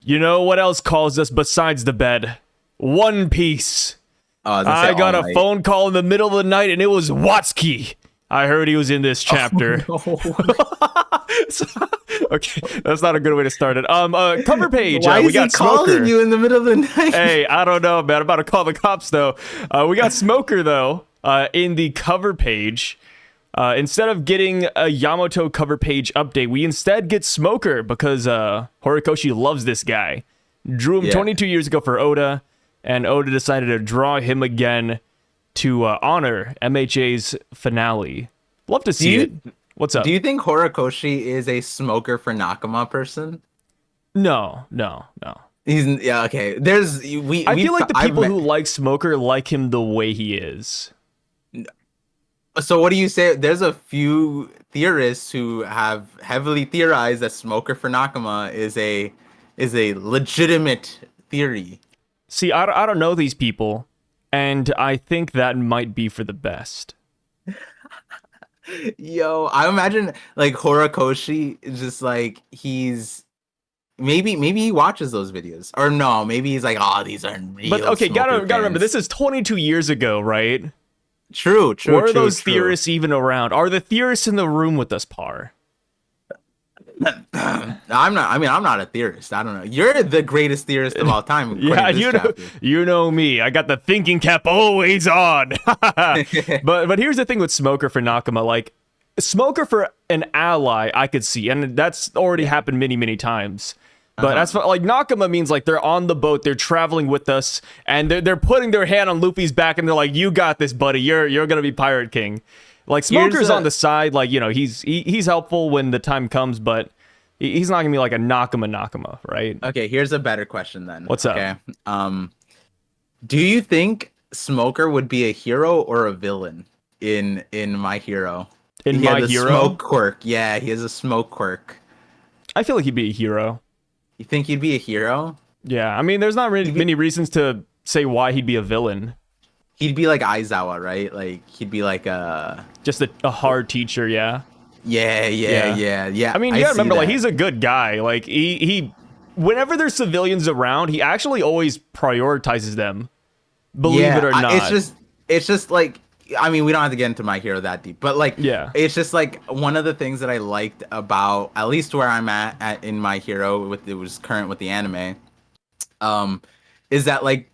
You know what else calls us besides the bed? One Piece. I got a phone call in the middle of the night, and it was Watsky. I heard he was in this chapter. Oh, no. Okay, that's not a good way to start it. Cover page. Why we is got he calling Smoker. you in the middle of the night? Hey, I don't know, man. I'm about to call the cops, though. We got Smoker, though, in the cover page. Instead of getting a Yamato cover page update, we instead get Smoker because Horikoshi loves this guy. Drew him 22 years ago for Oda, and Oda decided to draw him again to honor MHA's finale. Love to see it. What's up? Do you think Horikoshi is a Smoker for Nakama person? No. He's okay. I feel like the people who like Smoker like him the way he is. So what do you say? There's a few theorists who have heavily theorized that Smoker for Nakama is a legitimate theory. See, I don't know these people, and I think that might be for the best. Yo, I imagine like Horikoshi is just like he's maybe he watches those videos, or no, maybe he's like, oh, these aren't real. But okay, gotta fans. remember, this is 22 years ago, right? True. Are those theorists even around? Are the theorists in the room with us, Par? I'm not. I mean, I'm not a theorist. I don't know. You're the greatest theorist of all time. Yeah, you know me. I got the thinking cap always on. but here's the thing with Smoker for Nakama. Like, Smoker for an ally, I could see, and that's already happened many times. But as for, like, Nakama means like they're on the boat, they're traveling with us, and they're putting their hand on Luffy's back, and they're like, "You got this, buddy. You're gonna be Pirate King." Like, Smoker's on the side, like, you know, he's helpful when the time comes, but he's not gonna be like a Nakama, right? Okay, here's a better question then. What's up? Okay. Do you think Smoker would be a hero or a villain in My Hero? In My Hero? Smoke quirk. Yeah, he has a smoke quirk. I feel like he'd be a hero. You think he'd be a hero? Yeah, I mean, there's not really many reasons to say why he'd be a villain. He'd be like Aizawa, right? Like, he'd be like just a hard teacher, yeah. Yeah. I mean, you gotta remember, like, he's a good guy. Like, he whenever there's civilians around, he actually always prioritizes them. Believe it or not. It's just like, I mean, we don't have to get into My Hero that deep, but like, it's just like one of the things that I liked about, at least where I'm at in My Hero, it was current with the anime, is that like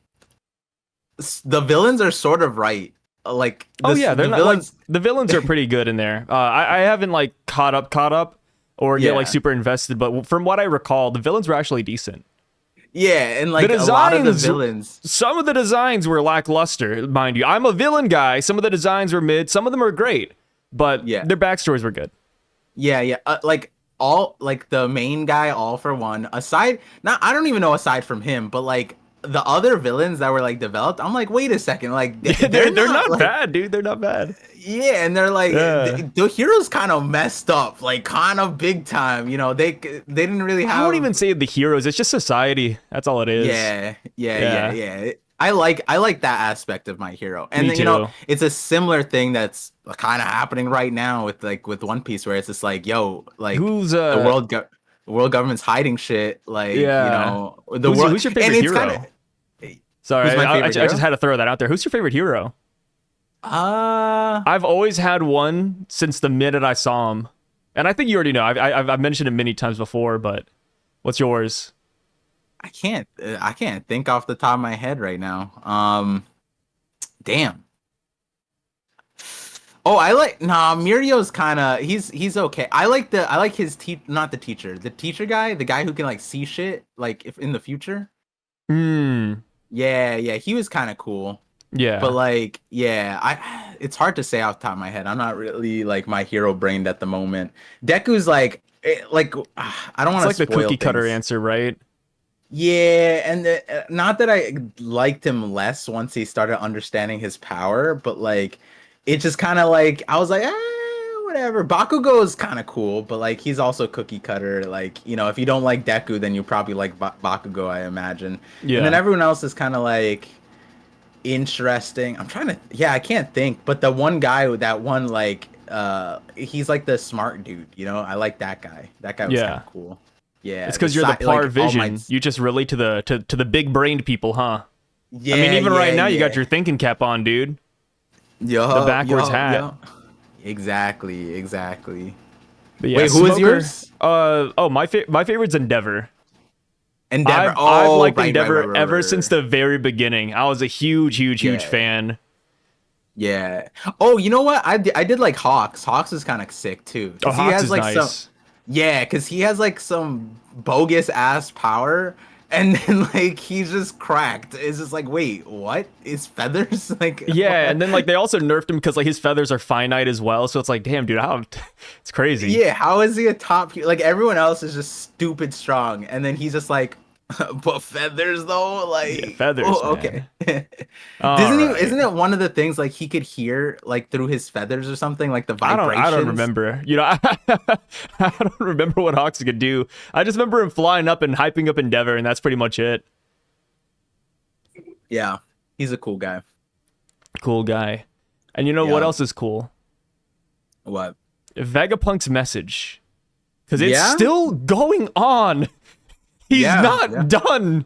the villains are sort of right. Like, they're not villains. Like, the villains are pretty good in there. I haven't like caught up or get like super invested, but from what I recall, the villains were actually decent. Yeah, and like a lot of the villains, some of the designs were lackluster, mind you. I'm a villain guy. Some of the designs were mid. Some of them are great, but their backstories were good. Yeah. Like all, like the main guy, All For One. I don't even know aside from him, but like the other villains that were like developed, I'm like, wait a second, like they're not like, bad, dude. They're not bad. Yeah, and they're like the heroes kind of messed up, like kind of big time. You know, they didn't really have. I won't even say the heroes. It's just society. That's all it is. Yeah. I like that aspect of My Hero, and then, you know, it's a similar thing that's kind of happening right now with One Piece, where it's just like, yo, like who's the world government's hiding shit, like, you know, who's your favorite hero? Sorry, I just had to throw that out there. Who's your favorite hero? I've always had one since the minute I saw him, and I think you already know. I've mentioned it many times before, but what's yours? I can't think off the top of my head right now. Damn. Oh, Mirio's kind of he's okay. I like his the teacher guy, the guy who can like see shit like if in the future. Yeah, he was kind of cool. Yeah. But like, it's hard to say off the top of my head. I'm not really like My Hero brained at the moment. Deku's like I don't want to like the cookie cutter answer, right? Yeah, and not that I liked him less once he started understanding his power, but like it just kind of like I was like, whatever. Bakugo is kind of cool, but like he's also cookie cutter. Like, you know, if you don't like Deku, then you probably like Bakugo, I imagine. Yeah. And then everyone else is kind of like interesting. I can't think, but the one guy, that one like he's like the smart dude, you know. I like that guy. That guy was kind of cool. Yeah, It's because you're the par like, vision. You just relate to the big brained people, huh? Yeah, I mean, even right now, you yeah. got your thinking cap on, dude. Yo, The backwards hat. Yo. Exactly. But yeah, Wait, who is Smoker. yours? My favorite's Endeavor. Endeavor. I've liked right, Endeavor ever right. since the very beginning. I was a huge fan. Yeah. Oh, you know what? I did like Hawks. Hawks is kind of sick too. Oh, He Hawks has is like nice. some. Yeah, because he has like some bogus ass power, and then like he's just cracked. It's just like, wait, what? His feathers like? Yeah, and then like they also nerfed him because like his feathers are finite as well. So it's like, damn, dude, how it's crazy. Yeah, how is he a top? Like everyone else is just stupid strong, and then he's just like, but feathers though, like Yeah, feathers. Oh, okay. All right. Isn't it one of the things like he could hear like through his feathers or something, like the vibrations? I don't remember. You know, I don't remember what Hawks could do. I just remember him flying up and hyping up Endeavor, and that's pretty much it. Yeah, he's a cool guy. Cool guy. And you know what else is cool? What? Vagapunk's message. Because it's still going on. He's not done.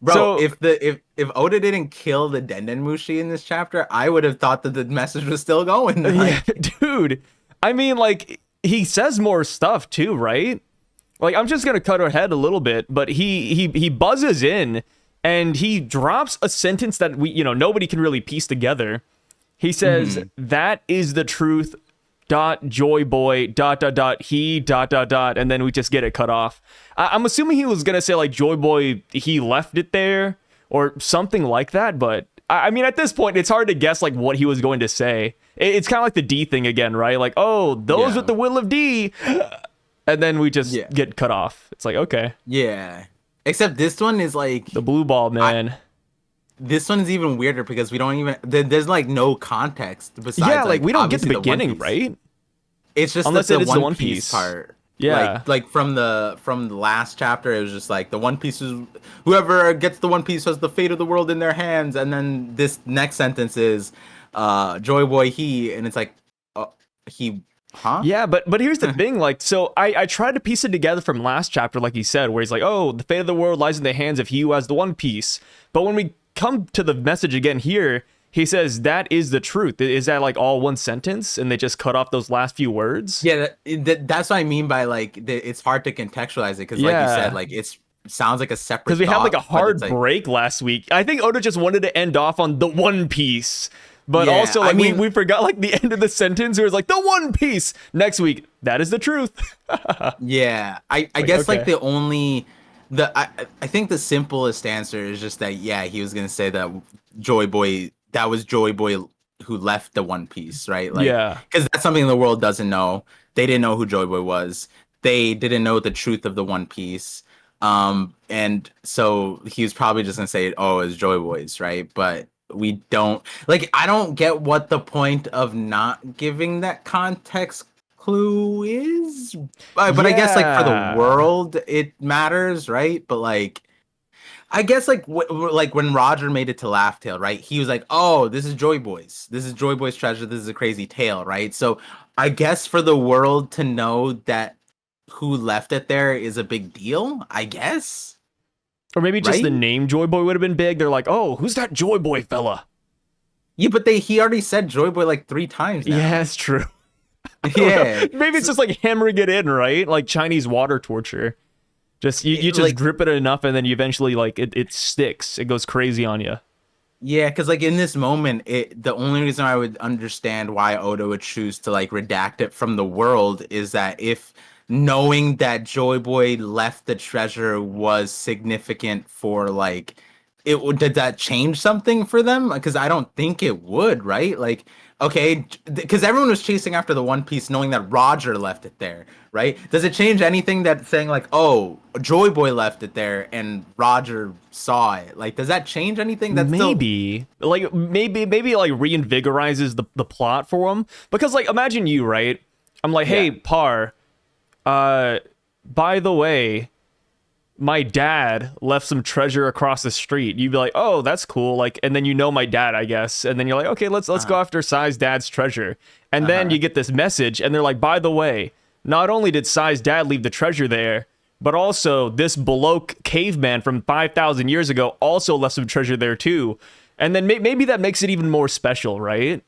Bro, So, if Oda didn't kill the Dendenmushi in this chapter, I would have thought that the message was still going. Like, yeah, dude. I mean, like, he says more stuff too, right? Like, I'm just gonna cut ahead a little bit, but he buzzes in and he drops a sentence that nobody can really piece together. He says, "That is the truth. Joy Boy. He. And then we just get it cut off. I'm assuming he was gonna say like Joy Boy. He left it there or something like that. But I mean, at this point, it's hard to guess like what he was going to say. It's kind of like the D thing again, right? Like, oh, those with the will of D, and then we just get cut off. It's like, okay, yeah. Except this one is like the blue ball, man. This one is even weirder because we don't even there's like no context besides like we don't get the obviously beginning, right? It's just unless the it is One the One Piece Piece part. Yeah, like from the last chapter, it was just like the One Piece is whoever gets the One Piece has the fate of the world in their hands, and then this next sentence is Joy Boy he, and it's like he. Huh? Yeah, but here's the thing, like, so I tried to piece it together from last chapter, like he said, where he's like, oh, the fate of the world lies in the hands of he who has the One Piece. But when we come to the message again here, he says that is the truth. Is that like all one sentence, and they just cut off those last few words? Yeah, that's what I mean by like it's hard to contextualize it because, like you said, like it sounds like a separate. Because we had like a hard like, break last week. I think Oda just wanted to end off on the One Piece. But also, like, I mean, we forgot, like, the end of the sentence where it's like, the One Piece! Next week, that is the truth. Yeah. I guess, like, the only... I think the simplest answer is just that, yeah, he was going to say that Joy Boy... That was Joy Boy who left the One Piece, right? Like, yeah. Because that's something the world doesn't know. They didn't know who Joy Boy was. They didn't know the truth of the One Piece. And so he was probably just going to say, oh, it's Joy Boy's, right? But... we don't like I don't get what the point of not giving that context clue is, but I guess like for the world it matters, right? But like I guess like like when Roger made it to Laugh Tale, right? He was like, oh, this is Joy Boy's treasure, this is a crazy tale, right? So I guess for the world to know that who left it there is a big deal, I guess. Or maybe just the name Joy Boy would have been big. They're like, oh, who's that Joy Boy fella? Yeah, but he already said Joy Boy like 3 times now. Yeah, that's true. Yeah. Maybe it's just like hammering it in, right? Like Chinese water torture. Just you just like, drip it enough and then you eventually like it sticks. It goes crazy on you. Yeah, because like in this moment, the only reason I would understand why Oda would choose to like redact it from the world is that if knowing that Joy Boy left the treasure was significant for like did that change something for them? Because I don't think it would, right? Like, okay, because everyone was chasing after the One Piece knowing that Roger left it there, right? Does it change anything that saying like, oh, Joy Boy left it there and Roger saw it? Like, does that change anything? That's maybe like maybe like reinvigorizes the plot for him, because like imagine you, right? I'm like, hey, Par, by the way, my dad left some treasure across the street. You'd be like, oh, that's cool. Like, and then you know my dad, I guess. And then you're like, okay, let's go after Sai's dad's treasure. And then you get this message, and they're like, by the way, not only did Sai's dad leave the treasure there, but also this Bloke caveman from 5,000 years ago also left some treasure there too. And then maybe that makes it even more special, right?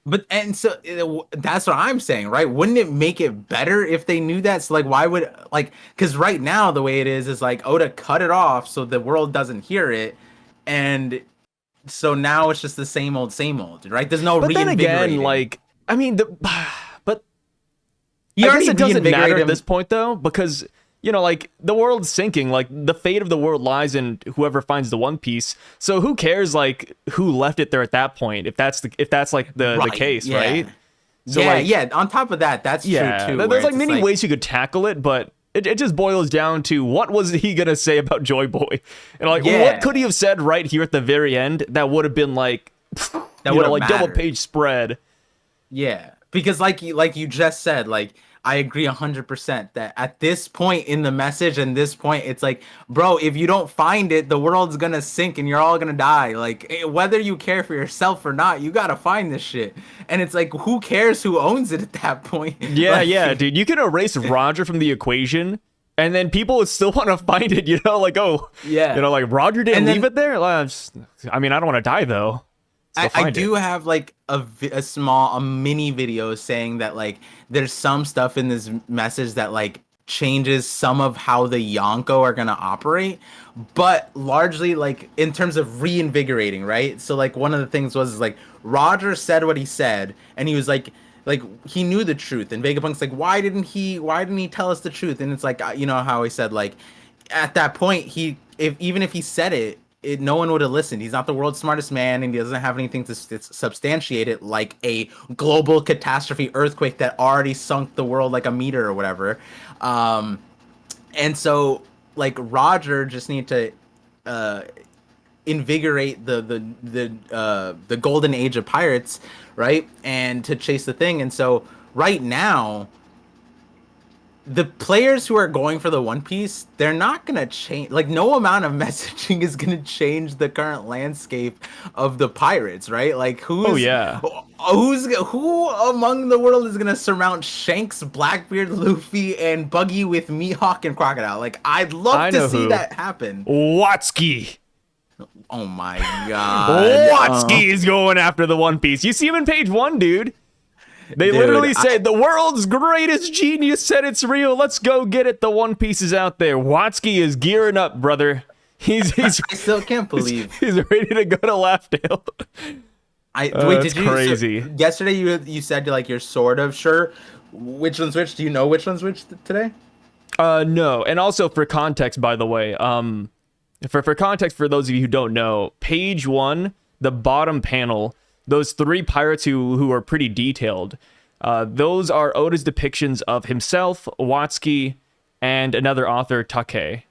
But and so that's what I'm saying, right? Wouldn't it make it better if they knew that? So like, why would like? Because right now the way it is like Oda cut it off so the world doesn't hear it, and so now it's just the same old, right? There's no. But then again, like, I mean, but I guess it doesn't matter at this point though, because you know, like the world's sinking. Like the fate of the world lies in whoever finds the One Piece. So who cares, like who left it there at that point? If that's like the case, right? So, On top of that, that's true too. There's like many ways you could tackle it, but it just boils down to what was he gonna say about Joy Boy, and like what could he have said right here at the very end that would have been like that would have like double page spread. Yeah, because like you just said, like. I agree 100% that at this point in the message and this point, it's like, bro, if you don't find it, the world's gonna sink and you're all gonna die. Like, whether you care for yourself or not, you gotta find this shit. And it's like, who cares who owns it at that point? Yeah, dude. You can erase Roger from the equation, and then people would still want to find it, you know? Like, like, Roger didn't leave it there? I mean, I don't want to die, though. I do have like a mini video saying that like there's some stuff in this message that like changes some of how the Yonko are gonna operate, but largely like in terms of reinvigorating, right? So like one of the things was like Roger said what he said, and he was like he knew the truth, and Vegapunk's like, why didn't he tell us the truth? And it's like, you know how he said like at that point even if he said it, no one would have listened. He's not the world's smartest man, and he doesn't have anything to substantiate it, like a global catastrophe earthquake that already sunk the world like a meter or whatever. And so, like, Roger just need to invigorate the golden age of pirates, right? And to chase the thing. And so, right now, the players who are going for the One Piece, they're not gonna change. Like, no amount of messaging is gonna change the current landscape of the pirates, right? Like, who among the world is gonna surmount Shanks, Blackbeard, Luffy, and Buggy with Mihawk and Crocodile? Like, I'd love to see that happen. Watsky. Oh my god. Watsky is going after the One Piece. You see him in page 1, dude. They literally said, the world's greatest genius said it's real. Let's go get it. The One Piece is out there. Watsky is gearing up, brother. He's I still can't believe. He's ready to go to Laughdale. Wait, did you? Crazy. So yesterday you said like you're sort of sure which one's which. Do you know which one's which today? No. And also for context, by the way, for context, for those of you who don't know, page 1, the bottom panel, those 3 pirates who are pretty detailed, those are Oda's depictions of himself, Watsky, and another author, Take.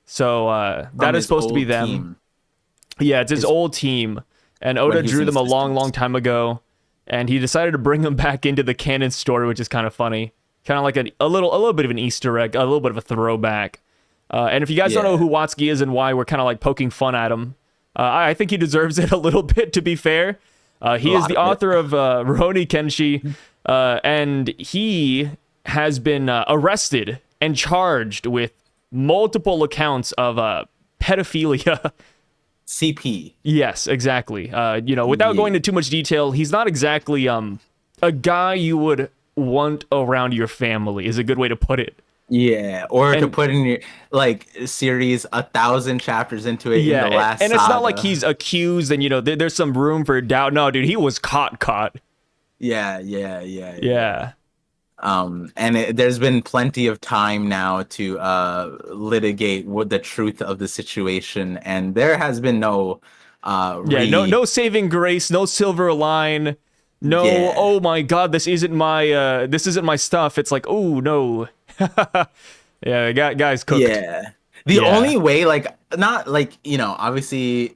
So that is supposed to be them. Team. Yeah, it's his old team. And Oda drew them a long time ago. And he decided to bring them back into the canon story, which is kind of funny. Kind of like a little bit of an Easter egg, a little bit of a throwback. And if you guys don't know who Watsky is and why we're kind of like poking fun at him, I think he deserves it a little bit, to be fair. He is the author of Rurouni Kenshi, and he has been arrested and charged with multiple accounts of pedophilia. CP. Yes, exactly. Without going into too much detail, he's not exactly a guy you would want around your family, is a good way to put it. Yeah, or to put in your like series 1,000 chapters into it in the last and it's saga. not like he's accused and there's some room for doubt. No, dude, he was caught. Yeah. And there's been plenty of time now to litigate what the truth of the situation, and there has been no no saving grace, no silver line, no oh my god, this isn't my stuff. It's like, oh no. Yeah, guys cooked. Yeah. The only way, like, not like, obviously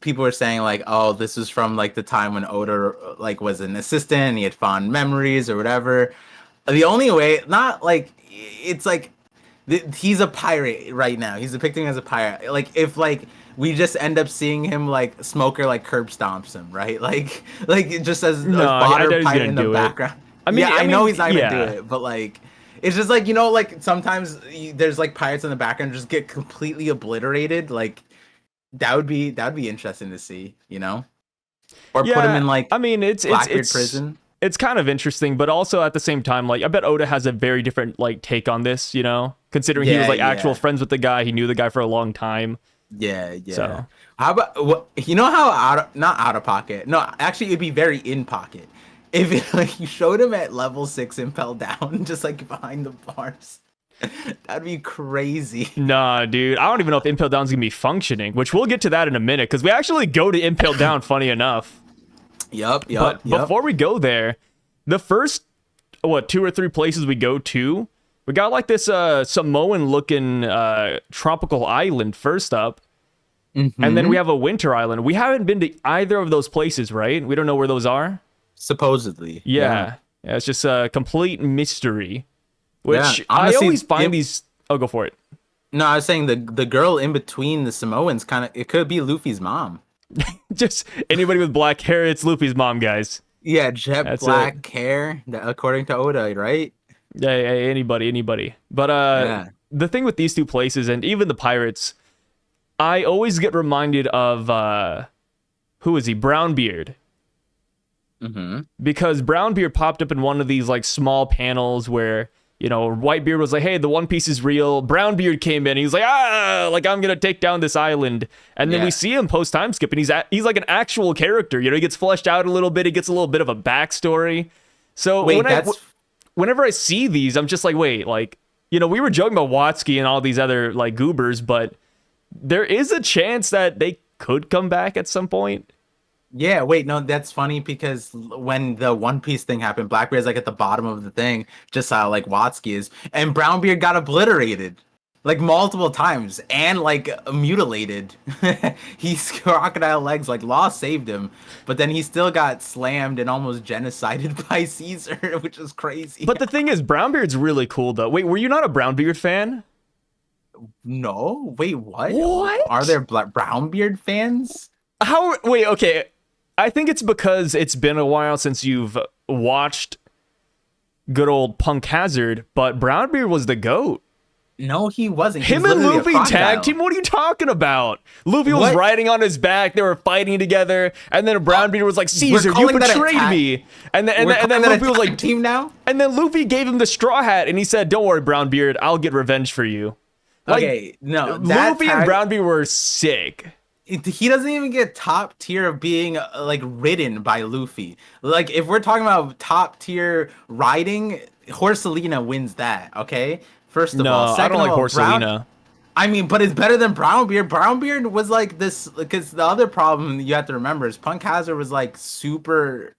people are saying like, oh, this was from like the time when Oda like was an assistant and he had fond memories or whatever. The only way, not like, it's like he's a pirate right now. He's depicting him as a pirate. Like, if like we just end up seeing him like Smoker like curb stomps him, right? Like just as a fodder pirate in the background. I know he's not gonna do it, but like It's just like, you know, like sometimes there's like pirates in the background just get completely obliterated. Like that'd be interesting to see, you know, or put him Yeah, in like I mean, Blackbeard prison. it's kind of interesting, but also at the same time, like I bet Oda has a very different like take on this, you know, considering he was Yeah, like actual yeah. friends with the guy, he knew the guy for a long time. Yeah, yeah. So How about what? You know how not out of pocket? No, actually, it'd be very in pocket if it, like you showed him at level 6 Impel down, just like behind the bars. That'd be crazy. nah, dude, I don't even know if Impel Down's gonna be functioning, which we'll get to that in a minute because we actually go to Impel Down. Funny enough, Yup. but before we go there, the first 2 or 3 places we go to, we got like this Samoan looking tropical island first up. And then we have a winter island. We haven't been to either of those places, right? We don't know where those are. Supposedly. Yeah, it's just a complete mystery. Which Yeah, I honestly, always find these. Oh, go for it. No, I was saying the girl in between the Samoans kind of it could be Luffy's mom. Just anybody with black hair, it's Luffy's mom, guys. Yeah, jet That's black hair, according to Oda, right? Yeah, anybody. But Yeah. the thing with these 2 places and even the pirates, I always get reminded of who is he? Brownbeard. Because Brownbeard popped up in one of these like small panels where, you know, Whitebeard was like, hey, the One Piece is real. Brownbeard came in. He's like, like I'm gonna take down this island. And then we see him post time skip, and he's like an actual character. You know, he gets fleshed out a little bit. He gets a little bit of a backstory. So Wait, whenever I see these, I'm just like, wait, like, you know, we were joking about Watsky and all these other like goobers, but there is a chance that they could come back at some point. Yeah, wait, no, that's funny because when the One Piece thing happened, Blackbeard's like at the bottom of the thing, just how like Watsky is, and Brownbeard got obliterated like multiple times and like mutilated. He's crocodile legs, like Law saved him, but then he still got slammed and almost genocided by Caesar, which is crazy. But the thing is, Brownbeard's really cool though. Wait, were you not a Brownbeard fan? No, wait, what? What? Are there Brownbeard fans? How? Wait, okay. I think it's because it's been a while since you've watched good old Punk Hazard, but Brownbeard was the GOAT. No, he wasn't. Him and Luffy tag team? What are you talking about? Luffy was riding on his back. They were fighting together. And then Brownbeard was like, Caesar, you betrayed me. And then Luffy was like, team now? And then Luffy gave him the straw hat and he said, don't worry, Brownbeard, I'll get revenge for you. Like, okay, no. Luffy and Brownbeard were sick. He doesn't even get top tier of being like ridden by Luffy. Like if we're talking about top tier riding, Horselina wins that. Okay, first of all, second I don't like Horselina. I mean, but it's better than Brownbeard. Brownbeard was like this because the other problem you have to remember is Punk Hazard was like super.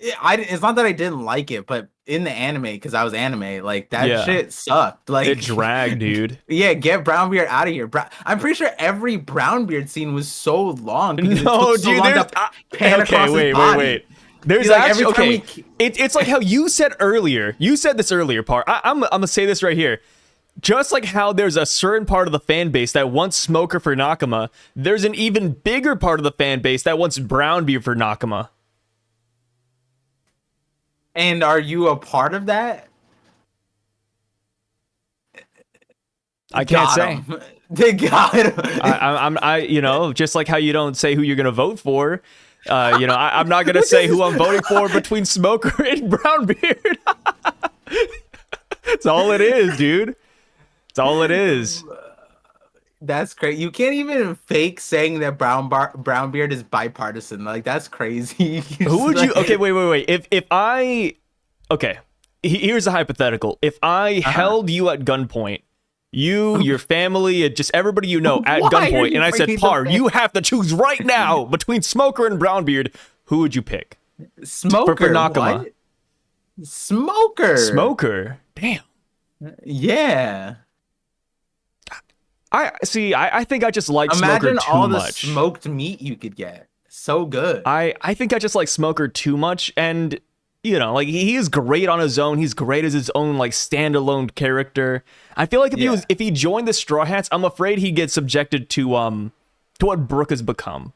It's not that I didn't like it, but in the anime, because I was anime, like that shit sucked. Like it dragged, dude. Yeah, get Brownbeard out of here. I'm pretty sure every Brownbeard scene was so long. No, dude. Wait. There's like actually it's like how you said earlier. You said this earlier, Par. I'm gonna say this right here. Just like how there's a certain part of the fan base that wants Smoker for Nakama, there's an even bigger part of the fan base that wants Brownbeard for Nakama. And are you a part of that? I can't say. They got him. I you know, just like how you don't say who you're gonna vote for. You know, I'm not gonna say who I'm voting for between Smoker and Brownbeard. That's all it is, dude. That's all it is. That's great. You can't even fake saying that Brownbeard is bipartisan. Like that's crazy. Who would you? Okay, wait. If I, okay, here's a hypothetical. If I held you at gunpoint, your family, just everybody you know at gunpoint, and I said, Par, you have to choose right now between Smoker and Brownbeard, who would you pick? Smoker for Nakama. What? Smoker. Damn. Yeah. I think I just like Smoker too much. Imagine all the smoked meat you could get. So good. I think I just like Smoker too much, and you know, like he is great on his own. He's great as his own like standalone character. I feel like if he joined the Straw Hats, I'm afraid he'd get subjected to what Brook has become.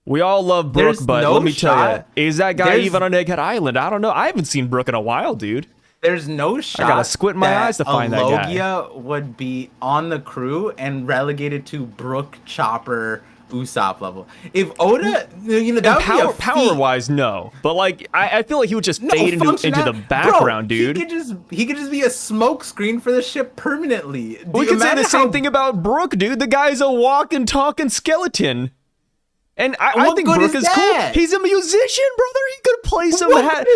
We all love Brook, but let me tell you, is that guy even on Egghead Island? I don't know. I haven't seen Brook in a while, dude. There's no shot I gotta squint my that eyes to find that guy. Logia would be on the crew and relegated to Brook, Chopper, Usopp level. If Oda, that would be a Power feat. wise, no. But like, I feel like he would just fade into the Bro, background, dude. He could just be a smoke screen for the ship permanently. We could say the same thing about Brook, dude. The guy's a walking, talking skeleton. And I think Brook is cool. He's a musician, brother. He could play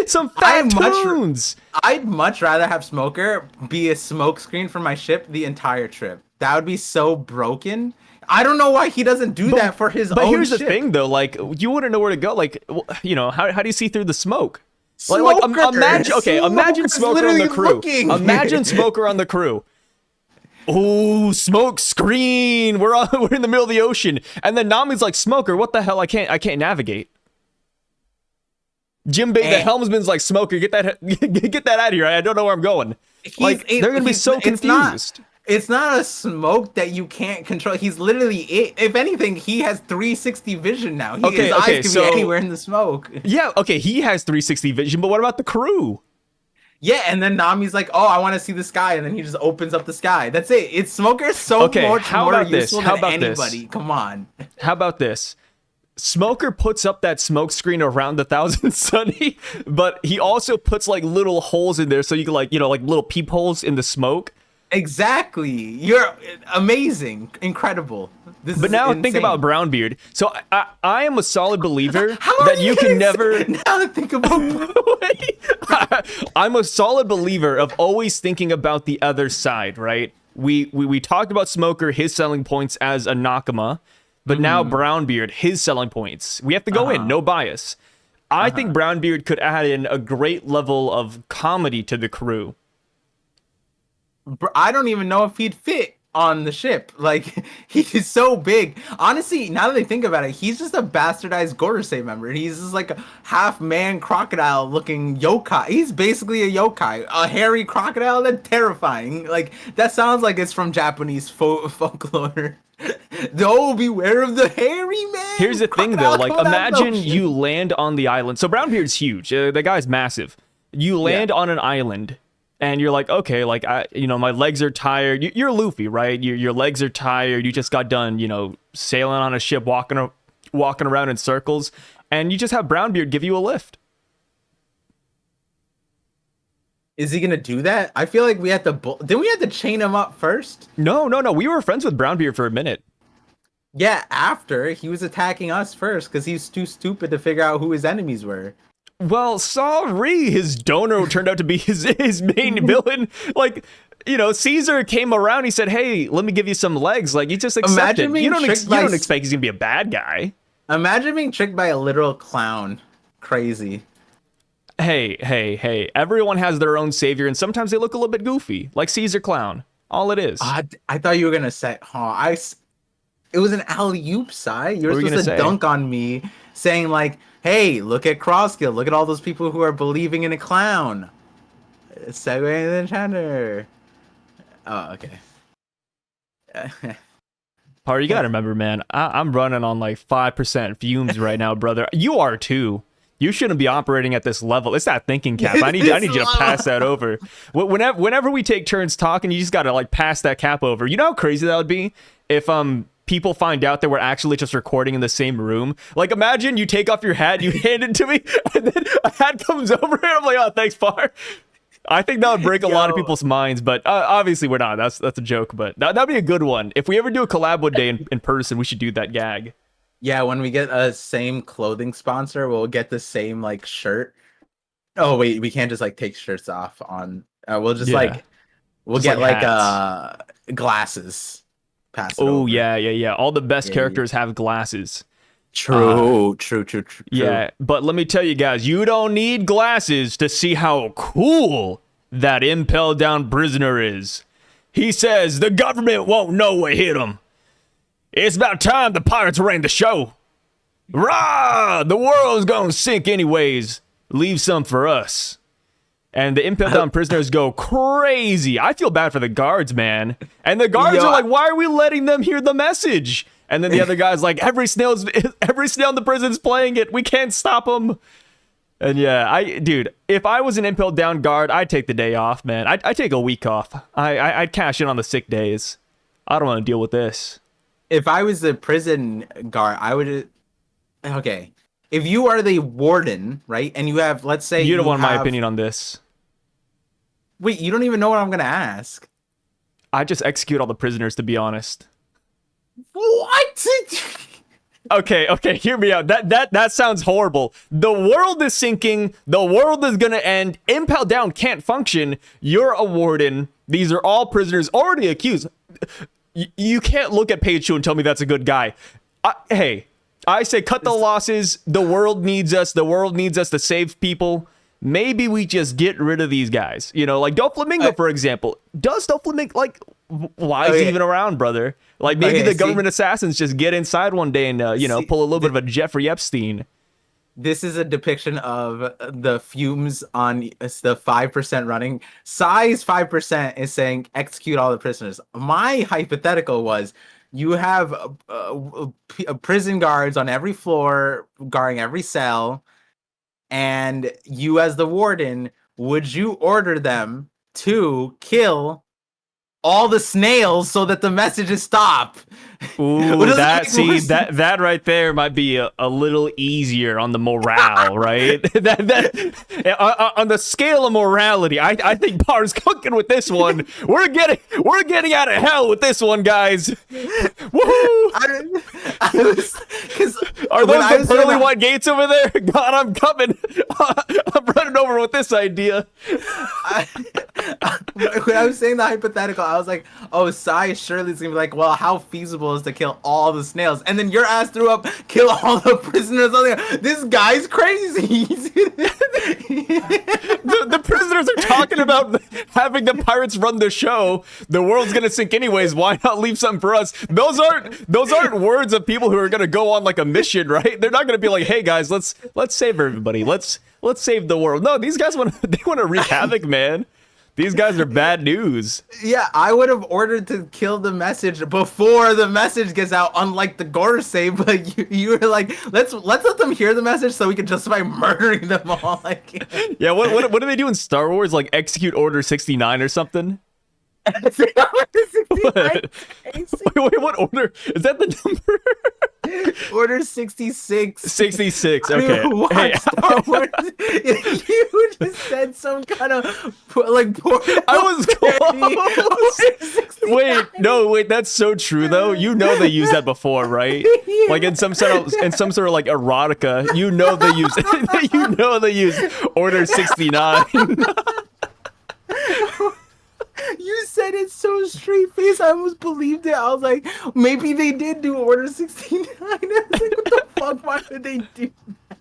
some fat tunes. I'd much rather have Smoker be a smoke screen for my ship the entire trip. That would be so broken. I don't know why he doesn't do that for his own ship. But here's the thing, though. Like, you wouldn't know where to go. Like, how do you see through the smoke? Imagine Smoker on the crew. Imagine Smoker on the crew. Oh, smoke screen. We're in the middle of the ocean, and then Nami's like, Smoker, what the hell? I can't navigate. Jimbei, the helmsman's like, Smoker, get that out of here. I don't know where I'm going. Like, they're gonna be so confused. It's not a smoke that you can't control. He's literally if anything, he has 360 vision now. His eyes can be anywhere in the smoke. Yeah, okay, he has 360 vision, but what about the crew? Yeah, and then Nami's like, "Oh, I want to see the sky," and then he just opens up the sky. That's it. It's Smoker's so much more useful than anybody. Come on. How about this? Smoker puts up that smoke screen around the Thousand Sunny, but he also puts like little holes in there so you can like little peepholes in the smoke. Exactly. You're amazing, incredible. But now think about Brownbeard. So I am a solid believer that you can never. Now to think about. I'm a solid believer of always thinking about the other side, right? We talked about Smoker, his selling points as a Nakama, but now Brownbeard, his selling points. We have to go in, no bias. I think Brownbeard could add in a great level of comedy to the crew. I don't even know if he'd fit on the ship. Like, he's so big. Honestly, now that I think about it, he's just a bastardized Gorosei member. He's just like a half-man crocodile looking yokai. He's basically a yokai. A hairy crocodile that's terrifying. Like, that sounds like it's from Japanese folklore. Oh, beware of the hairy man. Here's the thing, though. Like, imagine you land on the island. So Brownbeard's huge. The guy's massive. You land on an island. And you're like, okay, like, my legs are tired. You're Luffy, right? Your legs are tired. You just got done, sailing on a ship, walking around in circles. And you just have Brownbeard give you a lift. Is he going to do that? I feel like we had to... Didn't we have to chain him up first? No. We were friends with Brownbeard for a minute. Yeah, after. He was attacking us first because he's too stupid to figure out who his enemies were. Well, sorry, his donor turned out to be his main villain. Like, Caesar came around. He said, "Hey, let me give you some legs." Like, you just accept it. You don't expect he's gonna be a bad guy. Imagine being tricked by a literal clown. Crazy. Hey. Everyone has their own savior, and sometimes they look a little bit goofy, like Caesar Clown. All it is. I thought you were gonna say, it was an alley-oop, Sai. You were supposed to dunk on me, saying like, "Hey, look at Crosskill. Look at all those people who are believing in a clown." Segue the channel. Oh, okay. Par, you gotta remember, man. I'm running on like 5% fumes right now, brother. You are too. You shouldn't be operating at this level. It's that thinking cap. I need you to pass that over. Whenever we take turns talking, you just gotta like pass that cap over. You know how crazy that would be if people find out that we're actually just recording in the same room. Like, imagine you take off your hat, you hand it to me, and then a hat comes over, and I'm like, "Oh, thanks, Par." I think that would break a lot of people's minds, but obviously we're not. That's a joke, but that'd be a good one. If we ever do a collab one day in person, we should do that gag. Yeah, when we get a same clothing sponsor, we'll get the same like shirt. Oh wait, we can't just like take shirts off on. We'll just we'll get like glasses. Oh yeah. All the best characters have glasses. True. Yeah, but let me tell you guys, you don't need glasses to see how cool that Impel down prisoner is. He says the government won't know what hit him. It's about time the pirates ran the show. Rah! The world's gonna sink anyways. Leave some for us. And the Impel down prisoners go crazy. I feel bad for the guards, man. And the guards are like, "Why are we letting them hear the message?" And then the other guy's like, every snail in the prison's playing it. We can't stop them. And yeah, dude, if I was an Impel down guard, I'd take the day off, man. I'd take a week off. I'd cash in on the sick days. I don't want to deal with this. If I was the prison guard, I would. Okay, if you are the warden, right, and you have, let's say, you don't want my opinion on this. Wait, you don't even know what I'm gonna ask. I just execute all the prisoners, to be honest. What? Okay, hear me out. That sounds horrible. The world is sinking. The world is gonna end. Impel Down can't function. You're a warden. These are all prisoners already accused. You can't look at Page 2 and tell me that's a good guy. Hey, I say cut the losses. The world needs us. The world needs us to save people. Maybe we just get rid of these guys. You know, like Doflamingo, for example. Does Doflamingo, like, why is he even around, brother? Like, maybe the government assassins just get inside one day and, pull a little bit of a Jeffrey Epstein. This is a depiction of the fumes on the 5% running. Size 5% is saying execute all the prisoners. My hypothetical was you have prison guards on every floor guarding every cell, and you as the warden, would you order them to kill all the snails so that the messages stop? Ooh, that right there might be a little easier on the morale, right? On the scale of morality, I think Bar's cooking with this one. We're getting out of hell with this one, guys. Woohoo! Are those the pearly white gates over there? God, I'm coming. I'm running over with this idea. When I was saying the hypothetical, I was like, oh, Sai Shirley's gonna be like, well, how feasible is to kill all the snails? And then your ass threw up, kill all the prisoners. I was like, this guy's crazy. the prisoners are talking about having the pirates run the show. The world's gonna sink anyways. Why not leave something for us? Those aren't words of people who are gonna go on like a mission, right? They're not gonna be like, hey guys, let's save everybody. Let's save the world. No, these guys want to wreak havoc, man. These guys are bad news. Yeah, I would have ordered to kill the message before the message gets out, unlike the Gorosei, but you were like, let's let them hear the message so we can justify murdering them all. Like, yeah, what do they do in Star Wars? Like execute Order 69 or something? What? Wait, what order? Is that the number? Order 66. 66, okay. Hey, Star Wars. You just said some kind of I was close. Wait, that's so true though. You know they use that before, right? Yeah. Like in some sort of like erotica, you know they use Order 69. You said it so straight face, I almost believed it. I was like, maybe they did do Order 69. I was like, what the fuck? Why would they do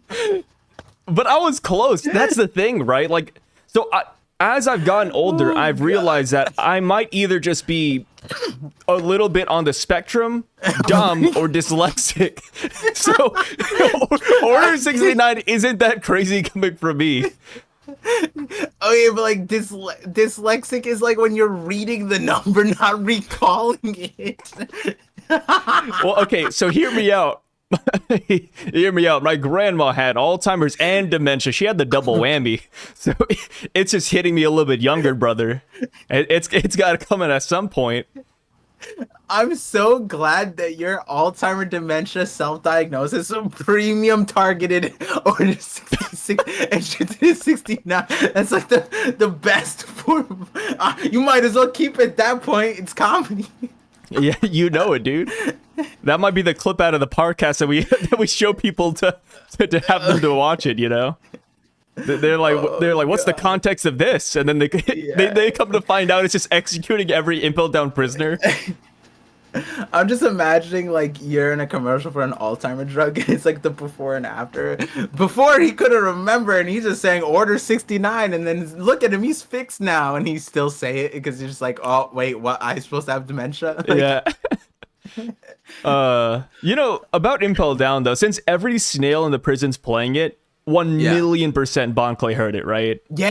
that? But I was close. That's the thing, right? Like, so as I've gotten older, I've realized that I might either just be a little bit on the spectrum, dumb, or dyslexic. So Order 69 isn't that crazy coming from me. Oh yeah, but like dyslexic is like when you're reading the number, not recalling it. Well, okay, so hear me out. Hear me out. My grandma had Alzheimer's and dementia. She had the double whammy. So it's just hitting me a little bit younger, brother. It's got to come in at some point. I'm so glad that your Alzheimer dementia self-diagnosis is premium targeted Order 66 and 69. That's like the best form. You might as well keep it at that point. It's comedy. Yeah, you know it, dude. That might be the clip out of the podcast that we show people to have them to watch it. You know, they're like, what's the context of this? And then they come to find out it's just executing every Impel Down prisoner. I'm just imagining like you're in a commercial for an Alzheimer drug and it's like the before and after. Before he couldn't remember and he's just saying Order 69 and then look at him, he's fixed now and he still say it because he's just like, oh wait, what? I'm supposed to have dementia? Like, yeah. About Impel Down though, since every snail in the prison's playing it, 1,000,000% Bon Clay heard it, right? Yeah,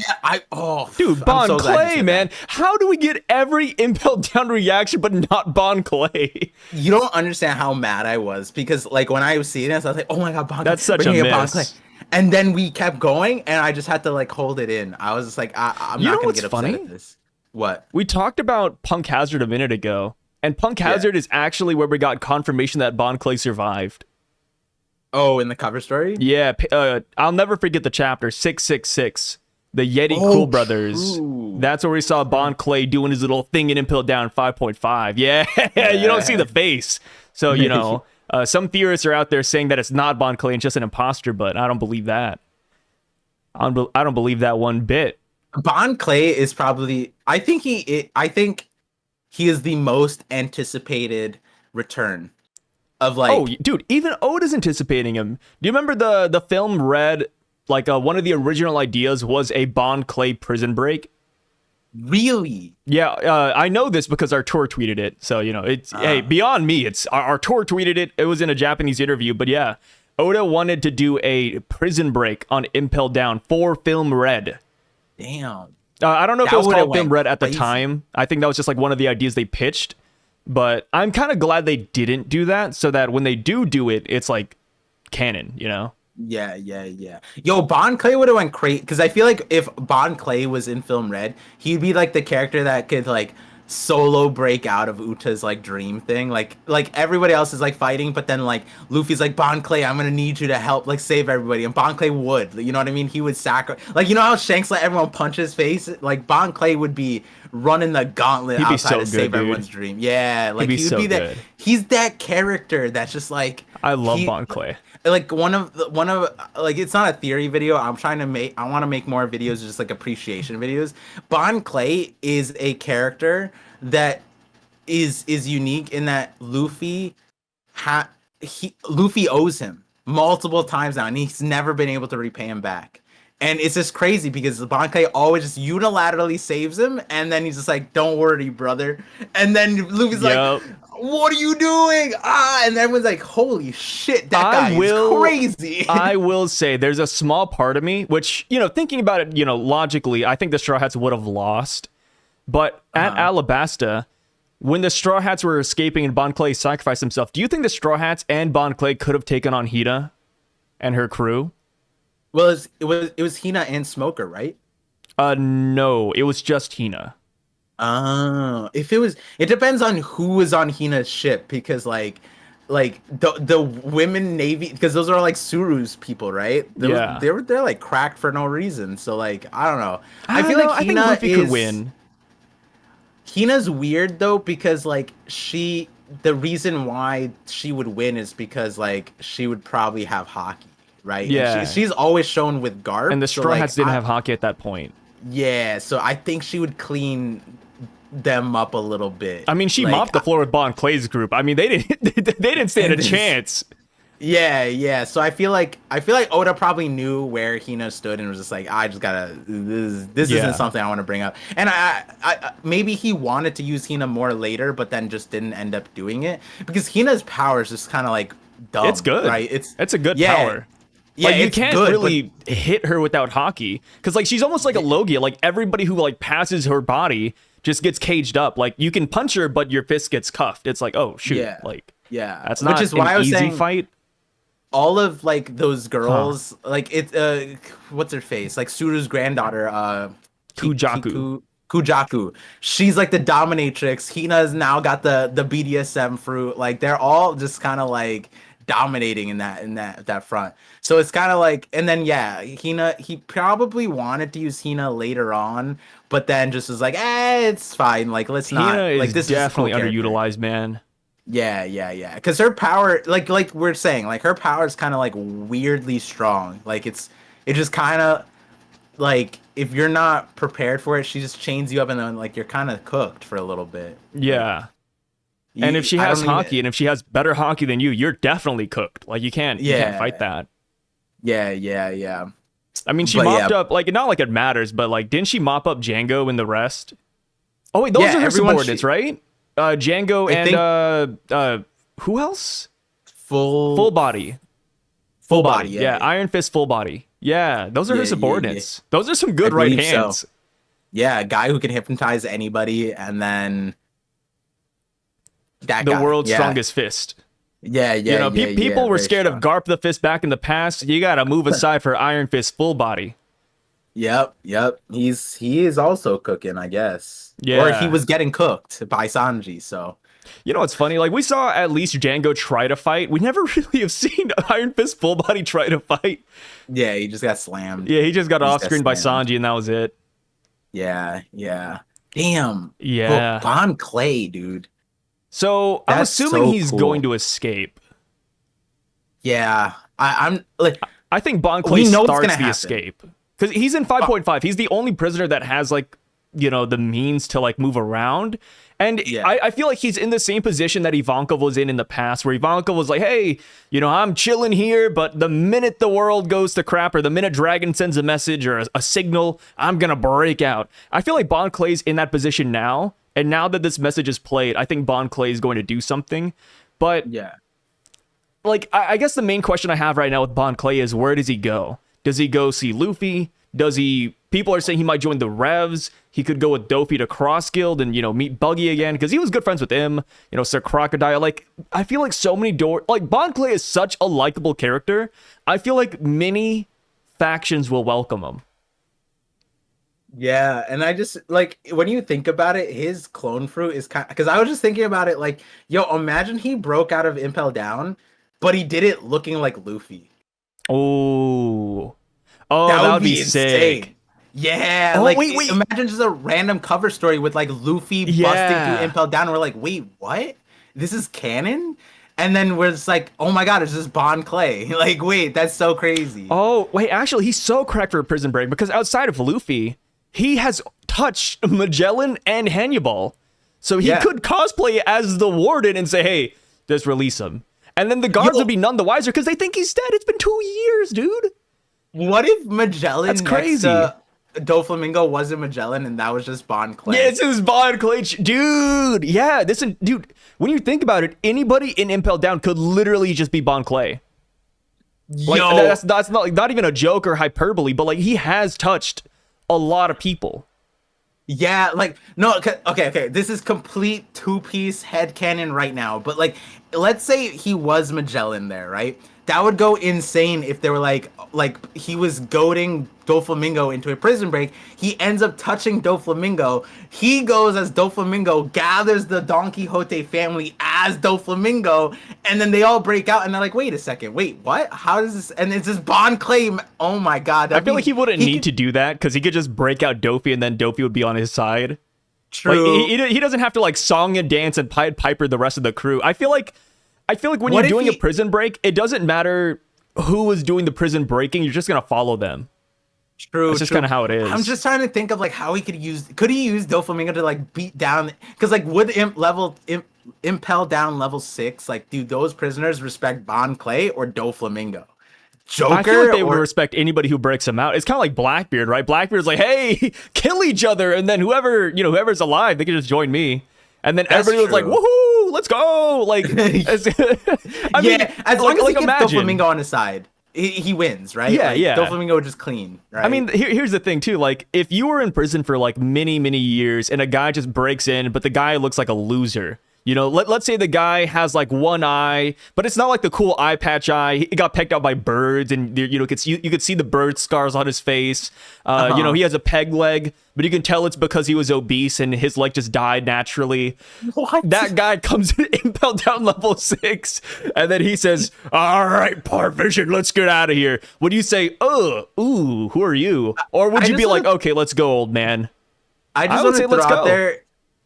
dude, Bon Clay, man. How do we get every Impel Down reaction but not Bon Clay? You don't understand how mad I was because like when I was seeing this, I was like, oh my god, Bon Clay. That's such a miss. And then we kept going, and I just had to like hold it in. I was just like, I'm You not know gonna what's get upset funny? at this. What? We talked about Punk Hazard a minute ago, and Punk Hazard is actually where we got confirmation that Bon Clay survived. Oh, in the cover story? Yeah, I'll never forget the chapter 666, the Yeti Oh, Cool Brothers. true. That's where we saw Bon Clay doing his little thing in Impel down 5.5. Yeah, you don't see the face. So, you know, some theorists are out there saying that it's not Bon Clay and just an imposter, but I don't believe that. I don't believe that one bit. Bon Clay is probably. I think he is the most anticipated return of like. Oh, dude, even Oda's anticipating him. Do you remember the film Red? Like one of the original ideas was a Bon Clay prison break. Really? Yeah, I know this because our tour tweeted it. So, you know, it's hey, beyond me. It's our tour tweeted it. It was in a Japanese interview, but yeah, Oda wanted to do a prison break on Impel Down for Film Red. Damn. I don't know if That it was would've called Film went Red at the crazy. time. I think that was just like one of the ideas they pitched. But I'm kind of glad they didn't do that, so that when they do it, it's like canon, you know? Yeah. Yo, Bon Clay would have went crazy because I feel like if Bon Clay was in Film Red, he'd be like the character that could like solo break out of Uta's like dream thing. Like everybody else is like fighting, but then like Luffy's like, Bon Clay, I'm gonna need you to help like save everybody, and Bon Clay would, you know what I mean? He would sacrifice, like, you know how Shanks let everyone punch his face? Like Bon Clay would be running the gauntlet He'd be outside so to good, save dude. everyone's dream. Yeah, like be he would so be that. good. He's that character that's just like I love Bon Clay. like one of like, it's not a theory video. I want to make more videos, just like appreciation videos. Bon Clay is a character that is unique in that Luffy owes him multiple times now, and he's never been able to repay him back. And it's just crazy because Bon Clay always just unilaterally saves him, and then he's just like, "Don't worry, brother." And then Luffy's like, "What are you doing?" And everyone's like, "Holy shit, that guy is crazy." I will say there's a small part of me, which, you know, thinking about it, you know, logically, I think the Straw Hats would have lost. But at Alabasta, when the Straw Hats were escaping and Bon Clay sacrificed himself, do you think the Straw Hats and Bon Clay could have taken on Hina and her crew? Well, it was Hina and Smoker, right? No, it was just Hina. Oh, it depends on who was on Hina's ship, because like the women navy, because those are like Suru's people, right? They're like cracked for no reason. So like, I don't know. I feel like I think Luffy could win. Hina's weird though, because like the reason why she would win is because like she would probably have Haki, right? Yeah, and she's always shown with Garp, and the Straw Hats didn't have Haki at that point. Yeah, so I think she would clean them up a little bit. I mean, she mopped the floor with Bon Clay's group. I mean, they didn't stand a chance. Yeah. So I feel like Oda probably knew where Hina stood and was just like, I just gotta, this isn't something I want to bring up. And I maybe he wanted to use Hina more later, but then just didn't end up doing it, because Hina's power is just kind of like dumb. It's good, right? It's a good power. Yeah, like, you can't really hit her without Haki, because like she's almost like a Logia. Like everybody who like passes her body just gets caged up. Like you can punch her, but your fist gets cuffed. It's like, oh shoot, that's not an easy fight. All of like those girls, like it, what's her face? Like Suru's granddaughter, Kujaku. She's like the dominatrix. Hina's now got the BDSM fruit. Like they're all just kind of like dominating in that front. So it's kind of like, and then Hina, he probably wanted to use Hina later on, but then just was like, it's fine. Like let's not. Hina like is this definitely is a cool underutilized, man. Yeah. Because her power, like we're saying, like her power is kind of like weirdly strong. Like it just kind of like, if you're not prepared for it, she just chains you up, and then like you're kind of cooked for a little bit. Yeah. And if she has Haki, and if she has better Haki than you, you're definitely cooked. Like you can't fight that. Yeah. I mean, she mopped up, like, not like it matters, but like, didn't she mop up Django and the rest? Oh wait, those are her subordinates, right? Django and who else? Full body. Yeah, Iron Fist full body. Yeah, those are her subordinates. Those are some good right hands. So. Yeah, a guy who can hypnotize anybody, and then the world's strongest fist. Yeah, You yeah, know, yeah, yeah. people were Very scared of strong. Garp the Fist back in the past. You gotta move aside for Iron Fist full body. Yep, yep. He is also cooking, I guess. Or he Yeah. was getting cooked by Sanji, so You know what's funny? Like, we saw at least Django try to fight. We never really have seen Iron Fist full body try to fight. yeah, he just got slammed. Yeah, he just got He just off got screen by slammed. Sanji, and that was it. Yeah, yeah. Damn. But Yeah. Bon Clay, dude. So I'm That's assuming so he's going cool. to escape. Yeah. I'm like I think Bon Clay we know what's starts gonna the happen. escape because he's in 5.5. He's the only prisoner that has like, you know, the means to like move around. And Yeah. I feel like he's in the same position that Ivankov was in the past, where Ivankov was like, hey, you know, I'm chilling here, but the minute the world goes to crap, or the minute Dragon sends a message or a signal, I'm going to break out. I feel like Bon Clay's in that position now. And now that this message is played, I think Bon Clay is going to do something. But Yeah. like, I guess the main question I have right now with Bon Clay is, where does he go? Does he go see Luffy? Does he... People are saying he might join the Revs. He could go with Dofi to Cross Guild and, you know, meet Buggy again, because he was good friends with him. You know, Sir Crocodile. Like, I feel like so many doors... Like, Bon Clay is such a likable character. I feel like many factions will welcome him. Yeah, and I just like when you think about it, his clone fruit is kind because I was just thinking about it like, yo, imagine he broke out of Impel Down, but he did it looking like Luffy. Oh. Oh, that would be insane. sick. Yeah, Oh, like wait. imagine just a random cover story with like Luffy busting Yeah. through Impel Down. And we're like, wait, what? This is canon? And then we're just like, oh my god, it's just Bon Clay. Like, wait, that's so crazy. Oh, wait, actually, he's so correct for a prison break, because outside of Luffy, he has touched Magellan and Hannibal. So he Yeah. could cosplay as the warden and say, hey, just release him. And then the guards Yo. would be none the wiser because they think he's dead. It's been 2 years, dude. What if Magellan That's crazy. next to Doflamingo wasn't Magellan and that was just Bon Clay? Yeah, it's his Bon Clay. Dude. Yeah, dude, when you think about it, anybody in Impel Down could literally just be Bon Clay. Like, Yo, that's not, like, not even a joke or hyperbole, but like, he has touched a lot of people. yeah, like no, okay. This is complete two-piece headcanon right now, but like, let's say he was Magellan there, right? That would go insane if they were like he was goading Doflamingo into a prison break. He ends up touching Doflamingo. He goes as Doflamingo, gathers the Don Quixote family as Doflamingo, and then they all break out and they're like, wait a second, wait, what? How does this? And it's this Bon Clay. Oh my god. I feel like he wouldn't need to do that because he could just break out Dofi and then Dofi would be on his side. True. Like, he doesn't have to like song and dance and Pied Piper the rest of the crew. I feel like when What you're if doing he- a prison break, it doesn't matter who is doing the prison breaking. You're just gonna follow them. True. That's just kind of how it is. I'm just trying to think of like how he could he use Doflamingo to like beat down, because like would Impel Down level 6, like do those prisoners respect Bon Clay or Doflamingo? Joker, I feel like they would or respect anybody who breaks him out. It's kind of like Blackbeard, right? Blackbeard's like, hey, kill each other, and then whoever's alive, they can just join me. And then That's everybody was like, true. woohoo, let's go! Like, I mean, yeah, as long as he gets imagine. Doflamingo on his side, he wins, right? Yeah, Like, yeah. Doflamingo would just clean, right? I mean, here's the thing too. Like, if you were in prison for like many, many years, and a guy just breaks in, but the guy looks like a loser. You know, let's say the guy has like one eye, but it's not like the cool eye patch eye. He got pecked out by birds, and you could see the bird scars on his face. You know, he has a peg leg, but you can tell it's because he was obese and his leg just died naturally. what? That guy comes in Impel Down level 6, and then he says, all right, Parvision, let's get out of here. Would you say, who are you? Or would I you be just like, wanna- okay, let's go, old man? I I just would want say to throw let's out go. there,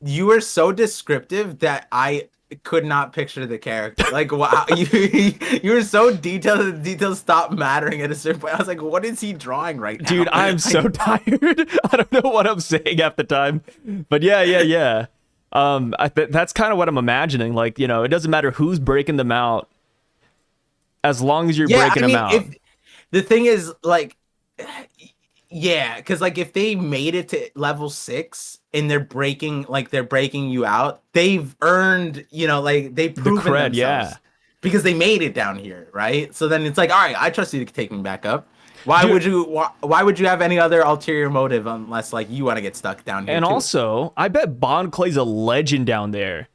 you were so descriptive that I could not picture the character. Like, wow, you were so detailed that the details stopped mattering at a certain point. I was like, what is he drawing right now? Dude, I'm so tired. I don't know what I'm saying half the time. But yeah. That's kind of what I'm imagining. Like, you know, it doesn't matter who's breaking them out, as long as you're breaking them out. If the thing is, like, yeah, because like if they made it to level 6 and they're breaking you out, they've earned, like they've proven cred, themselves. yeah. Because they made it down here, right? So then it's like, all right, I trust you to take me back up. Why would you have any other ulterior motive unless like you want to get stuck down here? And too? also, I bet Bon Clay's a legend down there.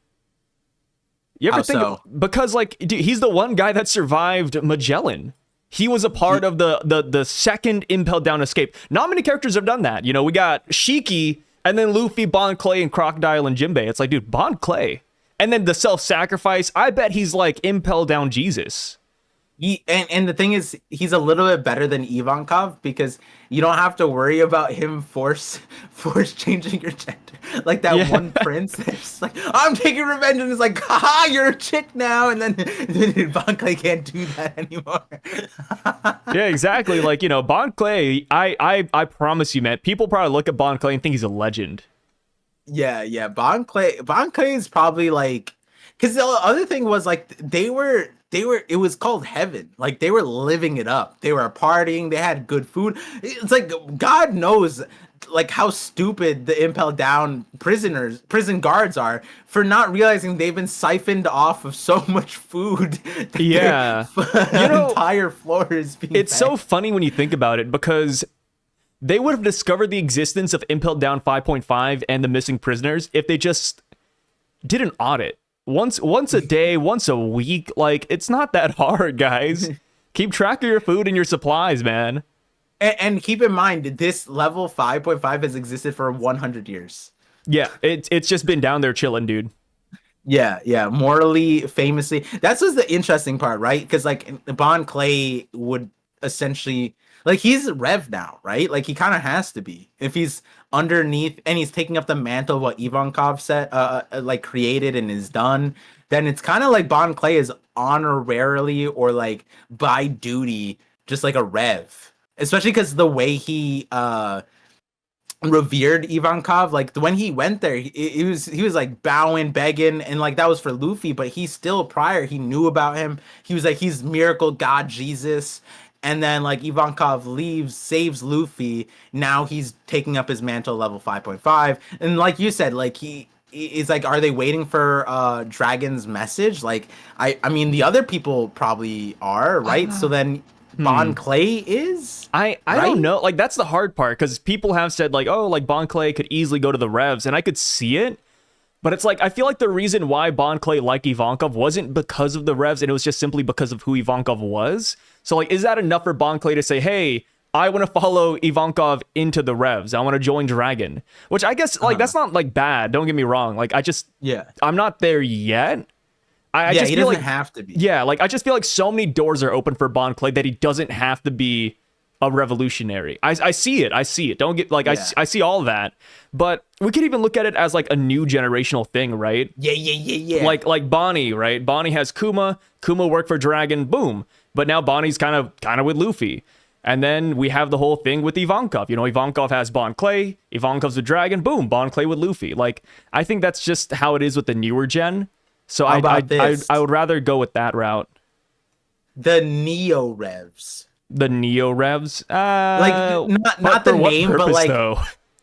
You ever How think so? because like dude, he's the one guy that survived Magellan. He was a part of the second Impel Down escape. Not many characters have done that. You know, we got Shiki and then Luffy, Bon Clay, and Crocodile and Jinbei. It's like, dude, Bon Clay. And then the self-sacrifice. I bet he's like Impel Down Jesus. And the thing is, he's a little bit better than Ivankov because you don't have to worry about him force changing your gender. Like that one prince that's like, I'm taking revenge, and it's like, haha, you're a chick now, and then Bon Clay can't do that anymore. Yeah, exactly. Like, you know, Bon Clay, I promise you, man, people probably look at Bon Clay and think he's a legend. Yeah. Bon Clay is probably like, because the other thing was like they were it was called heaven. Like they were living it up. They were partying. They had good food. It's like God knows like how stupid the Impel Down prison guards are for not realizing they've been siphoned off of so much food. Yeah. You know, entire floor is being it's fed. so funny when you think about it because they would have discovered the existence of Impel Down 5.5 and the missing prisoners if they just did an audit. Once a day, once a week. Like, it's not that hard, guys. Keep track of your food and your supplies, man. And keep in mind, this level 5.5 has existed for 100 years. Yeah, it's just been down there chilling, dude. Yeah. Morally, famously. That's what's the interesting part, right? Because, like, Bon Clay would essentially... Like, he's Rev now, right? Like, he kind of has to be. If he's underneath and he's taking up the mantle of what Ivankov said, like, created and is done, then it's kind of like Bon Clay is honorarily or, like, by duty, just like a Rev. Especially because the way he revered Ivankov, like, when he went there, he was like, bowing, begging, and, like, that was for Luffy, but he still, prior, he knew about him. He was like, he's miracle god Jesus. And then, like, Ivankov leaves, saves Luffy. Now he's taking up his mantle level 5.5. And like you said, like, he is like, are they waiting for Dragon's message? Like, I mean, the other people probably are, right? So then Bon Clay is? I don't know. Like, that's the hard part because people have said, like, oh, like, Bon Clay could easily go to the Revs, and I could see it. But it's like, I feel like the reason why Bon Clay liked Ivankov wasn't because of the Revs, and it was just simply because of who Ivankov was. So, like, is that enough for Bon Clay to say, hey, I want to follow Ivankov into the Revs. I want to join Dragon. Which I guess, like, that's not, like, bad. Don't get me wrong. Like, I'm not there yet. I just he feel doesn't like, have to be. Yeah, like, I just feel like so many doors are open for Bon Clay that he doesn't have to be a revolutionary. I see it. Don't get, like, I see all that. But we could even look at it as, like, a new generational thing, right? Yeah. Like Bonnie, right? Bonnie has Kuma worked for Dragon, boom. But now Bonnie's kind of with Luffy. And then we have the whole thing with Ivankov. You know, Ivankov has Bon Clay, Ivankov's with Dragon, boom, Bon Clay with Luffy. Like, I think that's just how it is with the newer gen. So I would rather go with that route. The Neo Revs. The Neo Revs? Like, not the name, but like... though?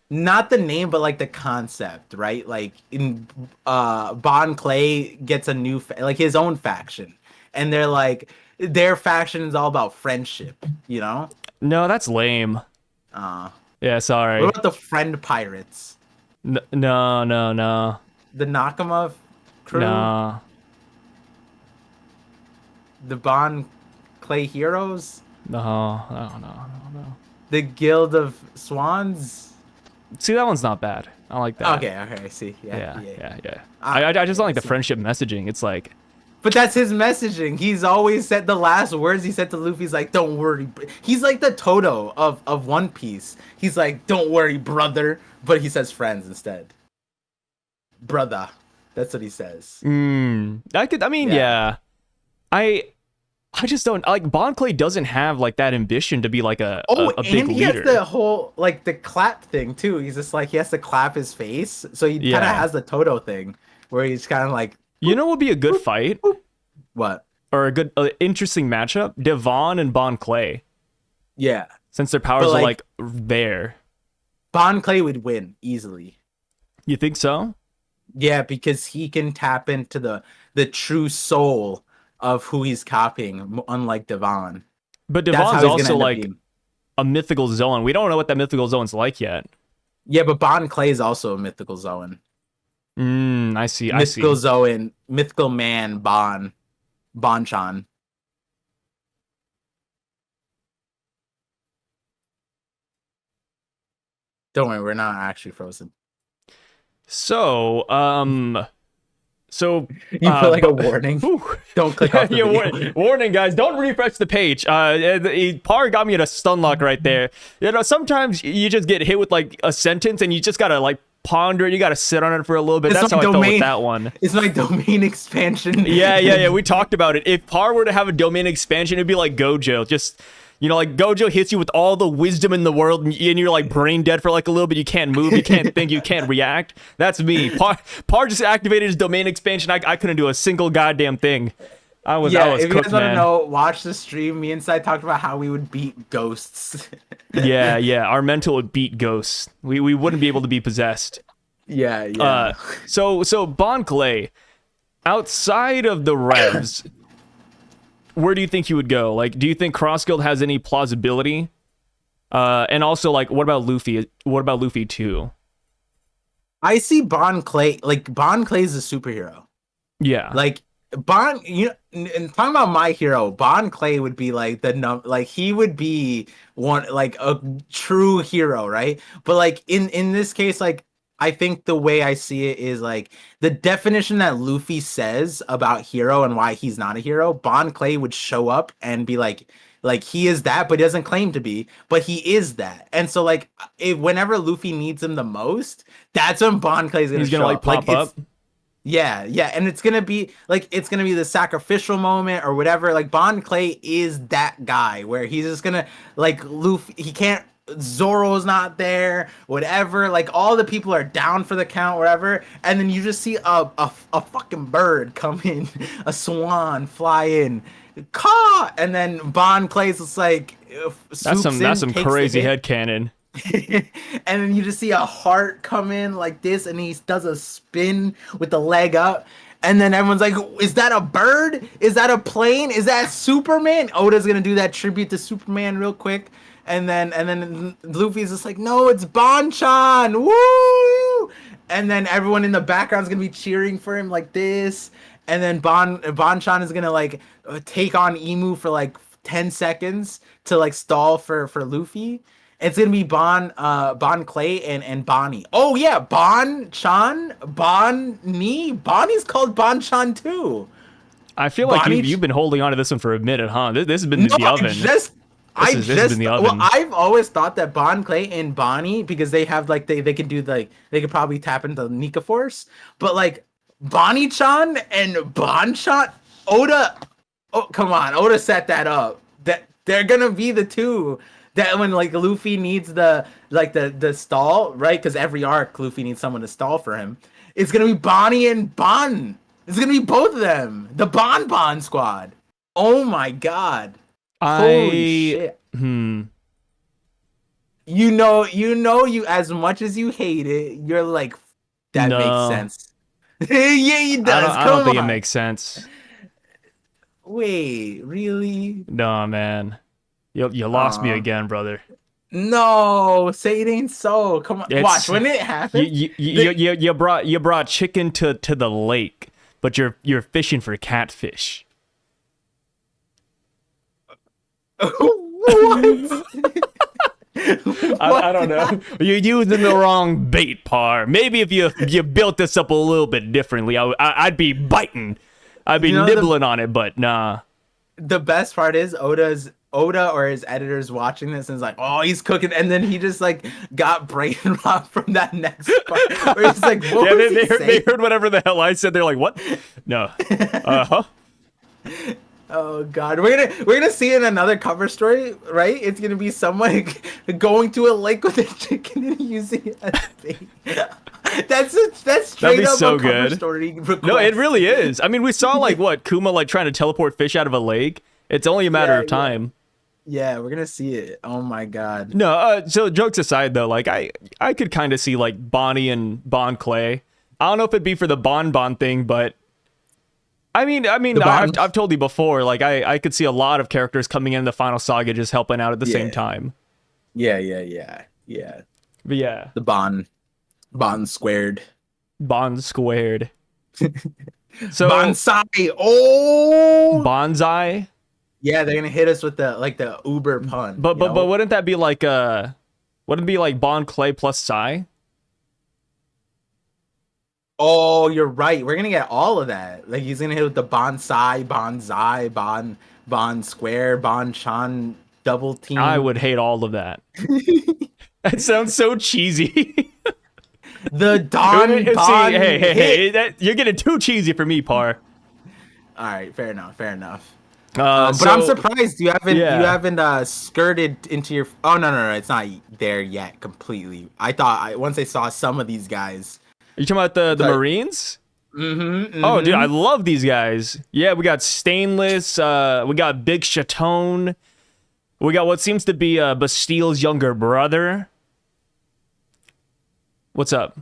Not the name, but like the concept, right? Like in Bon Clay gets a new like his own faction, and they're like their faction is all about friendship, you know? No, that's lame. Yeah, sorry. What about the Friend Pirates? No. The Nakama crew? No. The Bon Clay Heroes? No. The Guild of Swans? See, that one's not bad. I like that. Okay, I see. Yeah. I just don't like the friendship messaging. It's like... But that's his messaging. He's always said the last words he said to Luffy's like, don't worry. He's like the Toto of One Piece. He's like, don't worry, brother. But he says friends instead. Brother. That's what he says. Yeah. I just don't like Bon Clay doesn't have like that ambition to be like a big leader. And he has the whole like the clap thing too. He's just like he has to clap his face, so he kind of has the Toto thing where he's kind of like. You know what would be a good fight? What? Or a good, interesting matchup? Devon and Bon Clay. Yeah. Since their powers are like there. Bon Clay would win easily. You think so? Yeah, because he can tap into the true soul of who he's copying, unlike Devon. But Devon's also like a mythical zone. We don't know what that mythical zone's like yet. Yeah, but Bon Clay is also a mythical zone. I see. I see. Mythical Zoan, mythical man, Bonchan. Don't worry, we're not actually frozen. So, so You put like a warning. whew. Don't click off the video. Warning, guys, don't refresh the page. Par got me at a stun lock right there. You know, sometimes you just get hit with like a sentence and you just gotta like ponder it. You gotta sit on it for a little bit. That's how I felt with that one. It's my domain expansion. Yeah. We talked about it. If Par were to have a domain expansion, it'd be like Gojo. Just, you know, like Gojo hits you with all the wisdom in the world and you're like brain dead for like a little bit. You can't move, you can't think, you can't react. That's me. Par just activated his domain expansion. I couldn't do a single goddamn thing. I was if cooked, you guys want to man. know, watch the stream. Me and Sai talked about how we would beat ghosts. Yeah. Our mental would beat ghosts. We wouldn't be able to be possessed. Yeah. So Bon Clay, outside of the revs, where do you think you would go? Like, do you think Cross Guild has any plausibility? And also, like, what about Luffy? What about Luffy too? I see Bon Clay. Like Bon Clay's a superhero. Yeah. Like Bon, you know, and talking about my hero, Bon Clay would be like like he would be one like a true hero, right? But like in this case, like I think the way I see it is like the definition that Luffy says about hero and why he's not a hero, Bon Clay would show up and be like he is that, but he doesn't claim to be, but he is that. And so like whenever Luffy needs him the most, that's when Bon Clay's gonna show like up. pop up. Yeah, and it's gonna be the sacrificial moment or whatever. Like Bon Clay is that guy where he's just gonna like Luffy. He can't. Zoro's not there. Whatever. Like all the people are down for the count, whatever. And then you just see a fucking bird come in, a swan fly in, caw, and then Bon Clay's just like that's some crazy headcanon. And then you just see a heart come in like this, and he does a spin with the leg up, and then everyone's like, is that a bird? Is that a plane? Is that Superman? Oda's gonna do that tribute to Superman real quick, and then Luffy's just like, no, it's Bonchan, woo! And then everyone in the background's gonna be cheering for him like this, and then Bonchan is gonna like take on Emu for like 10 seconds to like stall for Luffy. It's gonna be Bon Clay and Bonnie. Oh yeah, Bonnie. Bonnie's called Bonchan too. I feel like you've been holding on to this one for a minute, huh? This has been the oven. This has been the oven. Well, I've always thought that Bon Clay and Bonnie, because they have like they can do like they could probably tap into Nika Force, but like Bonnie-chan and Bonchan, Oda. Oh come on, Oda set that up. That they're gonna be the two. That when like Luffy needs the stall, right? Because every arc Luffy needs someone to stall for him. It's gonna be Bonnie and Bon. It's gonna be both of them. The Bon squad. Oh my god. Holy shit. You know, as much as you hate it, you're like, that makes sense. Yeah, it does. I don't think it makes sense. Wait, really? No, man. You lost me again, brother. No, say it ain't so. Come on, watch when it happens. You brought chicken to the lake, but you're fishing for catfish. What? I don't know. You're using the wrong bait, Par. Maybe if you built this up a little bit differently, I'd be biting. I'd be nibbling on it, but nah. The best part is Oda or his editors watching this and is like, oh, he's cooking, and then he just like got brain rot from that next part where he's like, what was he saying? They heard whatever the hell I said. They're like, what? No. Oh god, we're gonna see in another cover story, right? It's gonna be someone going to a lake with a chicken and using it as bait. That's straight up so a cover good. story request. No, it really is. I mean, we saw like Kuma like trying to teleport fish out of a lake. It's only a matter of time. Yeah, we're gonna see it. Oh my god. No, so jokes aside though, like I could kind of see like Bonnie and Bon Clay. I don't know if it'd be for the Bon thing, but I mean, I've told you before, like I could see a lot of characters coming in the final saga just helping out at the same time. Yeah. But yeah, The Bon squared. Bond squared. So Bonsai. Oh, bonsai. yeah, they're gonna hit us with the Uber pun. But wouldn't that be like wouldn't it be like Bond Clay plus Psy? Oh, you're right. We're gonna get all of that. Like he's gonna hit with the bonsai, bonsai, bond square, Chan double team. I would hate all of that. That sounds so cheesy. The Bond. Hey, you're getting too cheesy for me, Par. All right, fair enough. But I'm surprised you haven't skirted into your. Oh no, it's not there yet completely. I thought once I saw some of these guys. Are you talking about the Marines? Mm-hmm. Oh, dude, I love these guys. Yeah, we got Stainless. We got Big Chatone. We got what seems to be Bastile's younger brother. What's up?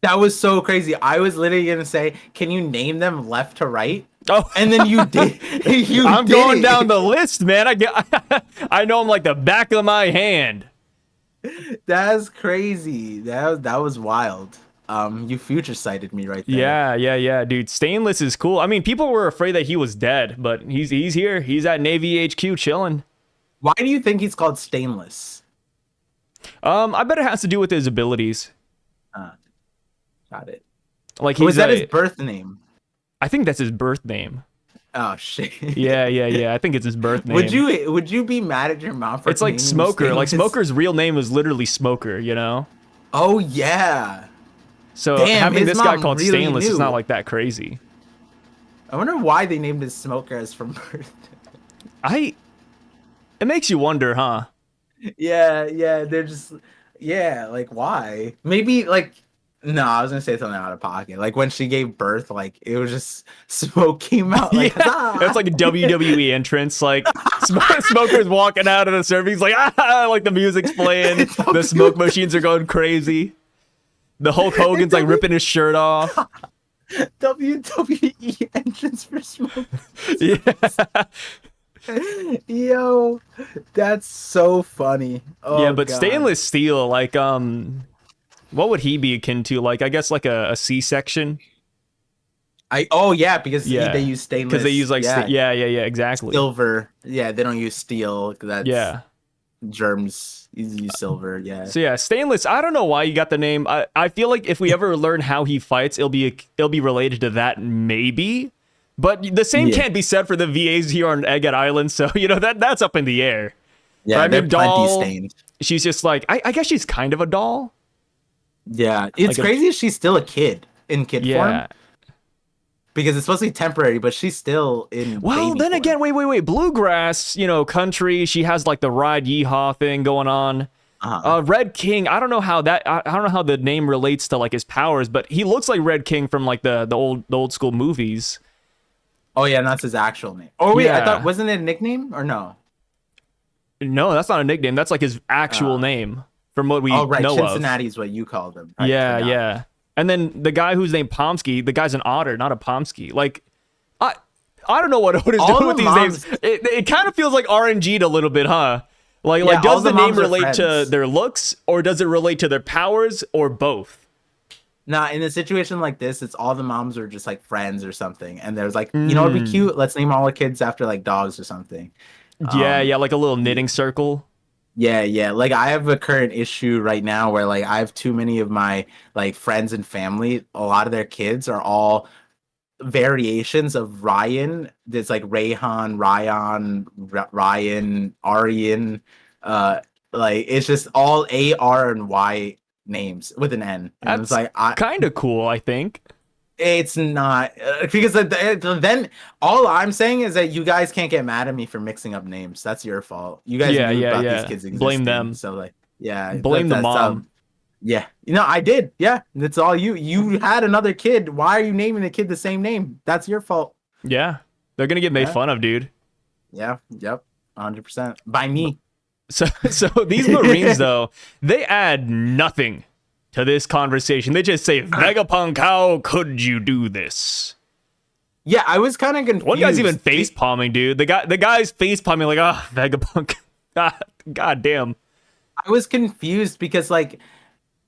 That was so crazy. I was literally gonna say, can you name them left to right? Oh, and then you did. I'm going down the list, man. I know them like the back of my hand. That's crazy. That was wild. You future sighted me right there. Yeah, dude. Stainless is cool. I mean, people were afraid that he was dead, but he's here. He's at Navy HQ chilling. Why do you think he's called Stainless? I bet it has to do with his abilities. Got it. Like was that his birth name? I think that's his birth name. Oh shit. Yeah. I think it's his birth name. Would you be mad at your mom for? It's like Smoker. Like Smoker's real name is literally Smoker. You know. Oh yeah. So having this guy called really Stainless is not like that crazy. I wonder why they named his Smoker as from birth. It makes you wonder, huh? Yeah. They're just like why? Maybe like. No, I was gonna say something out of pocket. Like when she gave birth, like it was just smoke came out. Like, It's like a WWE entrance. Like Smoker's walking out of the surface. He's like, like the music's playing. The smoke machines are going crazy. The Hulk Hogan's like ripping his shirt off. WWE entrance for smoke. Yeah. Yo, that's so funny. Oh, yeah, but God. Stainless Steel, like what would he be akin to? Like, I guess like a C-section. Because they use stainless. Because they use like exactly. Silver. Yeah, they don't use steel. That's germs. You use silver. Yeah. So yeah, Stainless. I don't know why you got the name. I feel like if we ever learn how he fights, it'll be related to that maybe. But the same can't be said for the VAs here on Egghead Island. So that's up in the air. Yeah, they're plenty stained. She's just like I guess she's kind of a doll. Yeah, it's like crazy. She's still a kid in kid form. Because it's supposed to be temporary, but she's still in. Well, then again, wait. Bluegrass, country. She has like the Ride Yeehaw thing going on. Red King. I don't know how the name relates to like his powers, but he looks like Red King from like the old school movies. Oh yeah, and that's his actual name. Oh wait, I thought wasn't it a nickname or no? No, that's not a nickname. That's like his actual name. From what we know Cincinnati is what you call them. Right? Yeah. And then the guy who's named Pomsky, the guy's an otter, not a Pomsky. Like, I don't know what is doing with these names. It kind of feels like RNG'd a little bit, huh? Like does the name relate to their looks, or does it relate to their powers, or both? Nah, in a situation like this, it's all the moms are just like friends or something, and there's like, it'd be cute. Let's name all the kids after like dogs or something. Yeah, like a little knitting circle. Yeah. Like I have a current issue right now where like I have too many of my like friends and family. A lot of their kids are all variations of Ryan. There's like Rayhan, Ryan, Aryan. Like it's just all A, R, and Y names with an N. And That's like kind of cool, I think. It's not because then all I'm saying is that you guys can't get mad at me for mixing up names. That's your fault. You guys knew about these kids existing. Blame them. So like, blame the mom. Yeah, I did. Yeah, it's all you. You had another kid. Why are you naming the kid the same name? That's your fault. Yeah, they're gonna get made fun of, dude. Yeah. Yep. 100% by me. So these Marines though, they add nothing to this conversation. They just say, Vegapunk, how could you do this? Yeah, I was kind of confused. One guy's even face palming, dude. The guy's face palming like, Vegapunk. God damn. I was confused because like,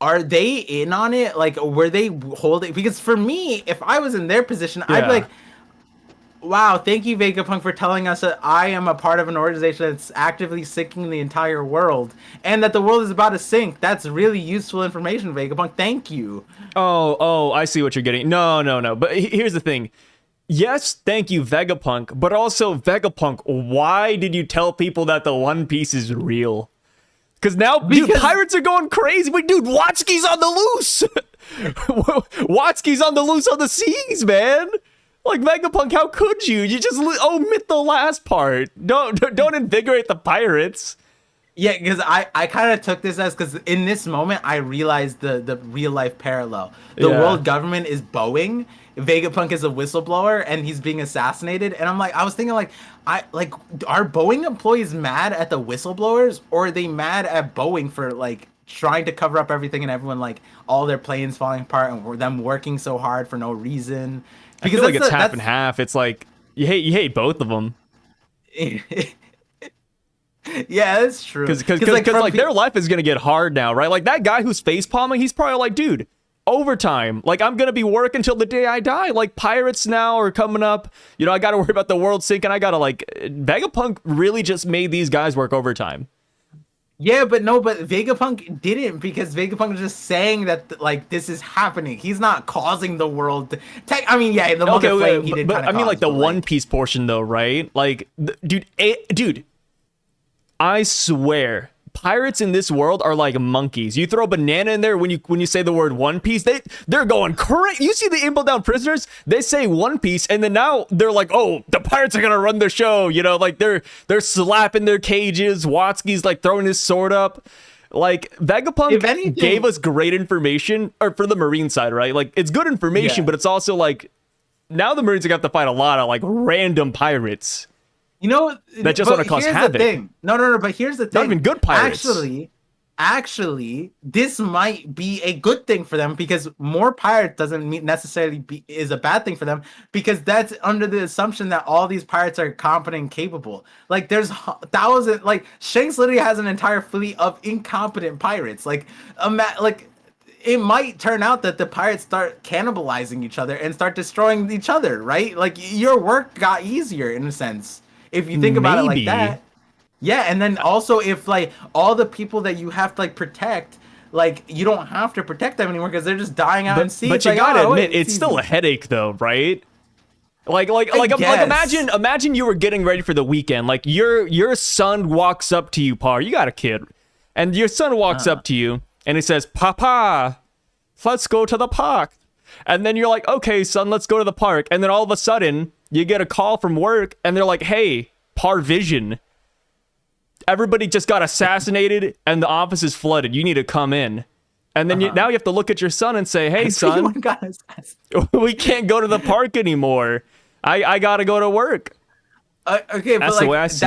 are they in on it? Like, were they holding? Because for me, if I was in their position, I'd be Yeah. like, wow, thank you, Vegapunk, for telling us that I am a part of an organization that's actively sinking the entire world, and that the world is about to sink. That's really useful information, Vegapunk. Thank you. Oh, I see what you're getting. No. But here's the thing. Yes, thank you, Vegapunk. But also, Vegapunk, why did you tell people that the One Piece is real? Because now, dude, pirates are going crazy. Wait, dude, Watsky's on the loose. Watsky's on the loose on the seas, man. Like, Vegapunk, how could you? You just omit the last part. Don't invigorate the pirates. Yeah, because I kind of took this as, because in this moment I realized the real life parallel. The world government is Boeing. Vegapunk is a whistleblower and he's being assassinated. And I was thinking are Boeing employees mad at the whistleblowers, or are they mad at Boeing for like trying to cover up everything and everyone, like all their planes falling apart and them working so hard for no reason? Because I feel like it's half and half. It's like you hate both of them. Yeah, that's true. Because like their life is gonna get hard now, right? Like that guy who's face palming, he's probably like, dude, overtime. Like I'm gonna be working till the day I die. Like pirates now are coming up. You know, I gotta worry about the world sinking. I gotta Vegapunk really just made these guys work overtime. Yeah, but Vegapunk didn't, because Vegapunk is just saying that like this is happening. He's not causing the world to I mean, yeah, the okay, flame he did. But I mean, like the One Piece portion though, right? Like, dude, I swear, pirates in this world are like monkeys. You throw a banana in there when you say the word One Piece, they're going crazy. You see the Impel down prisoners? They say One Piece, and then now they're like, oh, the pirates are gonna run their show. You know, like they're slapping their cages. Watsky's like throwing his sword up. Like Vegapunk gave us great information, or for the Marine side, right? Like it's good information, but it's also like now the Marines are gonna have to fight a lot of like random pirates. You know, that just want to cause havoc. No. But here's the thing. Not even good pirates. Actually, this might be a good thing for them, because more pirates doesn't necessarily is a bad thing for them, because that's under the assumption that all these pirates are competent and capable. Like there's thousands. Like Shanks literally has an entire fleet of incompetent pirates. Like it might turn out that the pirates start cannibalizing each other and start destroying each other, right? Like your work got easier in a sense, if you think about it like that. Yeah, and then also if like all the people that you have to like protect, like you don't have to protect them anymore because they're just dying out in sea. But you gotta admit, it's still a headache though, right? Like imagine you were getting ready for the weekend. Like your son walks up to you, Par. You got a kid, and your son walks up to you and he says, "Papa, let's go to the park." And then you're like, "Okay, son, let's go to the park." And then all of a sudden, you get a call from work, and they're like, "Hey, Par Vision, everybody just got assassinated, and the office is flooded. You need to come in." And then now you have to look at your son and say, "Hey, son, we can't go to the park anymore. I gotta go to work." Okay, that's but the way I see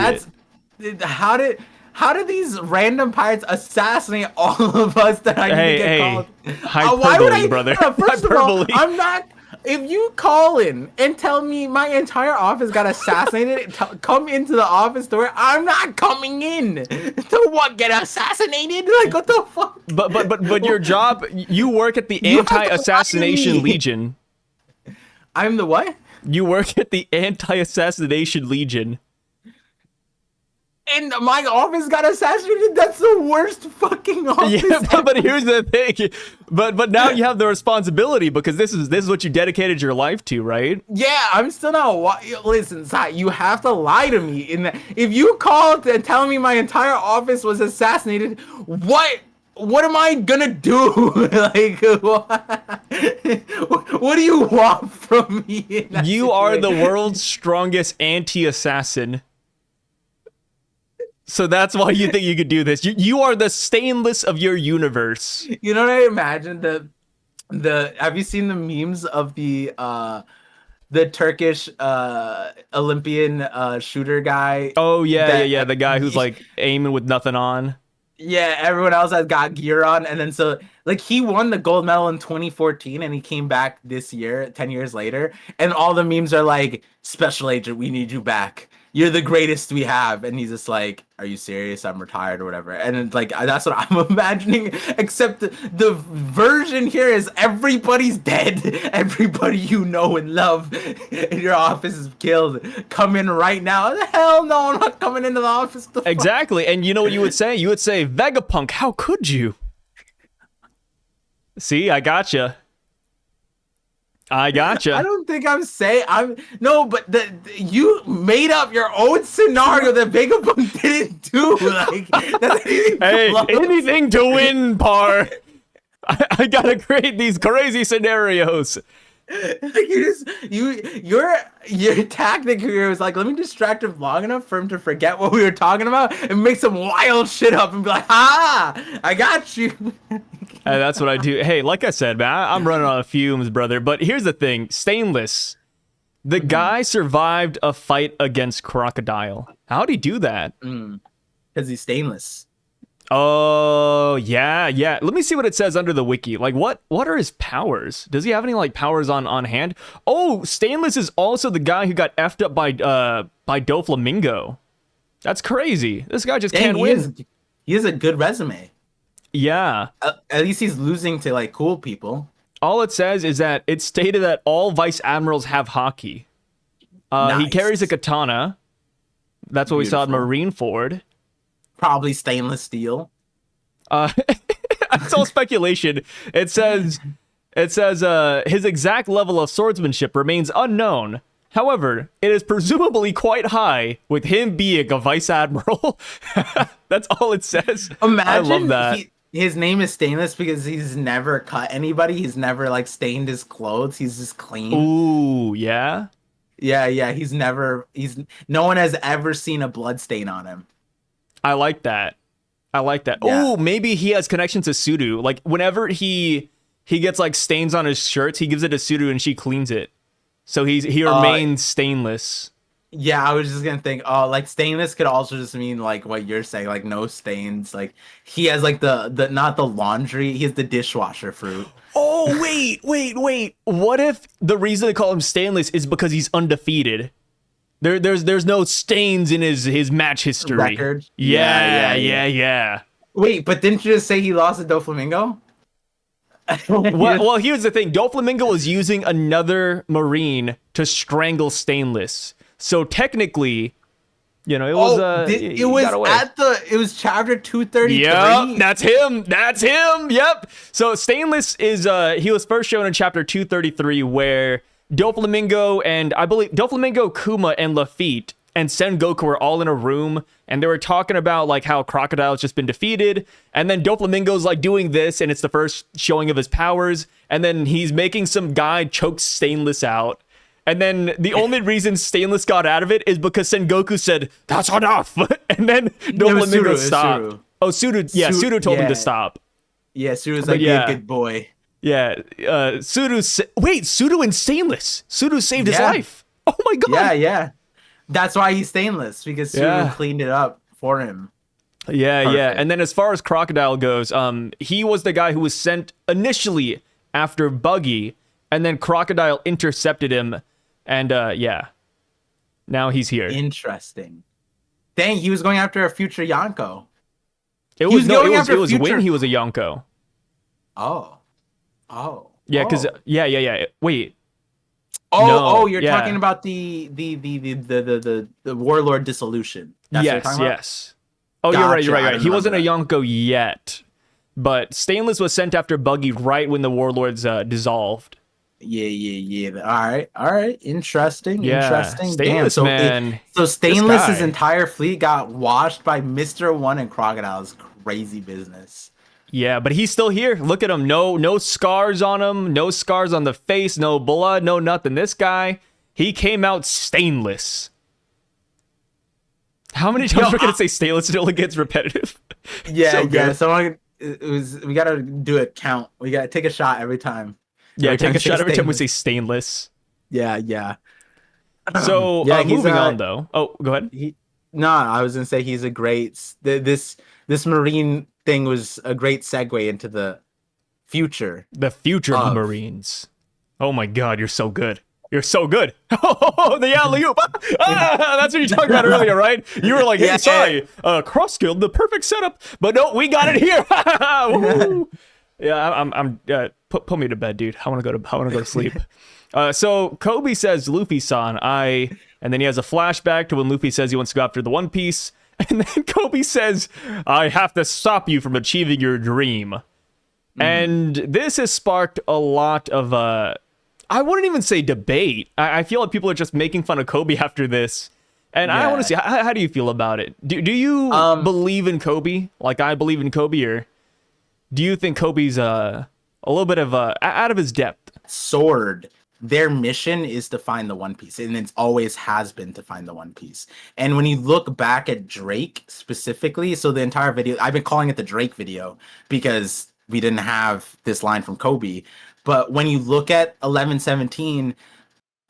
it. How did these random pirates assassinate all of us that I need to get called? Hyperbole, why would I, brother. First of all, I'm not. If you call in and tell me my entire office got assassinated, come into the office door, I'm not coming in. To what, get assassinated? Like, what the fuck? But your job, you work at the Anti-Assassination Legion. I'm the what? You work at the Anti-Assassination Legion. And my office got assassinated. That's the worst fucking office. Yeah, but here's the thing. But now you have the responsibility, because this is what you dedicated your life to, right? Yeah, I'm still not. Listen, Sai, you have to lie to me. If you called and tell me my entire office was assassinated, what am I gonna do? Like, what do you want from me? You are the world's strongest anti-assassin. So that's why you think you could do this. You are the stainless of your universe. You know what I imagine? Have you seen the memes of the Turkish Olympian shooter guy? Oh yeah. The guy who's like aiming with nothing on. Yeah, everyone else has got gear on, and then so like he won the gold medal in 2014, and he came back this year, 10 years later, and all the memes are like, "Special agent, we need you back." you're the greatest we have, and he's just like, are you serious? I'm retired or whatever. And it's like that's what I'm imagining, except the version here is everybody's dead. Everybody you know and love in your office is killed. Come in right now. Hell no, I'm not coming into the office. Exactly. And you know what you would say? You would say, Vegapunk, how could you? See, I gotcha. I don't think but you made up your own scenario that Vegapunk didn't do. Like, that's hey, anything to win, Par. I gotta create these crazy scenarios. Your tactic here was like, let me distract him long enough for him to forget what we were talking about and make some wild shit up and be like, I got you. Hey, that's what I do. Hey, like I said, man, I'm running on fumes, brother. But here's the thing, Stainless, the guy survived a fight against Crocodile. How'd he do that? Because he's stainless. Oh, yeah. Let me see what it says under the wiki. Like, what are his powers? Does he have any, like, powers on hand? Oh, Stainless is also the guy who got effed up by Doflamingo. That's crazy. This guy just can't win. He has a good resume. Yeah. At least he's losing to, like, cool people. All it says is that it's stated that all Vice Admirals have Haki. Nice. He carries a katana. That's what we saw at Marineford. Probably stainless steel. It's all speculation. It says his exact level of swordsmanship remains unknown. However, it is presumably quite high, with him being a vice admiral. That's all it says. Imagine I love that. His name is Stainless because he's never cut anybody. He's never like stained his clothes. He's just clean. Ooh, yeah. Yeah. No one has ever seen a blood stain on him. I like that. Yeah. Oh, maybe he has connection to Sudu. Like whenever he gets like stains on his shirts, he gives it to Sudu and she cleans it. So he remains stainless. Yeah, I was just gonna think, like stainless could also just mean like what you're saying, like no stains. Like he has like the not the laundry, he has the dishwasher fruit. Oh wait. What if the reason they call him stainless is because he's undefeated? There's no stains in his match history. Record? Yeah. Wait, but didn't you just say he lost to Doflamingo? well, here's the thing. Doflamingo was using another Marine to strangle Stainless. So technically, you know, it was chapter 233. Yep, that's him. Yep. So Stainless is he was first shown in chapter 233 where Doflamingo and I believe Doflamingo, Kuma, and Lafitte and Sengoku were all in a room and they were talking about like how Crocodile's just been defeated, and then Doflamingo's like doing this and it's the first showing of his powers, and then he's making some guy choke Stainless out, and then the only reason Stainless got out of it is because Sengoku said that's enough and then Doflamingo stopped. Oh, Sudu told him to stop. Yeah, Sudu's like, yeah, good boy. Yeah, Sudu and Stainless. Sudu saved his life. Oh my god. Yeah. That's why he's stainless, because Sudu cleaned it up for him. Yeah. And then as far as Crocodile goes, he was the guy who was sent initially after Buggy, and then Crocodile intercepted him, and now he's here. Interesting. Dang, he was going after a future Yonko. It was when he was a Yonko. Oh. Yeah, because wait. You're talking about the warlord dissolution. That's yes. Oh, gotcha. You're right. He wasn't a Yonko yet, but Stainless was sent after Buggy right when the warlords dissolved. Yeah. All right. Interesting. Stainless, man. So Stainless's entire fleet got washed by Mr. One and Crocodile's crazy business. Yeah, but he's still here. Look at him. No scars on him. No scars on the face. No blood. No nothing. This guy, he came out stainless. How many times we're gonna say stainless until it gets repetitive? Yeah. So we gotta do a count. We gotta take a shot every time. Yeah, take a shot every time we say stainless. Yeah. So moving on though. Oh, go ahead. I was gonna say he's a great. This Marine thing was a great segue into the future. The future of Marines. Oh my god, you're so good. You're so good. Oh, the alley-oop. That's what you talked about earlier, right? You were like, hey, sorry, cross skilled, the perfect setup. But no, we got it here. Yeah, I'm put me to bed, dude. I want to go to sleep. So Coby says, Luffy-san, and then he has a flashback to when Luffy says he wants to go after the One Piece. And then Coby says, I have to stop you from achieving your dream. And this has sparked a lot of, I wouldn't even say debate. I feel like people are just making fun of Coby after this. And I want to see, how do you feel about it? Do you believe in Coby? Like I believe in Coby, or do you think Kobe's a little bit of out of his depth? Sword, their mission is to find the One Piece, and it always has been to find the One Piece. And when you look back at Drake specifically, so the entire video, I've been calling it the Drake video because we didn't have this line from Coby. But when you look at 11:17,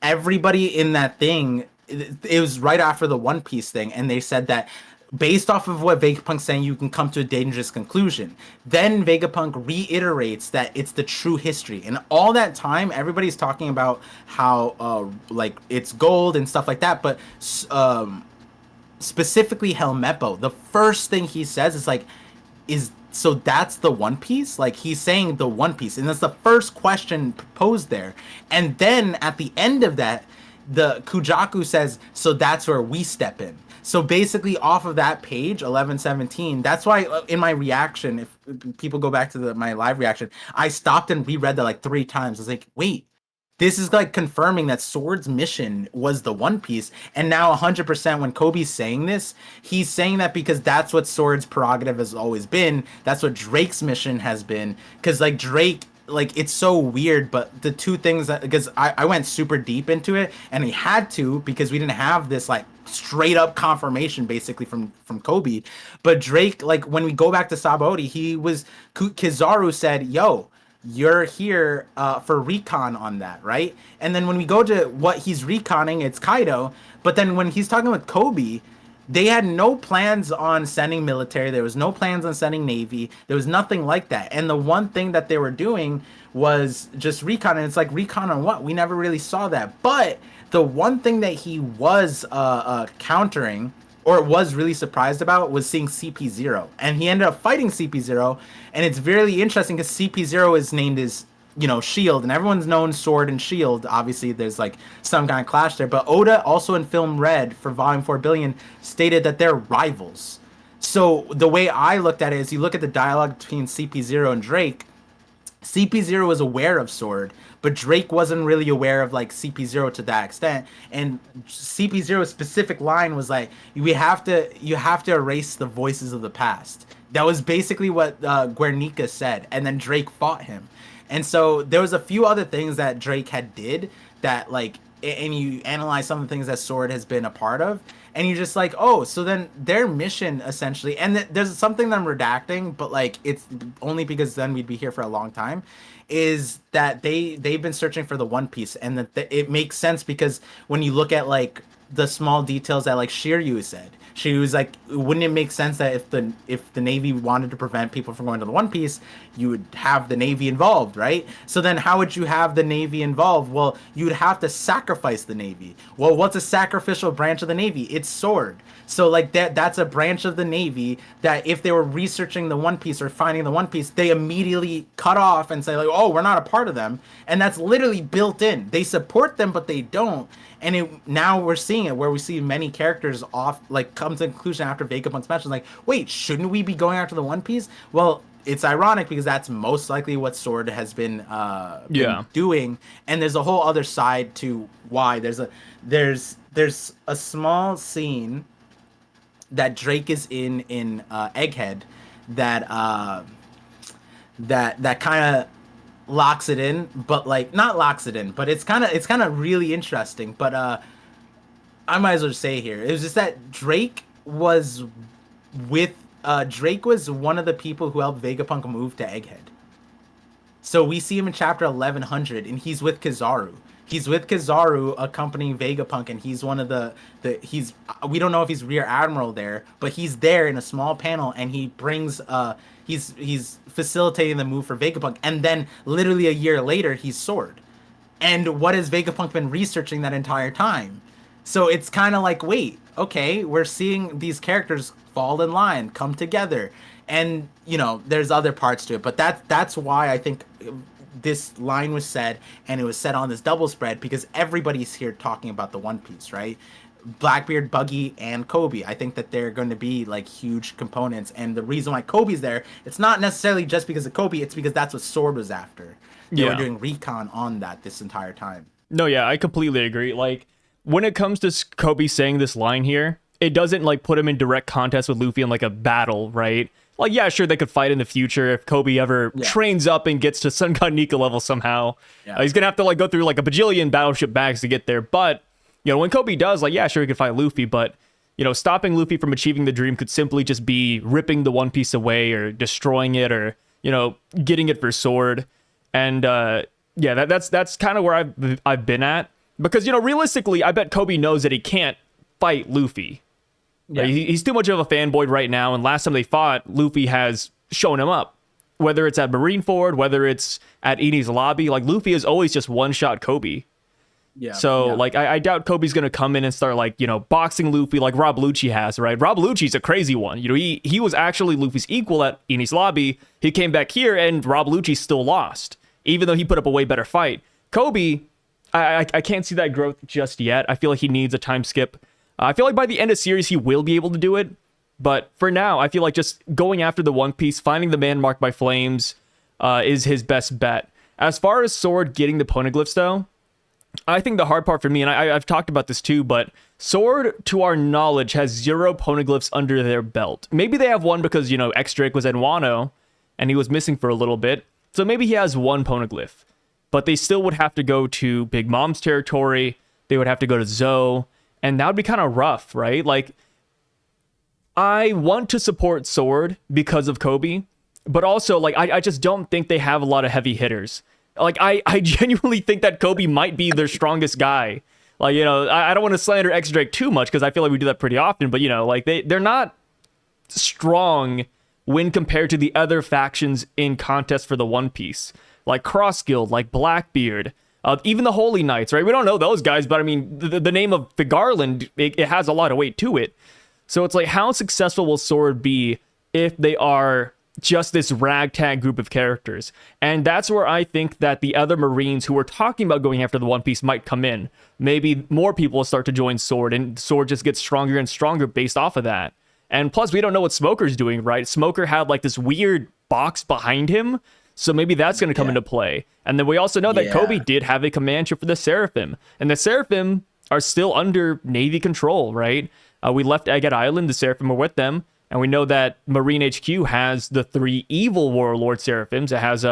everybody in that thing, it was right after the One Piece thing, and they said that based off of what Vegapunk's saying, you can come to a dangerous conclusion. Then Vegapunk reiterates that it's the true history. And all that time, everybody's talking about how, like, it's gold and stuff like that. But specifically Helmeppo, the first thing he says is, like, so that's the One Piece? Like, he's saying the One Piece. And that's the first question posed there. And then at the end of that, the Kujaku says, so that's where we step in. So basically off of that page, 11:17, that's why in my reaction, if people go back to my live reaction, I stopped and reread that like 3 times. I was like, wait, this is like confirming that Sword's mission was the One Piece. And now 100% when Coby's saying this, he's saying that because that's what Sword's prerogative has always been. That's what Drake's mission has been. Because like Drake, like, it's so weird, but the two things that, because I went super deep into it, and he had to, because we didn't have this like straight up confirmation basically from Coby. But Drake, like, when we go back to Sabaody, Kizaru said, yo, you're here for recon on that, right? And then when we go to what he's reconning, it's Kaido. But then when he's talking with Coby, they had no plans on sending military. There was no plans on sending Navy. There was nothing like that. And the one thing that they were doing was just recon. And it's like, recon on what? We never really saw that. But the one thing that he was countering, or was really surprised about, was seeing CP0. And he ended up fighting CP0. And it's really interesting because CP0 is named as, you know, Shield, and everyone's known Sword and Shield. Obviously, there's like some kind of clash there. But Oda, also in Film Red for Volume 4 Billion, stated that they're rivals. So the way I looked at it is, you look at the dialogue between CP0 and Drake. CP0 was aware of Sword, but Drake wasn't really aware of like CP0 to that extent. And CP0's specific line was like, you have to erase the voices of the past. That was basically what Guernica said, and then Drake fought him. And so there was a few other things that Drake had did that, like, and you analyze some of the things that Sword has been a part of, and you're just like, oh, so then their mission essentially, and there's something that I'm redacting, but like, it's only because then we'd be here for a long time, is that they've been searching for the One Piece, and that it makes sense because when you look at like the small details that like Shiryu said, she was like, wouldn't it make sense that if the Navy wanted to prevent people from going to the One Piece, you would have the Navy involved, right? So then how would you have the Navy involved? Well, you'd have to sacrifice the Navy. Well, what's a sacrificial branch of the Navy? It's Sword. So like that's a branch of the Navy that if they were researching the One Piece or finding the One Piece, they immediately cut off and say like, oh, we're not a part of them. And that's literally built in. They support them, but they don't. And now we're seeing it where we see many characters off, like, come to the conclusion after Vegapunk's mention, like, wait, shouldn't we be going after the One Piece? Well, it's ironic because that's most likely what Sword has been doing. And there's a whole other side to why. There's a small scene that Drake is in Egghead that kind of locks it in, but like, not locks it in, but it's kind of really interesting. But I might as well say here, it was just that Drake was one of the people who helped Vegapunk move to Egghead. So we see him in chapter 1100, and he's with Kizaru. He's with Kizaru accompanying Vegapunk, and he's one of we don't know if he's rear admiral there, but he's there in a small panel, and he brings he's facilitating the move for Vegapunk, and then literally a year later he's Sword. And what has Vegapunk been researching that entire time? So it's kind of like, wait, okay, we're seeing these characters fall in line, come together, and there's other parts to it. But that's why I think this line was said, and it was said on this double spread because everybody's here talking about the One Piece, right? Blackbeard, Buggy, and Coby. I think that they're going to be like huge components, and the reason why Kobe's there, it's not necessarily just because of Coby, it's because that's what Sword was after. They were doing recon on that this entire time. No, yeah, I completely agree. Like, when it comes to Coby saying this line here, it doesn't like put him in direct contest with Luffy in like a battle, right? Like, yeah, sure, they could fight in the future if Coby ever trains up and gets to Sun God Nika level somehow. Yeah. He's gonna have to like go through like a bajillion battleship bags to get there. But when Coby does, like, yeah, sure, he could fight Luffy, but stopping Luffy from achieving the dream could simply just be ripping the One Piece away or destroying it or getting it for Sword. And that's kind of where I've been at, because realistically, I bet Coby knows that he can't fight Luffy. Yeah. Right? He's too much of a fanboy right now, and last time they fought, Luffy has shown him up. Whether it's at Marineford, whether it's at Enies Lobby, like Luffy is always just one-shot Coby. Yeah. So like I doubt Kobe's gonna come in and start like boxing Luffy like Rob Lucci has, right? Rob Lucci's a crazy one. He was actually Luffy's equal at Enies Lobby. He came back here and Rob Lucci still lost, even though he put up a way better fight. Coby, I can't see that growth just yet. I feel like he needs a time skip. I feel like by the end of series, he will be able to do it. But for now, I feel like just going after the One Piece, finding the man marked by flames is his best bet. As far as Sword getting the poneglyphs, though, I think the hard part for me, and I've talked about this too, but Sword, to our knowledge, has 0 poneglyphs under their belt. Maybe they have one because, X-Drake was at Wano, and he was missing for a little bit. So maybe he has 1 poneglyph. But they still would have to go to Big Mom's territory. They would have to go to Zoe. And that would be kind of rough, right? Like, I want to support Sword because of Coby, but also, like, I just don't think they have a lot of heavy hitters. Like, I genuinely think that Coby might be their strongest guy. Like, I don't want to slander X-Drake too much because I feel like we do that pretty often, but, like, they're not strong when compared to the other factions in contest for the One Piece. Like Cross Guild, like Blackbeard, even the Holy Knights, right? We don't know those guys, but I mean, the name of the Garland, it has a lot of weight to it. So it's like, how successful will Sword be if they are just this ragtag group of characters? And that's where I think that the other Marines who are talking about going after the One Piece might come in. Maybe more people will start to join Sword, and Sword just gets stronger and stronger based off of that. And plus, we don't know what Smoker's doing, right? Smoker had like this weird box behind him, so maybe that's going to come into play. And then we also know that Coby did have a command ship for the Seraphim. And the Seraphim are still under Navy control, right? We left Agate Island, the Seraphim are with them. And we know that Marine HQ has the 3 evil Warlord Seraphims. It has,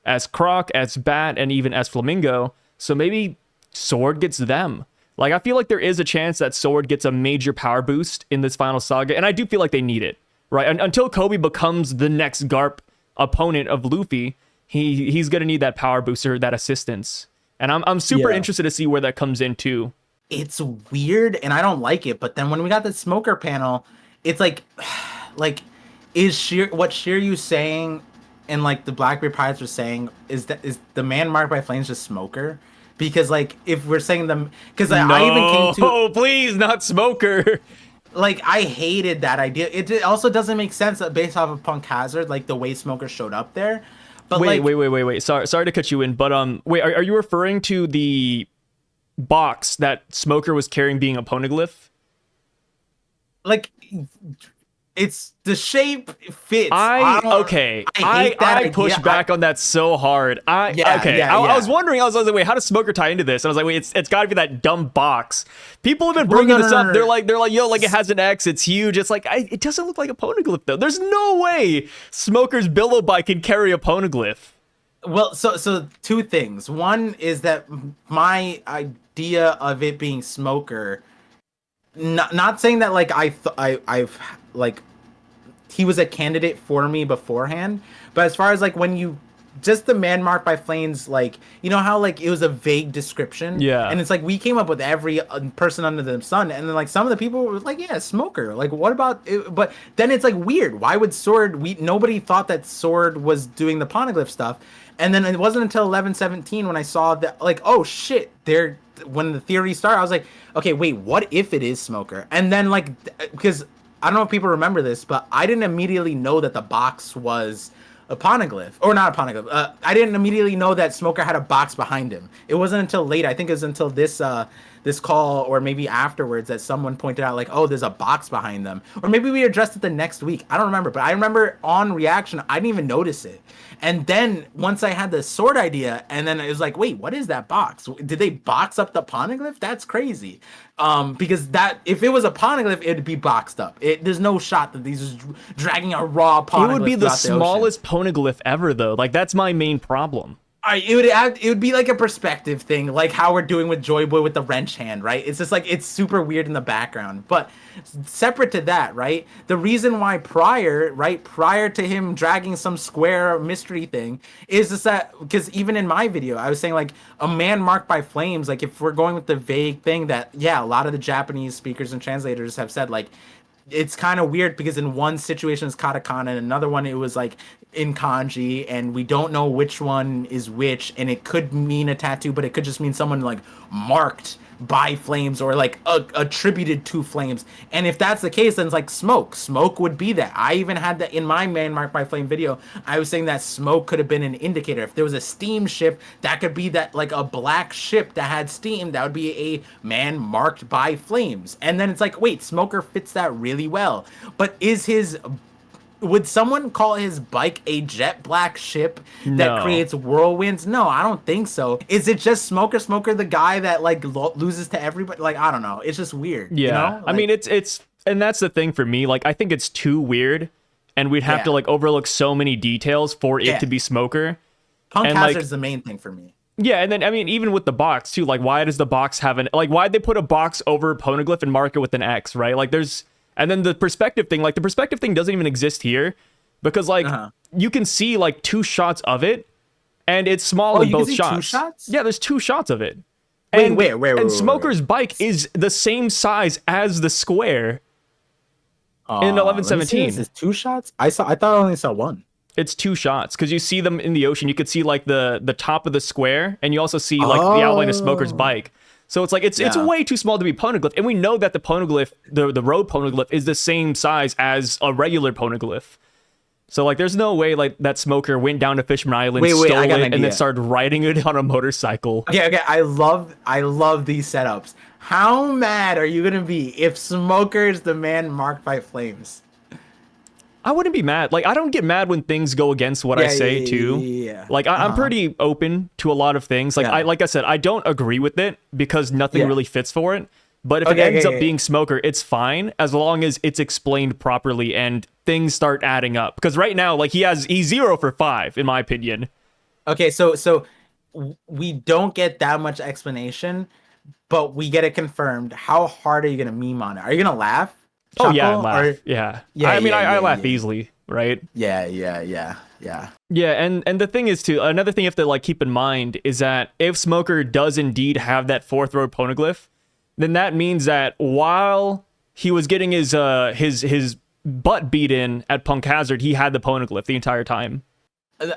as Croc, as Bat, and even as Flamingo. So maybe Sword gets them. Like, I feel like there is a chance that Sword gets a major power boost in this final saga. And I do feel like they need it, right? Until Coby becomes the next Garp opponent of Luffy, he's gonna need that power booster, that assistance, and I'm super interested to see where that comes in too. It's weird, and I don't like it. But then when we got the Smoker panel, it's like is Shiryu saying, and like the Blackbeard Pirates were saying, is the man marked by flames just Smoker? Because like if we're saying them, because I even came to, oh please, not Smoker. Like, I hated that idea. It also doesn't make sense based off of Punk Hazard, like the way Smoker showed up there. But wait. Sorry to cut you in, but wait, are you referring to the box that Smoker was carrying being a poneglyph? Like, it's the shape fits. I push back on that so hard. I was wondering. I was like, wait, how does Smoker tie into this? And I was like, wait, it's got to be that dumb box. People have been bringing this up. They're like, yo, like it has an X. It's huge. It's like, it doesn't look like a poneglyph though. There's no way Smoker's billow bike can carry a poneglyph. Well, so 2 things. One is that my idea of it being Smoker, not saying that like I've like he was a candidate for me beforehand, but as far as like when you just the man marked by flames, like, you know how like it was a vague description, Yeah. and it's like we came up with every person under the sun, and then like some of the people were like, yeah, smoker, like what about it? But then it's like weird, why would sword, we nobody thought that sword was doing the poneglyph stuff, and then it wasn't until 11:17 when I saw that, like, oh shit, they're, when the theory started, I was like, okay, wait, what if it is smoker? And then like, because I don't know if people remember this, but I didn't immediately know that the box was a poneglyph, or not a poneglyph. I didn't immediately know that Smoker had a box behind him. It wasn't until later. I think it was until this call, or maybe afterwards, that someone pointed out like, oh, there's a box behind them, or maybe we addressed it the next week. I don't remember, but I remember on reaction, I didn't even notice it. And then once I had the sword idea, and then it was like, wait, what is that box? Did they box up the poneglyph? That's crazy. Because that, if it was a poneglyph, it'd be boxed up. There's no shot that these is dragging a raw poneglyph. It would be the throughout smallest poneglyph ever, though. Like, that's my main problem. It would be like a perspective thing, like how we're doing with Joyboy with the wrench hand, right? It's just like, it's super weird in the background. But separate to that, right? The reason why prior to him dragging some square mystery thing, is just that, because even in my video, I was saying like a man marked by flames, like if we're going with the vague thing that, yeah, a lot of the Japanese speakers and translators have said, like, it's kind of weird because in one situation it's katakana, and another one it was like in kanji, and we don't know which one is which, and it could mean a tattoo, but it could just mean someone like marked by flames, or like attributed to flames. And if that's the case, then it's like smoke would be that. I even had that in my man marked by flame video. I was saying that smoke could have been an indicator. If there was a steam ship, that could be that, like a black ship that had steam, that would be a man marked by flames. And then it's like, wait, smoker fits that really well. But would someone call his bike a jet black ship that creates whirlwinds? No, I don't think so. Is it just Smoker the guy that like loses to everybody? Like, I don't know. It's just weird. Yeah. You know? Like, I mean, it's and that's the thing for me. Like, I think it's too weird, and we'd have to like overlook so many details for it to be Smoker. Punk and Hazard's like, the main thing for me. Yeah, and then I mean, even with the box too, like, why does the box have why'd they put a box over poneglyph and mark it with an X, right? Like, and then the perspective thing, like the perspective thing doesn't even exist here, because like you can see like 2 shots of it, and it's small in both shots. 2 shots? Yeah, there's 2 shots of it. And wait, and Smoker's bike is the same size as the square in 11:17. Is 2 shots? I thought I only saw 1. It's 2 shots, because you see them in the ocean. You could see like the top of the square, and you also see like the outline of Smoker's bike. So it's like it's way too small to be poneglyph, and we know that the poneglyph, the road poneglyph, is the same size as a regular poneglyph. So like, there's no way like that Smoker went down to Fishman Island, stole it, and then started riding it on a motorcycle. Okay. I love these setups. How mad are you gonna be if Smoker is the man marked by flames? I wouldn't be mad. Like, I don't get mad when things go against what I say too. Yeah. Like, I'm pretty open to a lot of things. Like, like I said, I don't agree with it because nothing really fits for it. But if it ends up being Smoker, it's fine as long as it's explained properly and things start adding up. Because right now, like, he's 0 for 5 in my opinion. Okay, so we don't get that much explanation, but we get it confirmed. How hard are you gonna meme on it? Are you gonna laugh? Chuckle, I laugh. Yeah. I mean, I laugh easily, right? Yeah. Yeah, and the thing is too, another thing you have to like keep in mind is that if Smoker does indeed have that 4th road poneglyph, then that means that while he was getting his butt beat in at Punk Hazard, he had the poneglyph the entire time.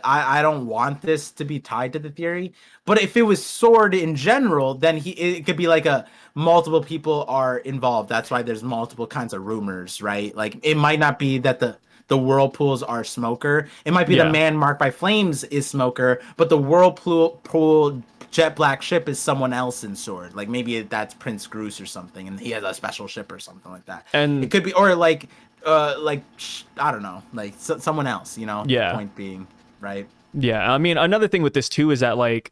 I don't want this to be tied to the theory, but if it was sword in general, then it could be like a multiple people are involved. That's why there's multiple kinds of rumors, right? Like, it might not be that the whirlpools are Smoker. It might be the man marked by flames is Smoker, but the whirlpool jet black ship is someone else in sword. Like, maybe that's Prince Groose or something, and he has a special ship or something like that. And it could be, or like I don't know, like someone else, you know? Yeah. Point being, right? Yeah, I mean, another thing with this too is that like,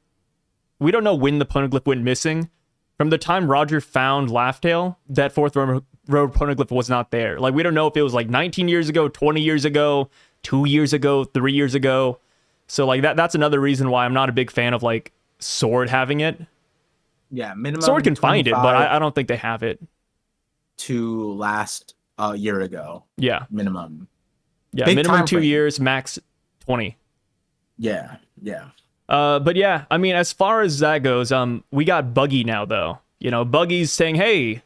we don't know when the poneglyph went missing. From the time Roger found Laughtail, that 4th road poneglyph was not there. Like, we don't know if it was like 19 years ago, 20 years ago, 2 years ago, 3 years ago. So like, that's another reason why I'm not a big fan of like Sword having it. Yeah, minimum. Sword can find it, but I don't think they have it. To last a year ago. Yeah. Minimum. Yeah, minimum 2 years, max 20. Yeah, yeah. But yeah, I mean, as far as that goes, we got Buggy now though. You know, Buggy's saying, "Hey,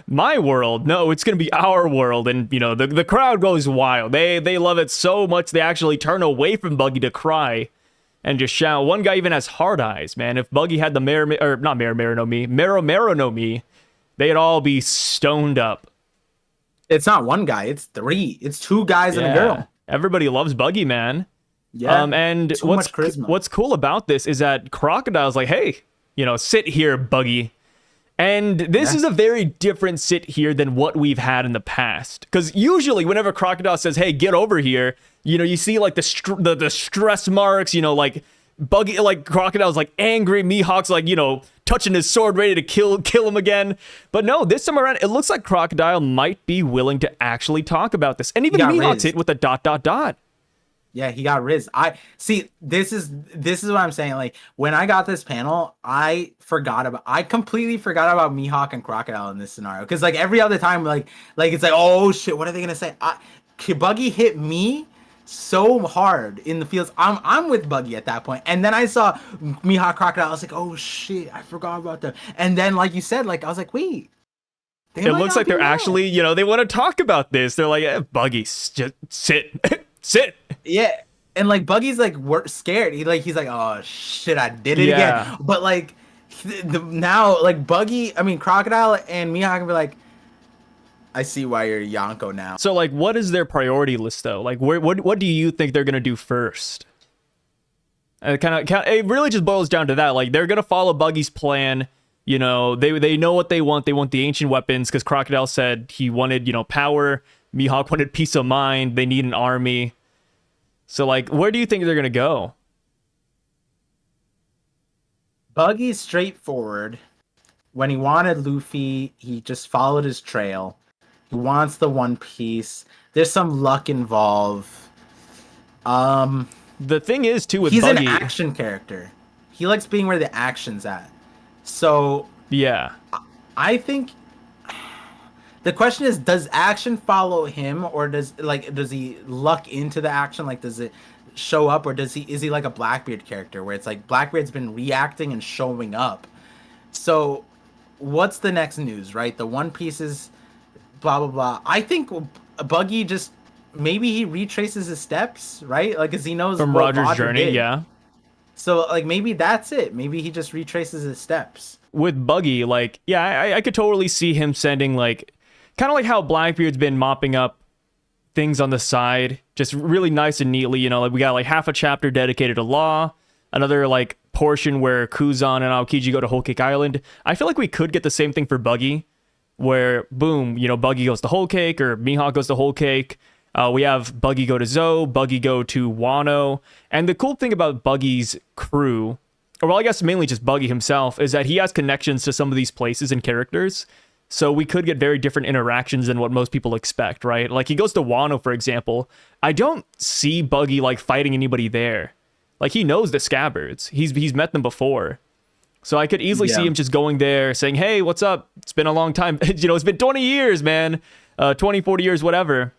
my world, no, it's gonna be our world," and you know, the crowd goes wild. They love it so much they actually turn away from Buggy to cry and just shout. One guy even has hard eyes, man. If Buggy had the Mero Mero no Mi, they'd all be stoned up. It's not one guy, it's three. It's two guys and a girl. Everybody loves Buggy, man. Yeah. And Too much charisma. what's cool about this is that Crocodile's like, hey, you know, sit here, Buggy. And this is a very different sit here than what we've had in the past. Because usually, whenever Crocodile says, "Hey, get over here," you know, you see like the stress marks. You know, like Buggy, like Crocodile's like angry. Mihawk's like, you know, touching his sword, ready to kill him again. But no, this time around, it looks like Crocodile might be willing to actually talk about this. And even Mihawk's hit with a ... Yeah, he got Riz. I see. This is what I'm saying. Like when I got this panel, I completely forgot about Mihawk and Crocodile in this scenario. Because like every other time, like it's like, oh shit, what are they gonna say? Buggy hit me so hard in the fields. I'm with Buggy at that point. And then I saw Mihawk Crocodile. I was like, oh shit, I forgot about them. And then like you said, like I was like, wait. It looks like they're actually, you know, they want to talk about this. They're like, Buggy, just sit. Sit. Yeah, and like Buggy's like scared. He's like, oh shit, I did it again. But like now, like Crocodile and Mihawk can be like, I see why you're Yonko now. So like, what is their priority list though? Like, what do you think they're gonna do first? It really just boils down to that. Like, they're gonna follow Buggy's plan. You know, they know what they want. They want the ancient weapons because Crocodile said he wanted, you know, power. Mihawk wanted peace of mind. They need an army. So, like, where do you think they're going to go? Buggy's straightforward. When he wanted Luffy, he just followed his trail. He wants the One Piece. There's some luck involved. The thing is, too, with Buggy... He's Buggy... an action character. He likes being where the action's at. So... Yeah. I think... The question is, does action follow him, or does he luck into the action? Like, does it show up, or is he like a Blackbeard character where it's like Blackbeard's been reacting and showing up? So, what's the next news, right? The One Piece is blah blah blah. I think Buggy just maybe he retraces his steps, right? Like, as he knows from Roger's journey, did. Yeah. So, like, maybe that's it. Maybe he just retraces his steps. With Buggy, like, yeah, I could totally see him sending like. Kind of like how Blackbeard's been mopping up things on the side, just really nice and neatly. You know, like we got like half a chapter dedicated to Law, another like portion where Kuzan and Aokiji go to Whole Cake Island. I feel like we could get the same thing for Buggy, where boom, you know, Buggy goes to Whole Cake or Mihawk goes to Whole Cake. We have Buggy go to Zoe, Buggy go to Wano. And the cool thing about Buggy's crew, or well, I guess mainly just Buggy himself, is that he has connections to some of these places and characters. So we could get very different interactions than what most people expect, right? Like he goes to Wano, for example. I don't see Buggy like fighting anybody there. Like he knows the Scabbards. He's met them before. So I could easily see him just going there saying, "Hey, what's up? It's been a long time. You know, it's been 20 years, man. 20, 40 years, whatever."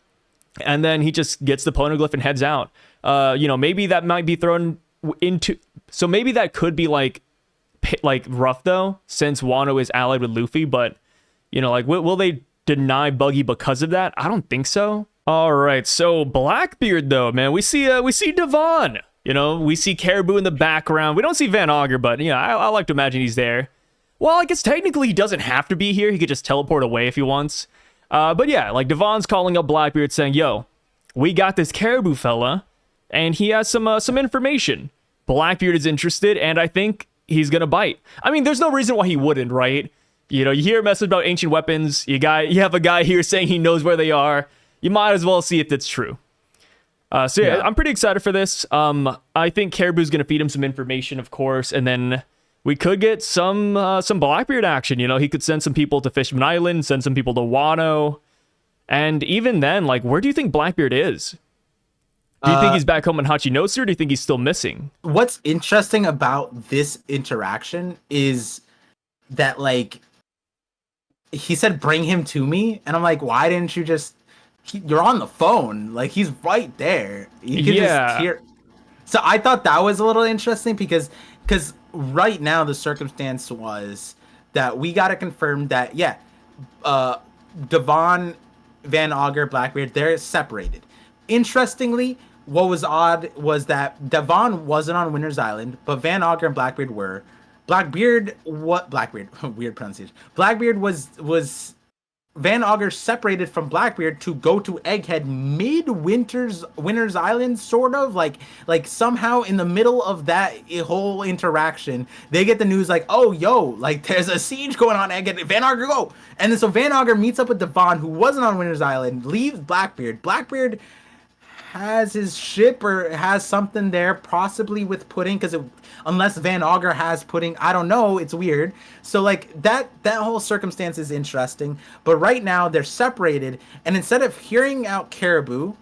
And then he just gets the poneglyph and heads out. You know, maybe that might be thrown into... So maybe that could be like rough though, since Wano is allied with Luffy, but... You know, like, will they deny Buggy because of that? I don't think so. All right, so Blackbeard, though, man, we see Devon. You know, we see Caribou in the background. We don't see Van Augur, but, you know, I like to imagine he's there. Well, I guess technically he doesn't have to be here. He could just teleport away if he wants. But yeah, like, Devon's calling up Blackbeard saying, yo, we got this Caribou fella, and he has some information. Blackbeard is interested, and I think he's gonna bite. I mean, there's no reason why he wouldn't, right? You know, you hear a message about ancient weapons. You have a guy here saying he knows where they are. You might as well see if that's true. So yeah, I'm pretty excited for this. I think Caribou's gonna feed him some information, of course, and then we could get some Blackbeard action. You know, he could send some people to Fishman Island, send some people to Wano, and even then, like, where do you think Blackbeard is? Do you think he's back home in Hachinosu, or do you think he's still missing? What's interesting about this interaction is that, like, he said, bring him to me. And I'm like, why didn't you just... You're on the phone. Like, he's right there. You can just hear... So I thought that was a little interesting because right now the circumstance was that we got to confirm that uh, Devon, Van Auger, Blackbeard, they're separated. Interestingly, what was odd was that Devon wasn't on Winter's Island, but Van Auger and Blackbeard were. Blackbeard weird pronunciation. Blackbeard was Van Auger separated from Blackbeard to go to Egghead Winter's Island, sort of like somehow in the middle of that whole interaction, they get the news like, oh yo, like there's a siege going on Egghead, Van Auger go, and then so Van Auger meets up with Devon, who wasn't on Winter's Island, leaves Blackbeard. Blackbeard has his ship or has something there, possibly with pudding, because unless Van Auger has pudding, I don't know. It's weird. So like that whole circumstance is interesting. But right now they're separated, and instead of hearing out Caribou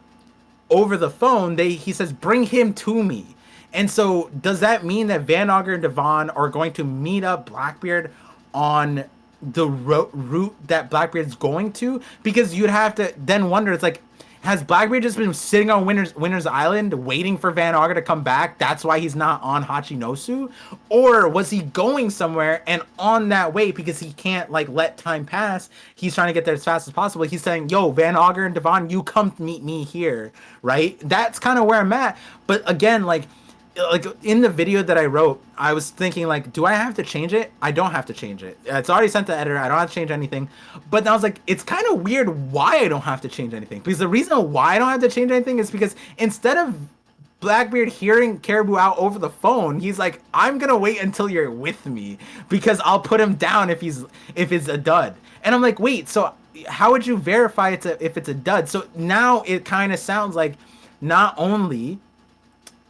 over the phone, he says, "Bring him to me." And so does that mean that Van Auger and Devon are going to meet up Blackbeard on the route that Blackbeard's going to? Because you'd have to then wonder, it's like, has Blackbeard just been sitting on Winter's Island waiting for Van Auger to come back? That's why he's not on Hachinosu? Or was he going somewhere and on that way, because he can't like let time pass, he's trying to get there as fast as possible. He's saying, yo, Van Auger and Devon, you come meet me here, right? That's kind of where I'm at. But again, like in the video that I wrote, I was thinking like, do I have to change it? I don't have to change it. It's already sent to the editor. I don't have to change anything. But then I was like, it's kind of weird why I don't have to change anything. Because the reason why I don't have to change anything is because instead of Blackbeard hearing Caribou out over the phone, he's like, I'm gonna wait until you're with me because I'll put him down if it's a dud. And I'm like, wait, so how would you verify if it's a dud? So now it kind of sounds like not only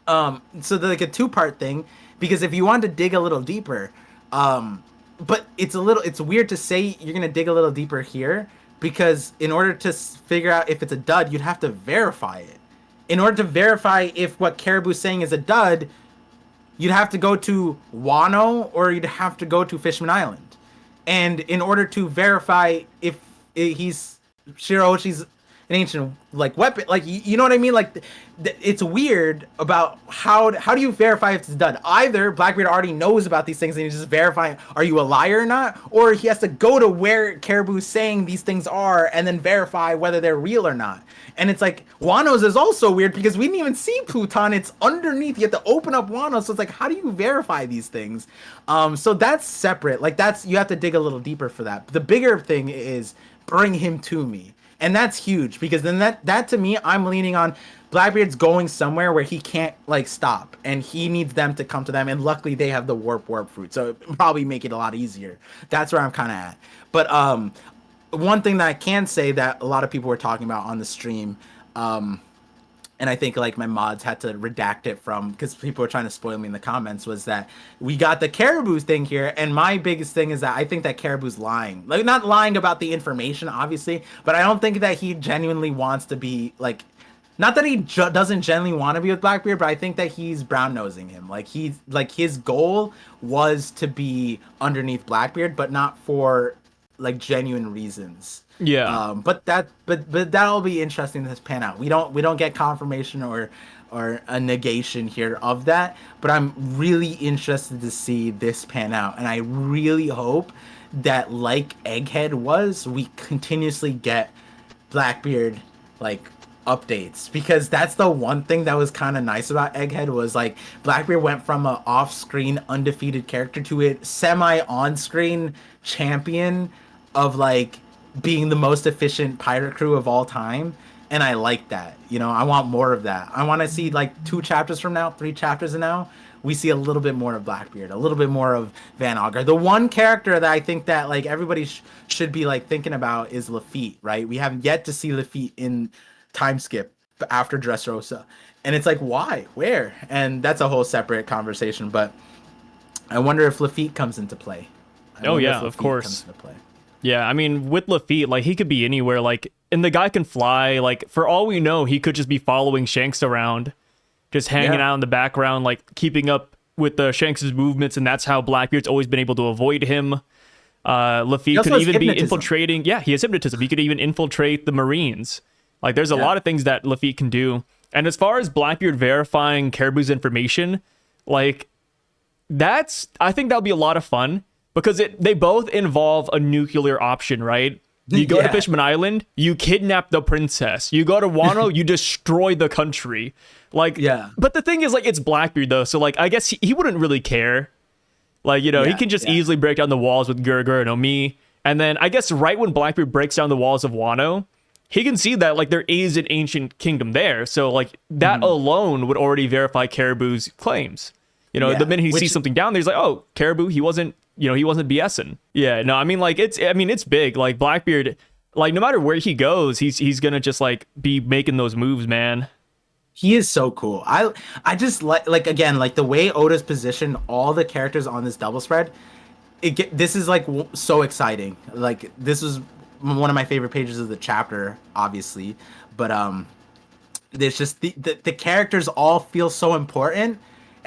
so like a two-part thing, because if you want to dig a little deeper, but it's weird to say you're gonna dig a little deeper here, because in order to figure out if it's a dud, you'd have to verify it. In order to verify if what Caribou's saying is a dud, you'd have to go to Wano or you'd have to go to Fishman Island. And in order to verify if he's Shiroshi's an ancient like weapon, like you know what I mean, like it's weird about how do you verify if it's done? Either Blackbeard already knows about these things and he's just verifying, are you a liar or not, or he has to go to where Caribou's saying these things are and then verify whether they're real or not. And it's like Wano's is also weird because we didn't even see Pluton. It's underneath. You have to open up Wano, so it's like, how do you verify these things? So that's separate. Like you have to dig a little deeper for that. But the bigger thing is bring him to me. And that's huge, because then that to me, I'm leaning on Blackbeard's going somewhere where he can't like stop, and he needs them to come to them. And luckily they have the warp fruit, so it probably make it a lot easier. That's where I'm kind of at. But one thing that I can say that a lot of people were talking about on the stream, and I think like my mods had to redact it from, because people were trying to spoil me in the comments, was that we got the Caribou thing here. And my biggest thing is that I think that Caribou's lying, like not lying about the information obviously, but I don't think that he genuinely wants to be like, not that he doesn't genuinely want to be with Blackbeard, but I think that he's brown nosing him. Like he's like, his goal was to be underneath Blackbeard, but not for like genuine reasons. Yeah. But that'll be interesting to pan out. We don't get confirmation or a negation here of that, but I'm really interested to see this pan out, and I really hope that, like Egghead was, we continuously get Blackbeard like updates, because that's the one thing that was kind of nice about Egghead, was like Blackbeard went from a off-screen undefeated character to a semi on-screen champion of like being the most efficient pirate crew of all time. And I like that. You know, I want more of that. I want to see like 2 chapters from now, 3 chapters from now, we see a little bit more of Blackbeard, a little bit more of Van Auger. The one character that I think that like everybody should be like thinking about is Lafitte, right? We haven't yet to see Lafitte in time skip after Dressrosa. And it's like, why? Where? And that's a whole separate conversation. But I wonder if Lafitte comes into play. Oh yeah, of course. Yeah, I mean, with Lafitte, like, he could be anywhere, like, and the guy can fly, like, for all we know, he could just be following Shanks around, just hanging out in the background, like, keeping up with Shanks' movements, and that's how Blackbeard's always been able to avoid him. Lafitte could even be infiltrating, he has hypnotism, he could even infiltrate the Marines. Like, there's a lot of things that Lafitte can do. And as far as Blackbeard verifying Caribou's information, like I think that'll be a lot of fun because they both involve a nuclear option, right? You go to Fishman Island, you kidnap the princess. You go to Wano, you destroy the country. Like, but the thing is, like, it's Blackbeard though, so like I guess he wouldn't really care. Like, you know, he can just easily break down the walls with Gurgur and Omi. And then I guess right when Blackbeard breaks down the walls of Wano, he can see that like there is an ancient kingdom there. So like that alone would already verify Caribou's claims. You know, the minute he sees something down there, he's like, oh, Caribou, he wasn't BSing. Yeah, no, I mean, like, it's big. Like, Blackbeard, like, no matter where he goes, he's gonna just, like, be making those moves, man. He is so cool. I just like again, like, the way Oda's positioned all the characters on this double spread, this is, like, so exciting. Like, this was one of my favorite pages of the chapter, obviously. But, there's just, the characters all feel so important.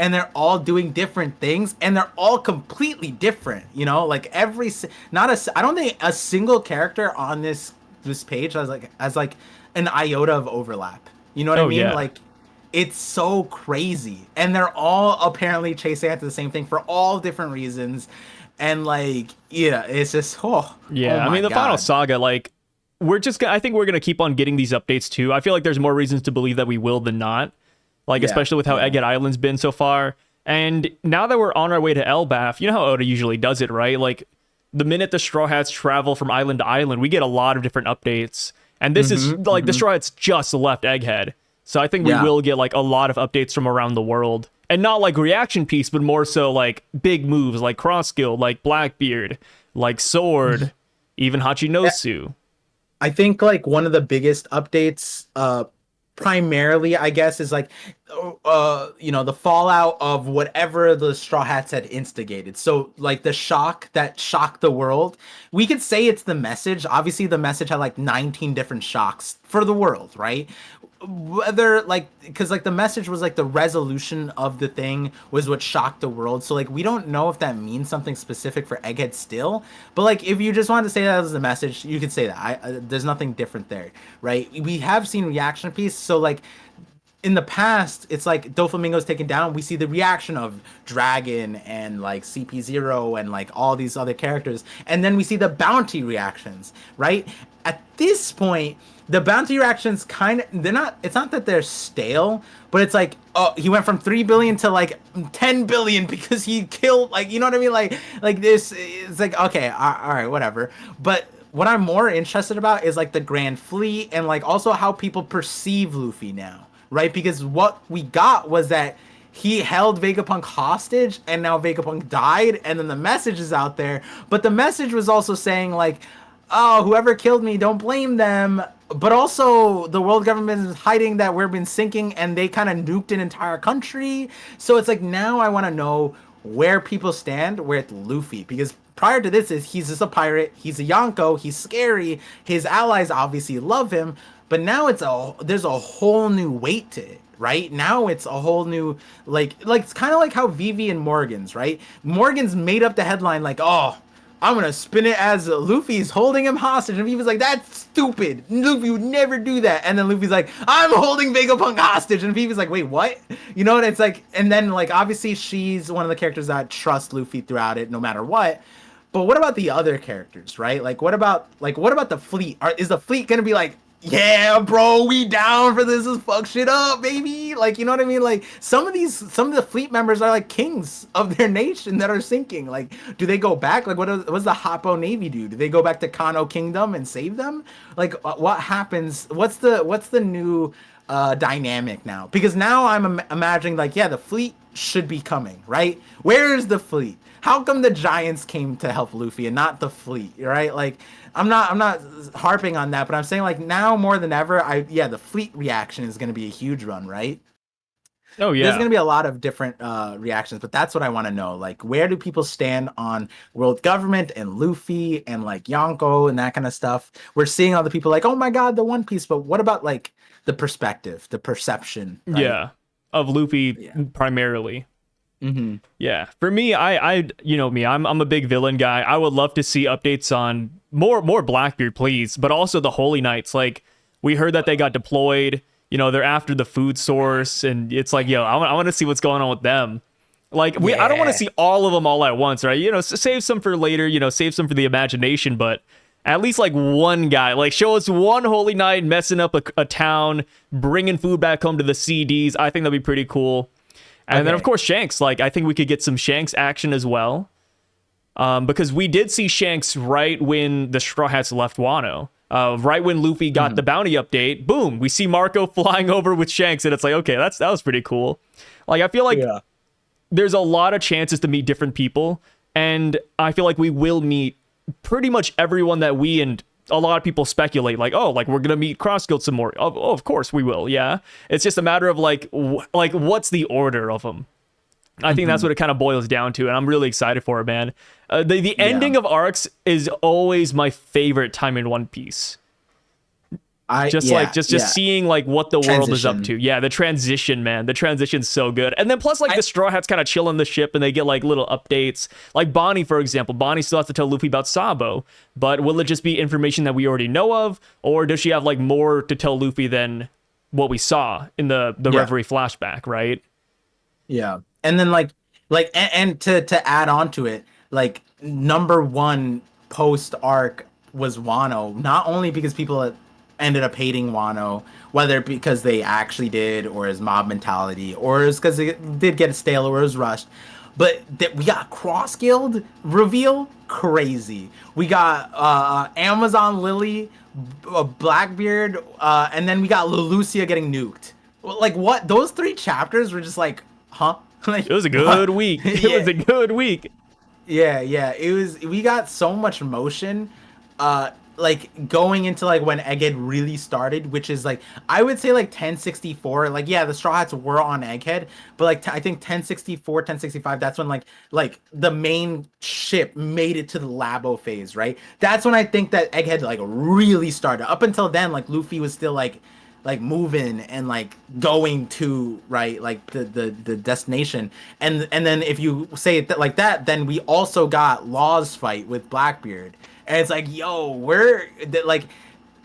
And they're all doing different things, and they're all completely different. You know, like I don't think a single character on this page has like an iota of overlap. You know what I mean? Yeah. Like, it's so crazy, and they're all apparently chasing after the same thing for all different reasons. And like, yeah, it's just I mean, the final saga, like, I think we're gonna keep on getting these updates too. I feel like there's more reasons to believe that we will than not. Like, especially with how Egghead Island's been so far. And now that we're on our way to Elbaf, you know how Oda usually does it, right? Like, the minute the Straw Hats travel from island to island, we get a lot of different updates. And this is, like, the Straw Hats just left Egghead. So I think we will get, like, a lot of updates from around the world. And not, like, reaction piece, but more so, like, big moves, like Cross Skill, like Blackbeard, like Sword, even Hachinosu. I think, like, one of the biggest updates, primarily, I guess, is like, you know, the fallout of whatever the Straw Hats had instigated. So like the shock that shocked the world, we could say it's the message. Obviously the message had like 19 different shocks for the world, right? Whether like, because like the message was like the resolution of the thing was what shocked the world. So like we don't know if that means something specific for Egghead still, but like if you just wanted to say that as a message, you could say that. There's nothing different there, right? We have seen reaction piece, so like in the past, it's like Doflamingo's taken down. We see the reaction of Dragon and like CP0 and like all these other characters. And then we see the bounty reactions, right? At this point, the bounty reactions it's not that they're stale, but it's like, oh, he went from 3 billion to like 10 billion because he killed, like, you know what I mean? Like this, it's like, okay, all right, whatever. But what I'm more interested about is like the Grand Fleet and like also how people perceive Luffy now. Right, because what we got was that he held Vegapunk hostage, and now Vegapunk died, and then the message is out there. But the message was also saying like, "Oh, whoever killed me, don't blame them." But also, the world government is hiding that we've been sinking, and they kind of nuked an entire country. So it's like now I want to know where people stand with Luffy, because prior to this, he's just a pirate, he's a Yonko, he's scary. His allies obviously love him. But now there's a whole new weight to it, right? Now it's a whole new, like it's kind of like how Vivi and Morgan's, right? Morgan's made up the headline like, oh, I'm going to spin it as Luffy's holding him hostage. And Vivi's like, that's stupid. Luffy would never do that. And then Luffy's like, I'm holding Vegapunk hostage. And Vivi's like, wait, what? You know, and it's like, and then like, obviously she's one of the characters that trust Luffy throughout it, no matter what. But what about the other characters, right? Like, what about the fleet? Is the fleet going to be like, yeah, bro, we down for this. Let's fuck shit up, baby. Like, you know what I mean? Like, some of the fleet members are like kings of their nation that are sinking. Like, do they go back? Like, what's the Hoppo Navy do? Do they go back to Kano Kingdom and save them? Like, what happens? What's the new dynamic now? Because now I'm imagining like, yeah, the fleet should be coming, right? Where is the fleet? How come the giants came to help Luffy and not the fleet, right? Like, I'm not harping on that, but I'm saying like now more than ever, the fleet reaction is going to be a huge run, right? Oh yeah. There's going to be a lot of different reactions, but that's what I want to know. Like, where do people stand on world government and Luffy and like Yonko and that kind of stuff? We're seeing all the people like, oh my God, the One Piece, but what about like the perspective, the perception? Right? Yeah, of Luffy primarily. Mm-hmm. Yeah, for me, I you know me, I'm a big villain guy. I would love to see updates on more Blackbeard, please, but also the Holy Knights. Like, we heard that they got deployed. You know, they're after the food source, and it's like, yo, I want to see what's going on with them. Like, I don't want to see all of them all at once, right? You know, save some for later, you know, save some for the imagination, but at least like one guy, like show us one Holy Knight messing up a town, bringing food back home to the CDs. I think that'd be pretty cool. And then, of course, Shanks. Like, I think we could get some Shanks action as well. Because we did see Shanks right when the Straw Hats left Wano. Right when Luffy got the bounty update, boom, we see Marco flying over with Shanks, and it's like, okay, that was pretty cool. Like, I feel like there's a lot of chances to meet different people, and I feel like we will meet pretty much everyone that we and a lot of people speculate, like, oh, like we're gonna meet Cross Guild some more. Oh, of course we will. Yeah, it's just a matter of like what's the order of them. I think that's what it kind of boils down to, and I'm really excited for it, man. The ending of arcs is always my favorite time in One Piece. Just seeing like what the world is up to. Yeah, the transition, man. The transition's so good. And then plus like the Straw Hats kind of chill on the ship and they get like little updates. Like Bonnie, for example. Bonnie still has to tell Luffy about Sabo, but will it just be information that we already know of, or does she have like more to tell Luffy than what we saw in the Reverie flashback, right? Yeah. And then and to add on to it, like number one post arc was Wano, not only because people ended up hating Wano, whether because they actually did, or as mob mentality, or it's because it did get stale or it was rushed. But we got Cross Guild reveal, crazy. We got Amazon Lily, Blackbeard, and then we got Leloucia getting nuked. Like what? Those 3 chapters were just like, huh? Like, it was a good week. It was a good week. Yeah. It was. We got so much motion. Like going into like when Egghead really started, which is like I would say like 1064. Like the Straw Hats were on Egghead, but like I think 1064, 1065. That's when like the main ship made it to the Labo phase, right? That's when I think that Egghead like really started. Up until then, like Luffy was still like moving and like going to like the destination, and then if you say it like that, then we also got Law's fight with Blackbeard. And it's like, yo, we're like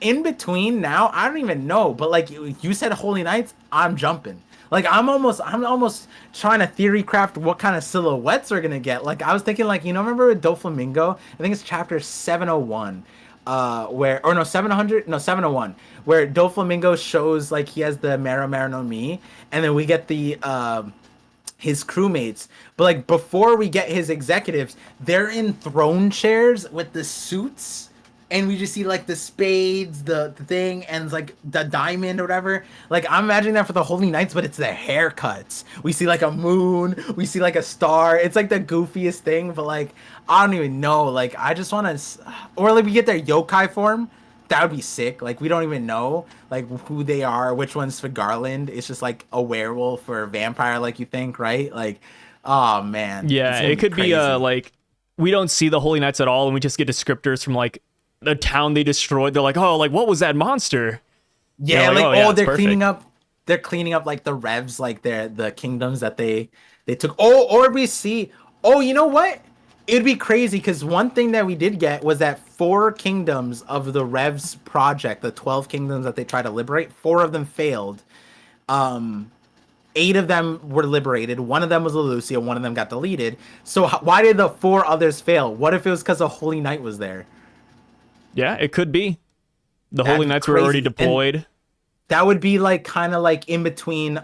in between now. I don't even know, but like you said, Holy Knights, I'm jumping. Like I'm almost trying to theory craft what kind of silhouettes we're gonna get. Like I was thinking, like remember with Doflamingo? I think it's chapter 701, 701, where Doflamingo shows like he has the Mera no Mi, and then we get the his crewmates, but like before we get his executives, they're in throne chairs with the suits, and we just see like the spades, the thing, and like the diamond or whatever. Like I'm imagining that for the Holy Knights, but it's the haircuts. We see like a moon, we see like a star. It's like the goofiest thing, but like I don't even know. Like I just want to, or like we get their yokai form. That would be sick. Like we don't even know like who they are, which one's for Garland. It's just like a werewolf or a vampire, like you think, right? Like, oh man. Yeah, it could be like we don't see the Holy Knights at all, and we just get descriptors from like the town they destroyed. They're like, oh, like what was that monster? Yeah, they're cleaning up. They're cleaning up like the revs, like the kingdoms that they took. Oh, or we see. Oh, you know what? It'd be crazy because one thing that we did get was that 4 kingdoms of the Revs project, the 12 kingdoms that they tried to liberate, 4 of them failed. 8 of them were liberated. 1 of them was Leloucia. 1 of them got deleted. So why did the 4 others fail? What if it was because a Holy Knight was there? Yeah, it could be. The Holy Knights were already deployed. And that would be like kind of like in between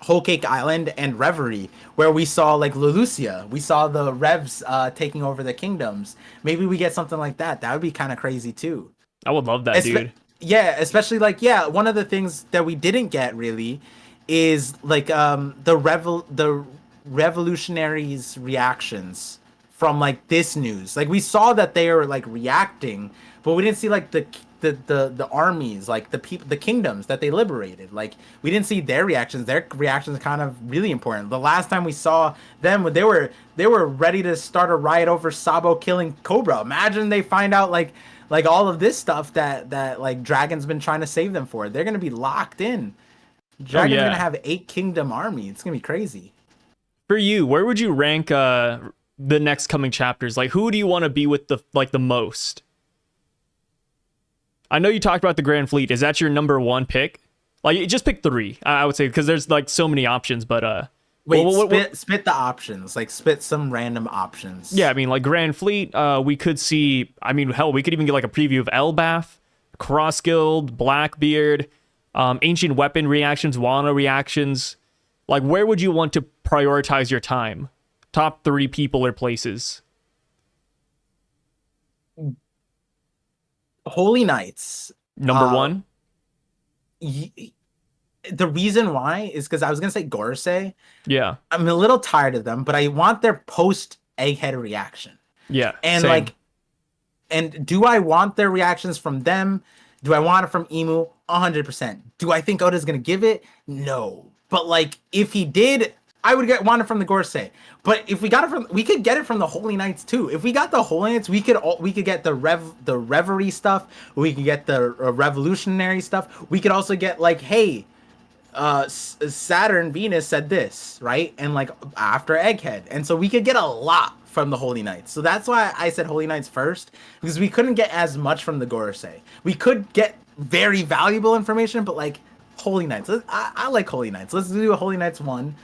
Whole Cake Island and Reverie, where we saw like Leloucia. We saw the Revs taking over the kingdoms. Maybe we get something like that. That would be kind of crazy too. I would love that, dude. Yeah, especially like one of the things that we didn't get really is like the revolutionaries' reactions from like this news. Like we saw that they are like reacting, but we didn't see like the armies, like the people, the kingdoms that they liberated. Like we didn't see their reactions. Their reactions are kind of really important. The last time we saw them, they were ready to start a riot over Sabo killing Cobra. Imagine they find out like all of this stuff that like Dragon's been trying to save them for. They're gonna be locked in. Dragon's gonna have 8 kingdom army. It's gonna be crazy. For you, where would you rank the next coming chapters? Like who do you want to be with the most? I know you talked about the Grand Fleet. Is that your number 1 pick? Like, you just pick three, I would say, because there's like so many options. But Wait, spit the options. Like, spit some random options. yeah, I mean, like Grand Fleet, we could see. I mean, hell, we could even get like a preview of Elbath, Cross Guild, Blackbeard, ancient weapon reactions, Wano reactions. Like, where would you want to prioritize your time? Top 3 people or places. Holy Knights. Number 1. The reason why is because I was gonna say Gorosei. Yeah. I'm a little tired of them, but I want their post Egghead reaction. Yeah. And same. like, and do I want their reactions from them? Do I want it from Emu? 100%. Do I think Oda's gonna give it? No. But like, if he did, I would want it from the Gorosei. But if we got it from, we could get it from the Holy Knights too. If we got the Holy Knights, we could get the Reverie stuff. We could get the Revolutionary stuff. We could also get like, hey, Saturn, Venus said this, right? And like after Egghead, and so we could get a lot from the Holy Knights. So that's why I said Holy Knights first, because we couldn't get as much from the Gorosei. We could get very valuable information, but like Holy Knights, I like Holy Knights. Let's do a Holy Knights one.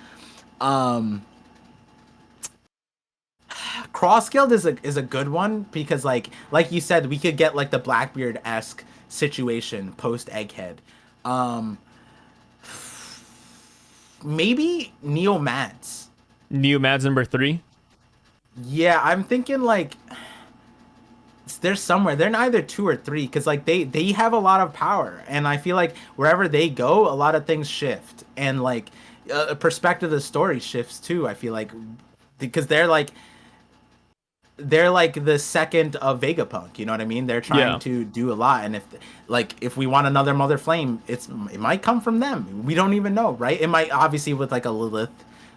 Cross Guild is a good one because like you said, we could get like the Blackbeard-esque situation post Egghead. Maybe Neo Mads. Neo Mads number 3. Yeah, I'm thinking like they're somewhere. They're neither 2 or 3 because like they have a lot of power, and I feel like wherever they go, a lot of things shift, and like a perspective of the story shifts too. I feel like because they're like the second of Vegapunk, you know what I mean? They're trying to do a lot, and if we want another Mother Flame, it might come from them. We don't even know, right? It might obviously with like a Lilith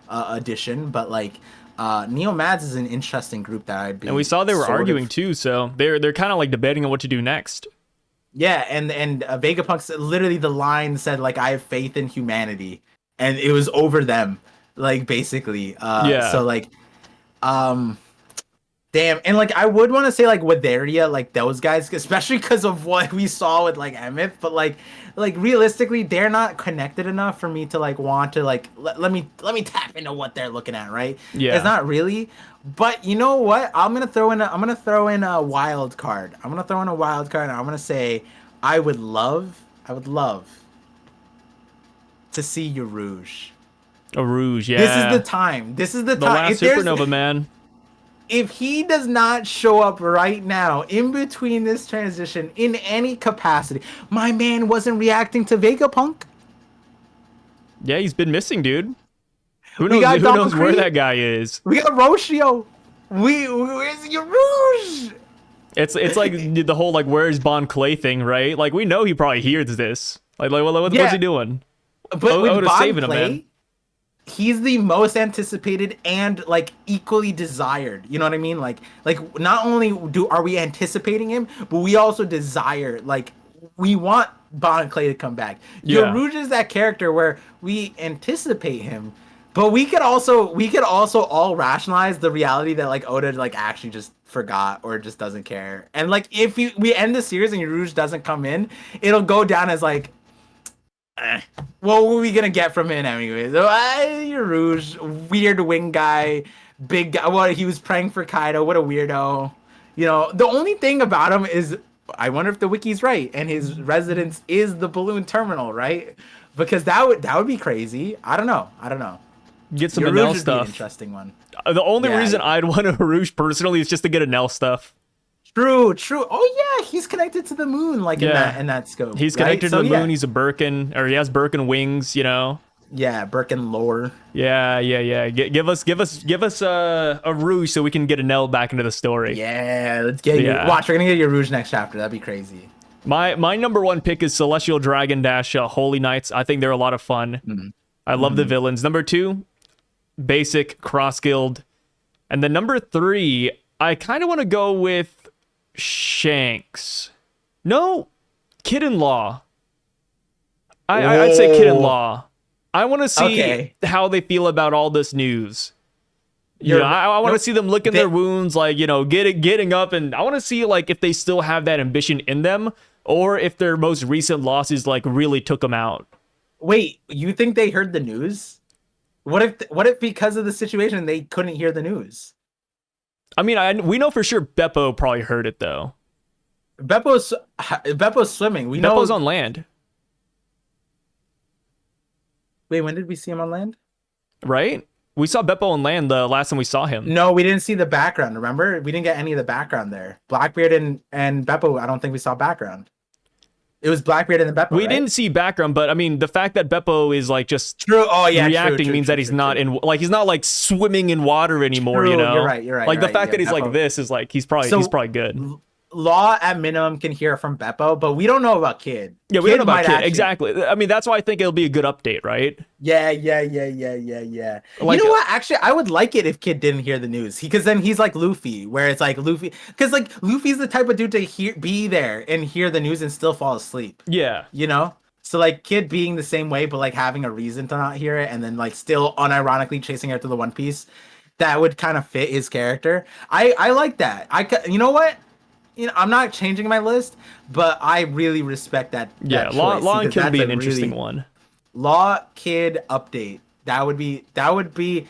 addition, but like Neo Mads is an interesting group that I'd be. And we saw they were arguing too, so they're kind of like debating on what to do next. Yeah, and Vegapunk's literally the line said like, "I have faith in humanity," and it was over them, like basically. So like, damn, and like I would want to say like Wadaria, like those guys, especially because of what we saw with like Emth, but like realistically, they're not connected enough for me to like want to like let me tap into what they're looking at, right? Yeah, it's not really. But you know what? I'm gonna throw in a wild card. I'm gonna throw in a wild card, and I'm gonna say I would love to see Rouge. A Rouge, yeah. This is the time. The time. Last supernova, man. If he does not show up right now in between this transition in any capacity, my man wasn't reacting to Vegapunk. Yeah, he's been missing, dude. Who knows where that guy is? We got Roshio. Where's your Rouge? It's like the whole like where's Bon Clay thing, right? Like we know he probably hears this. What's he doing? But with Bon saving him, Clay, man. He's the most anticipated and like equally desired. You know what I mean? Like not only are we anticipating him, but we also desire, like we want Bon Clay to come back. Yeah. Rouge is that character where we anticipate him, but we could also all rationalize the reality that like Oda like actually just forgot or just doesn't care. And like if we end the series and Rouge doesn't come in, it'll go down as like, what were we gonna get from him anyways? You're Rouge, weird wing guy, big guy. What, he was praying for Kaido. What a weirdo. You know, the only thing about him is I wonder if the wiki's right and his residence is the balloon terminal, right? Because that would be crazy. I don't know. Get some Enel stuff. Interesting one. The only reason I'd want a Rouge personally is just to get Enel stuff. True. Oh yeah, he's connected to the moon, like in that scope. He's connected to the moon. He's a Birkin, or he has Birkin wings, you know. Yeah, Birkin lore. Yeah. Give us a Rouge so we can get Enel back into the story. Yeah, let's get you. Watch, we're gonna get your Rouge next chapter. That'd be crazy. My number 1 pick is Celestial Dragon dash Holy Knights. I think they're a lot of fun. Mm-hmm. I love the villains. Number 2, basic Cross Guild, and then number 3, I kind of want to go with Shanks. No, Kid-in-Law. I'd say Kid-in-Law. I want to see how they feel about all this news. I want to see them licking their wounds, like, you know, getting up, and I want to see like if they still have that ambition in them, or if their most recent losses like really took them out. Wait, you think they heard the news? What if because of the situation they couldn't hear the news? I mean, we know for sure Beppo probably heard it though. Beppo's swimming. We Beppo's know. on land, Wait, when did we see him on land? right? We saw Beppo on land the last time we saw him. No, we didn't see the background. Remember, we didn't get any of the background there. Blackbeard and Beppo. I don't think we saw background. It was Blackbeard and the Beppo. We right? didn't see background, but I mean, the fact that Beppo is like just True. Oh yeah. reacting means that he's not in, like, he's not like swimming in water anymore. True, You know, you're right, you're right, Like you're the right, fact yeah, that he's like Beppo. this is like he's probably good. Law at minimum can hear from Beppo, but we don't know about Kid. Yeah, we don't know about might Kid. actually- Exactly. I mean, that's why I think it'll be a good update, right? Yeah. Like, You know what? Actually, I would like it if Kid didn't hear the news, because then he's like Luffy, where it's like Luffy, because like Luffy's the type of dude to be there and hear the news and still fall asleep. Yeah. You know? So like Kid being the same way, but like having a reason to not hear it, and then like still unironically chasing after the One Piece, that would kind of fit his character. I like that. You know what? You know, I'm not changing my list, but I really respect that. Yeah, that Law choice, and because Kid would be that's an a interesting really- one. Law Kid update. That would be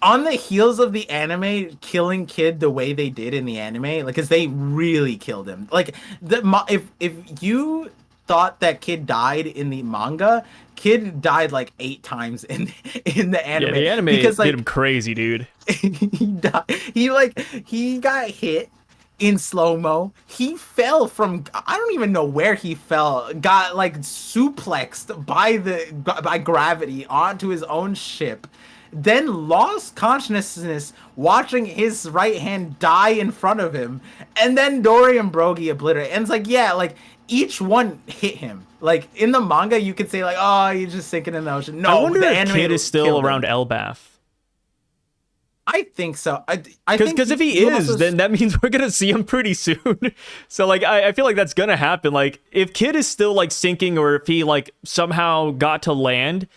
on the heels of the anime killing Kid the way they did in the anime, like, cause they really killed him. Like if you thought that Kid died in the manga, Kid died like 8 times in the anime. Yeah, the anime because, like, did him crazy, dude. he died. He got hit in slow-mo. He fell from, I don't even know where he fell, got like suplexed by gravity onto his own ship, then lost consciousness watching his right hand die in front of him, and then Dory and Brogy obliterate. And it's like, yeah, like each one hit him. Like in the manga you could say like, oh, he's just sinking in the ocean. No, I wonder the if anime Kid is still killed him. around Elbaf. I think so. I think Because if he is, then that means we're gonna see him pretty soon. So like I feel like that's gonna happen. Like if Kid is still like sinking, or if he like somehow got to land,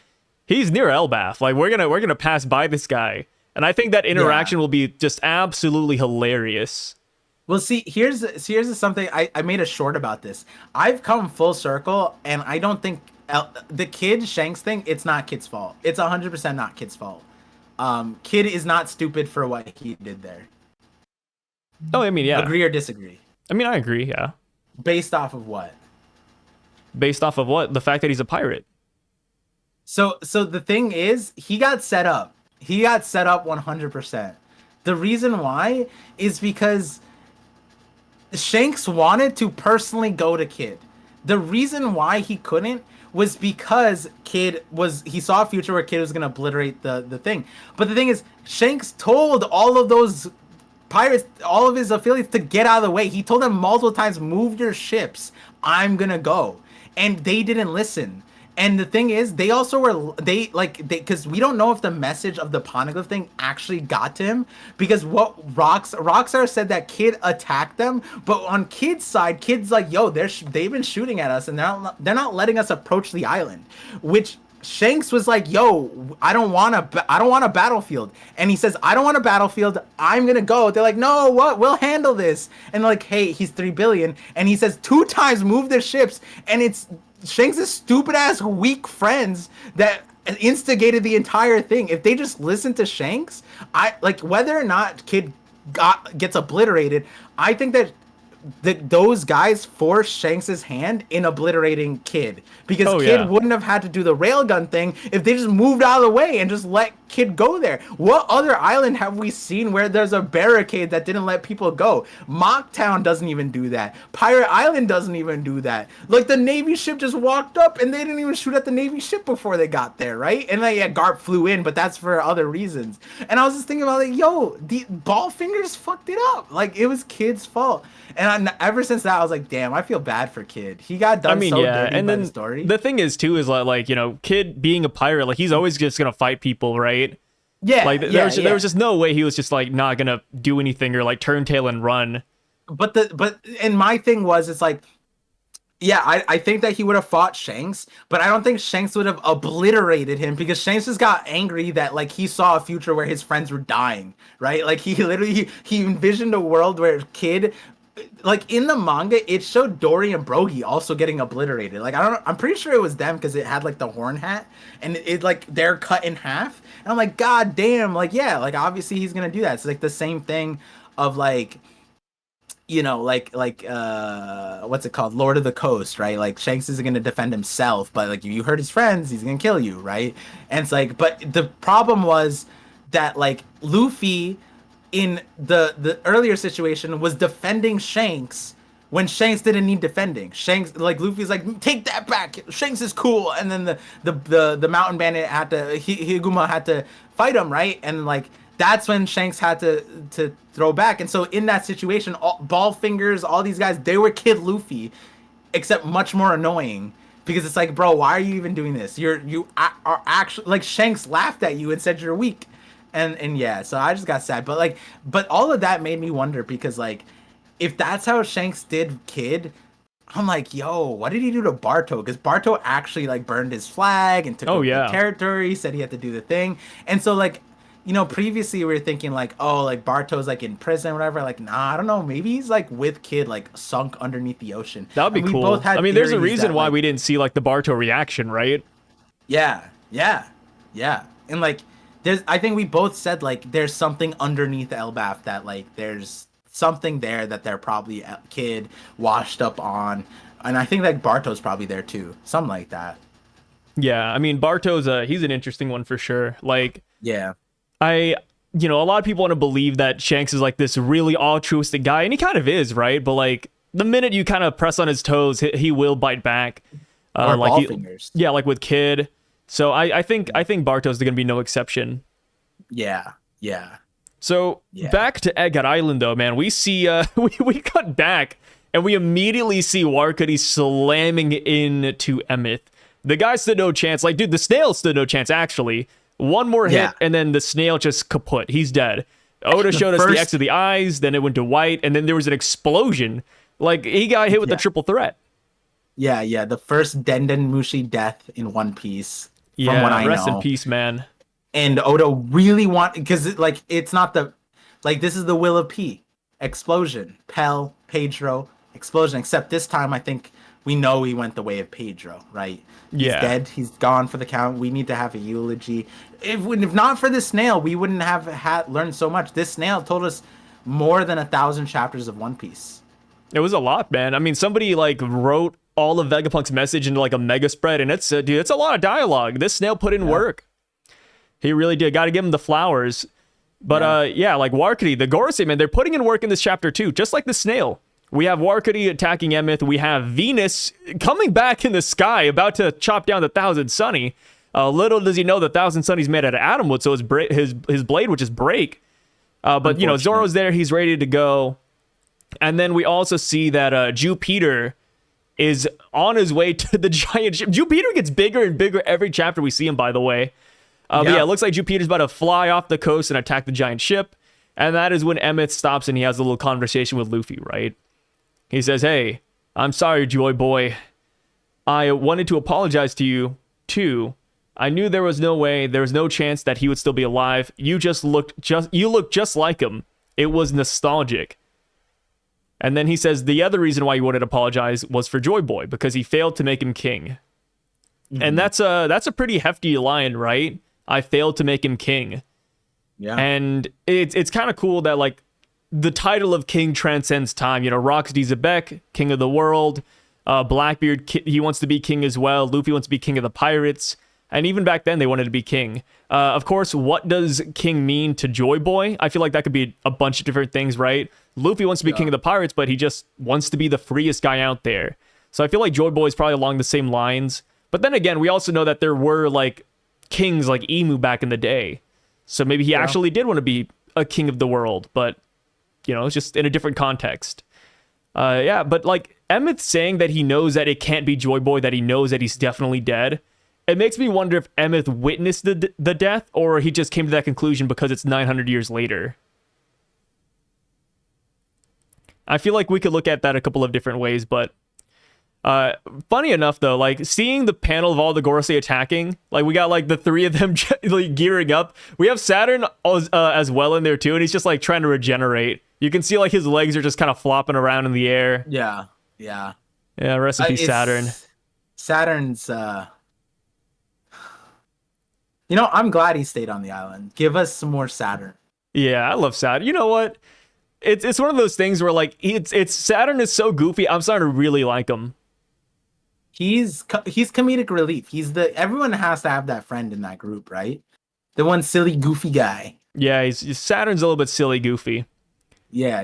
he's near Elbaf. Like we're gonna pass by this guy, and I think that interaction will be just absolutely hilarious. Well, see, here's something I made a short about this. I've come full circle, and I don't think the Kid Shanks thing. It's not Kid's fault. It's 100% not Kid's fault. Kid is not stupid for what he did there. Oh, I mean, yeah. Agree or disagree? I mean, I agree. Yeah. Based off of what? Based off of what? The fact that he's a pirate. So the thing is, he got set up. He got set up 100%. The reason why is because Shanks wanted to personally go to Kid. The reason why he couldn't was because he saw a future where Kid was gonna obliterate the thing. But the thing is, Shanks told all of those pirates, all of his affiliates, to get out of the way. He told them multiple times, move your ships, I'm gonna go. And they didn't listen. And the thing is, they also were, because we don't know if the message of the poneglyph thing actually got to him, because what Rockstar said that Kid attacked them, but on Kid's side, Kid's like, yo, they've been shooting at us, and they're not letting us approach the island, which Shanks was like, yo, I don't want a battlefield. And he says, I don't want a battlefield, I'm gonna go. They're like, no, what, we'll handle this. And like, hey, he's 3 billion, and he says 2 times move their ships, and it's Shanks' stupid ass weak friends that instigated the entire thing. If they just listened to Shanks, whether or not Kid gets obliterated, I think that those guys forced Shanks' hand in obliterating Kid, because Kid wouldn't have had to do the railgun thing if they just moved out of the way and just let Kid go there. What other island have we seen where there's a barricade that didn't let people go? Mocktown doesn't even do that. Pirate Island doesn't even do that. Like, the Navy ship just walked up and they didn't even shoot at the Navy ship before they got there, right? And like, yeah, Garp flew in, but that's for other reasons. And I was just thinking about, like, yo, the Ballfingers fucked it up. Like, it was Kid's fault. And ever since that, I was like, damn, I feel bad for Kid. He got done dirty and by then the story. The thing is too is like, you know, Kid being a pirate, like he's always just gonna fight people, right? Yeah, like there was just no way he was just like not gonna do anything or like turn tail and run. And my thing was, it's like, yeah, I think that he would have fought Shanks, but I don't think Shanks would have obliterated him, because Shanks just got angry that like he saw a future where his friends were dying, right? Like he envisioned a world where Kid like in the manga, it showed Dory and Brogy also getting obliterated. Like I don't know, I'm pretty sure it was them because it had like the horn hat and it like they're cut in half. And I'm like, God damn, like yeah, like obviously he's gonna do that. It's like the same thing of like what's it called? Lord of the Coast, right? Like Shanks isn't gonna defend himself, but like if you hurt his friends, he's gonna kill you, right? And it's like, but the problem was that like Luffy in the earlier situation was defending Shanks when Shanks didn't need defending. Shanks like Luffy's like take that back. Shanks is cool, and then the mountain bandit had to Higuma had to fight him, right? And like that's when Shanks had to throw back. And so in that situation, Ball Fingers, all these guys, they were Kid Luffy, except much more annoying. Because it's like, bro, why are you even doing this? You are actually like Shanks laughed at you and said you're weak. And yeah, so I just got sad. But all of that made me wonder because like if that's how Shanks did Kid, I'm like, yo, what did he do to Barto? Because Barto actually like burned his flag and took over the territory, said he had to do the thing. And so like, previously we were thinking like, oh, like Barto's like in prison or whatever. Like, nah, I don't know. Maybe he's like with Kid, like sunk underneath the ocean. That would be cool. Both had there's a reason that, why like, we didn't see like the Barto reaction, right? Yeah. And like, I think we both said like there's something underneath Elbaf that like there's something there that they're probably Kid washed up on, and I think like Barto's probably there too, something like that. Yeah, Barto's he's an interesting one for sure. Like, yeah, a lot of people want to believe that Shanks is like this really altruistic guy, and he kind of is, right? But like the minute you kind of press on his toes, he will bite back. Or like Ball Fingers. Yeah, like with Kid. So I think Barto's going to be no exception. Yeah. So back to Egg Island though, man. We see we cut back and we immediately see Watkity slamming into Emth. The guy stood no chance. Like, dude, the snail stood no chance actually. One more hit and then the snail just kaput. He's dead. Oda showed us the X of the eyes, then it went to white, and then there was an explosion. Like he got hit with the triple threat. Yeah. The first Denden Mushi death in One Piece. From what I know. Rest in peace, man. And Oda really because like it's not this is the will of P. Explosion. Pell, Pedro, explosion. Except this time I think we know he went the way of Pedro, right? He's dead. He's gone for the count. We need to have a eulogy. If not for this snail, we wouldn't have learned so much. This snail told us more than 1,000 chapters of One Piece. It was a lot, man. Somebody like wrote all of Vegapunk's message into like a mega spread, and it's a lot of dialogue. This snail put in work. He really did. Got to give him the flowers. But like Watkity, the Gorosei, man, they're putting in work in this chapter too, just like the snail. We have Watkity attacking Emth. We have Venus coming back in the sky, about to chop down the Thousand Sunny. Little does he know the Thousand Sunny's made out of atom wood, so his blade would just break. But Zoro's there. He's ready to go. And then we also see that Jupiter is on his way to the giant ship. Jupiter gets bigger and bigger every chapter we see him, by the way. But it looks like Jupiter's about to fly off the coast and attack the giant ship. And that is when Emth stops and he has a little conversation with Luffy, right? He says, "Hey, I'm sorry, Joy Boy. I wanted to apologize to you, too. I knew there was no chance that he would still be alive. You looked just like him. It was nostalgic." And then he says the other reason why he wanted to apologize was for Joy Boy, because he failed to make him king. Mm-hmm. And that's a pretty hefty line, right? I failed to make him king. Yeah. And it's kind of cool that like the title of king transcends time. Rocksteady Zebek, king of the world. Blackbeard, he wants to be king as well. Luffy wants to be king of the pirates. And even back then, they wanted to be king. Of course, what does king mean to Joy Boy? I feel like that could be a bunch of different things, right? Luffy wants to be king of the pirates, but he just wants to be the freest guy out there. So I feel like Joy Boy is probably along the same lines. But then again, we also know that there were like kings like Emu back in the day. So maybe he actually did want to be a king of the world, but it's just in a different context. But like Emmet saying that he knows that it can't be Joy Boy, that he knows that he's definitely dead. It makes me wonder if Emmet witnessed the death, or he just came to that conclusion because it's 900 years later. I feel like we could look at that a couple of different ways, but Funny enough though, like seeing the panel of all the Gorosei attacking, like we got like the three of them like gearing up. We have Saturn as well in there too, and he's just like trying to regenerate. You can see like his legs are just kind of flopping around in the air. Yeah. Yeah, recipe Saturn. Saturn's I'm glad he stayed on the island. Give us some more Saturn. Yeah, I love Saturn. You know what? It's one of those things where like it's Saturn is so goofy. I'm starting to really like him. He's comedic relief. Everyone has to have that friend in that group, right? The one silly goofy guy. Yeah, Saturn's a little bit silly goofy. Yeah.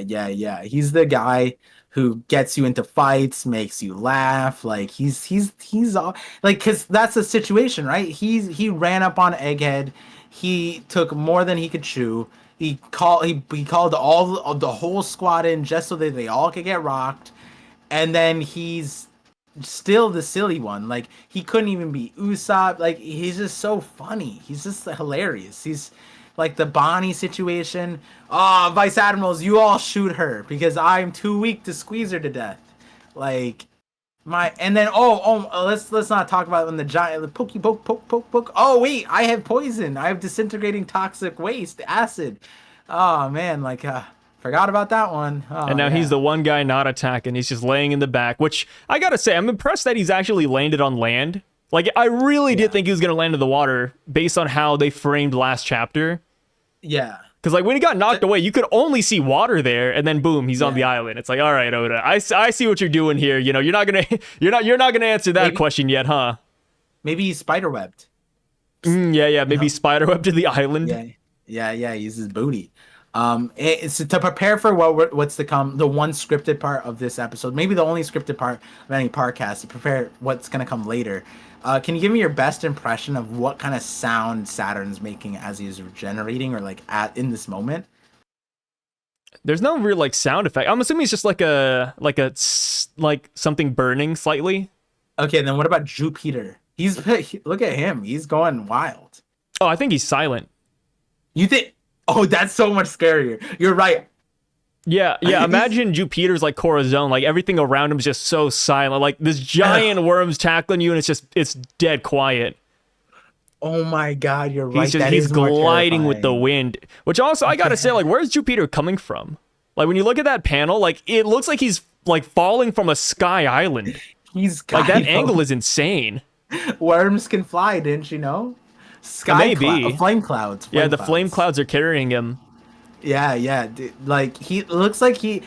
He's the guy who gets you into fights, makes you laugh. Like he's all like, cause that's the situation, right? He ran up on Egghead. He took more than he could chew. He called all of the whole squad in just so that they all could get rocked. And then he's still the silly one. Like he couldn't even be Usopp. Like he's just so funny. He's just hilarious. He's like the Bonnie situation. Oh, Vice Admirals, you all shoot her because I'm too weak to squeeze her to death. Like and then let's not talk about when the giant poke. Oh wait, I have poison. I have disintegrating toxic waste, acid. Oh man, like forgot about that one. Oh, and now he's the one guy not attacking. He's just laying in the back, which I gotta say, I'm impressed that he's actually landed on land. Like I really did think he was gonna land in the water based on how they framed last chapter. Yeah. Because like when he got knocked away, you could only see water there, and then boom, he's on the island. It's like, all right, Oda, I see what you're doing here. You know, you're not gonna answer that question yet, huh? Maybe he's spiderwebbed. Yeah, maybe spiderwebbed to the island. Yeah, he uses booty. It's to prepare for what's to come. The one scripted part of this episode, maybe the only scripted part of any podcast, to prepare what's gonna come later. Can you give me your best impression of what kind of sound Saturn's making as he's regenerating, or like in this moment? There's no real like sound effect. I'm assuming it's just like something burning slightly. Okay, then what about Jupiter? Look at him. He's going wild. Oh, I think he's silent. You think? Oh, that's so much scarier. You're right. Yeah. Imagine Jupiter's like Corazon, like everything around him is just so silent. Like this giant worm's tackling you, and it's dead quiet. Oh my God, you're right. He's gliding with the wind. Which also, I gotta say, like, where's Jupiter coming from? Like when you look at that panel, like it looks like he's like falling from a sky island. Like that angle is insane. Worms can fly, didn't you know? Flame clouds. The flame clouds are carrying him. Yeah. Dude, like he looks like he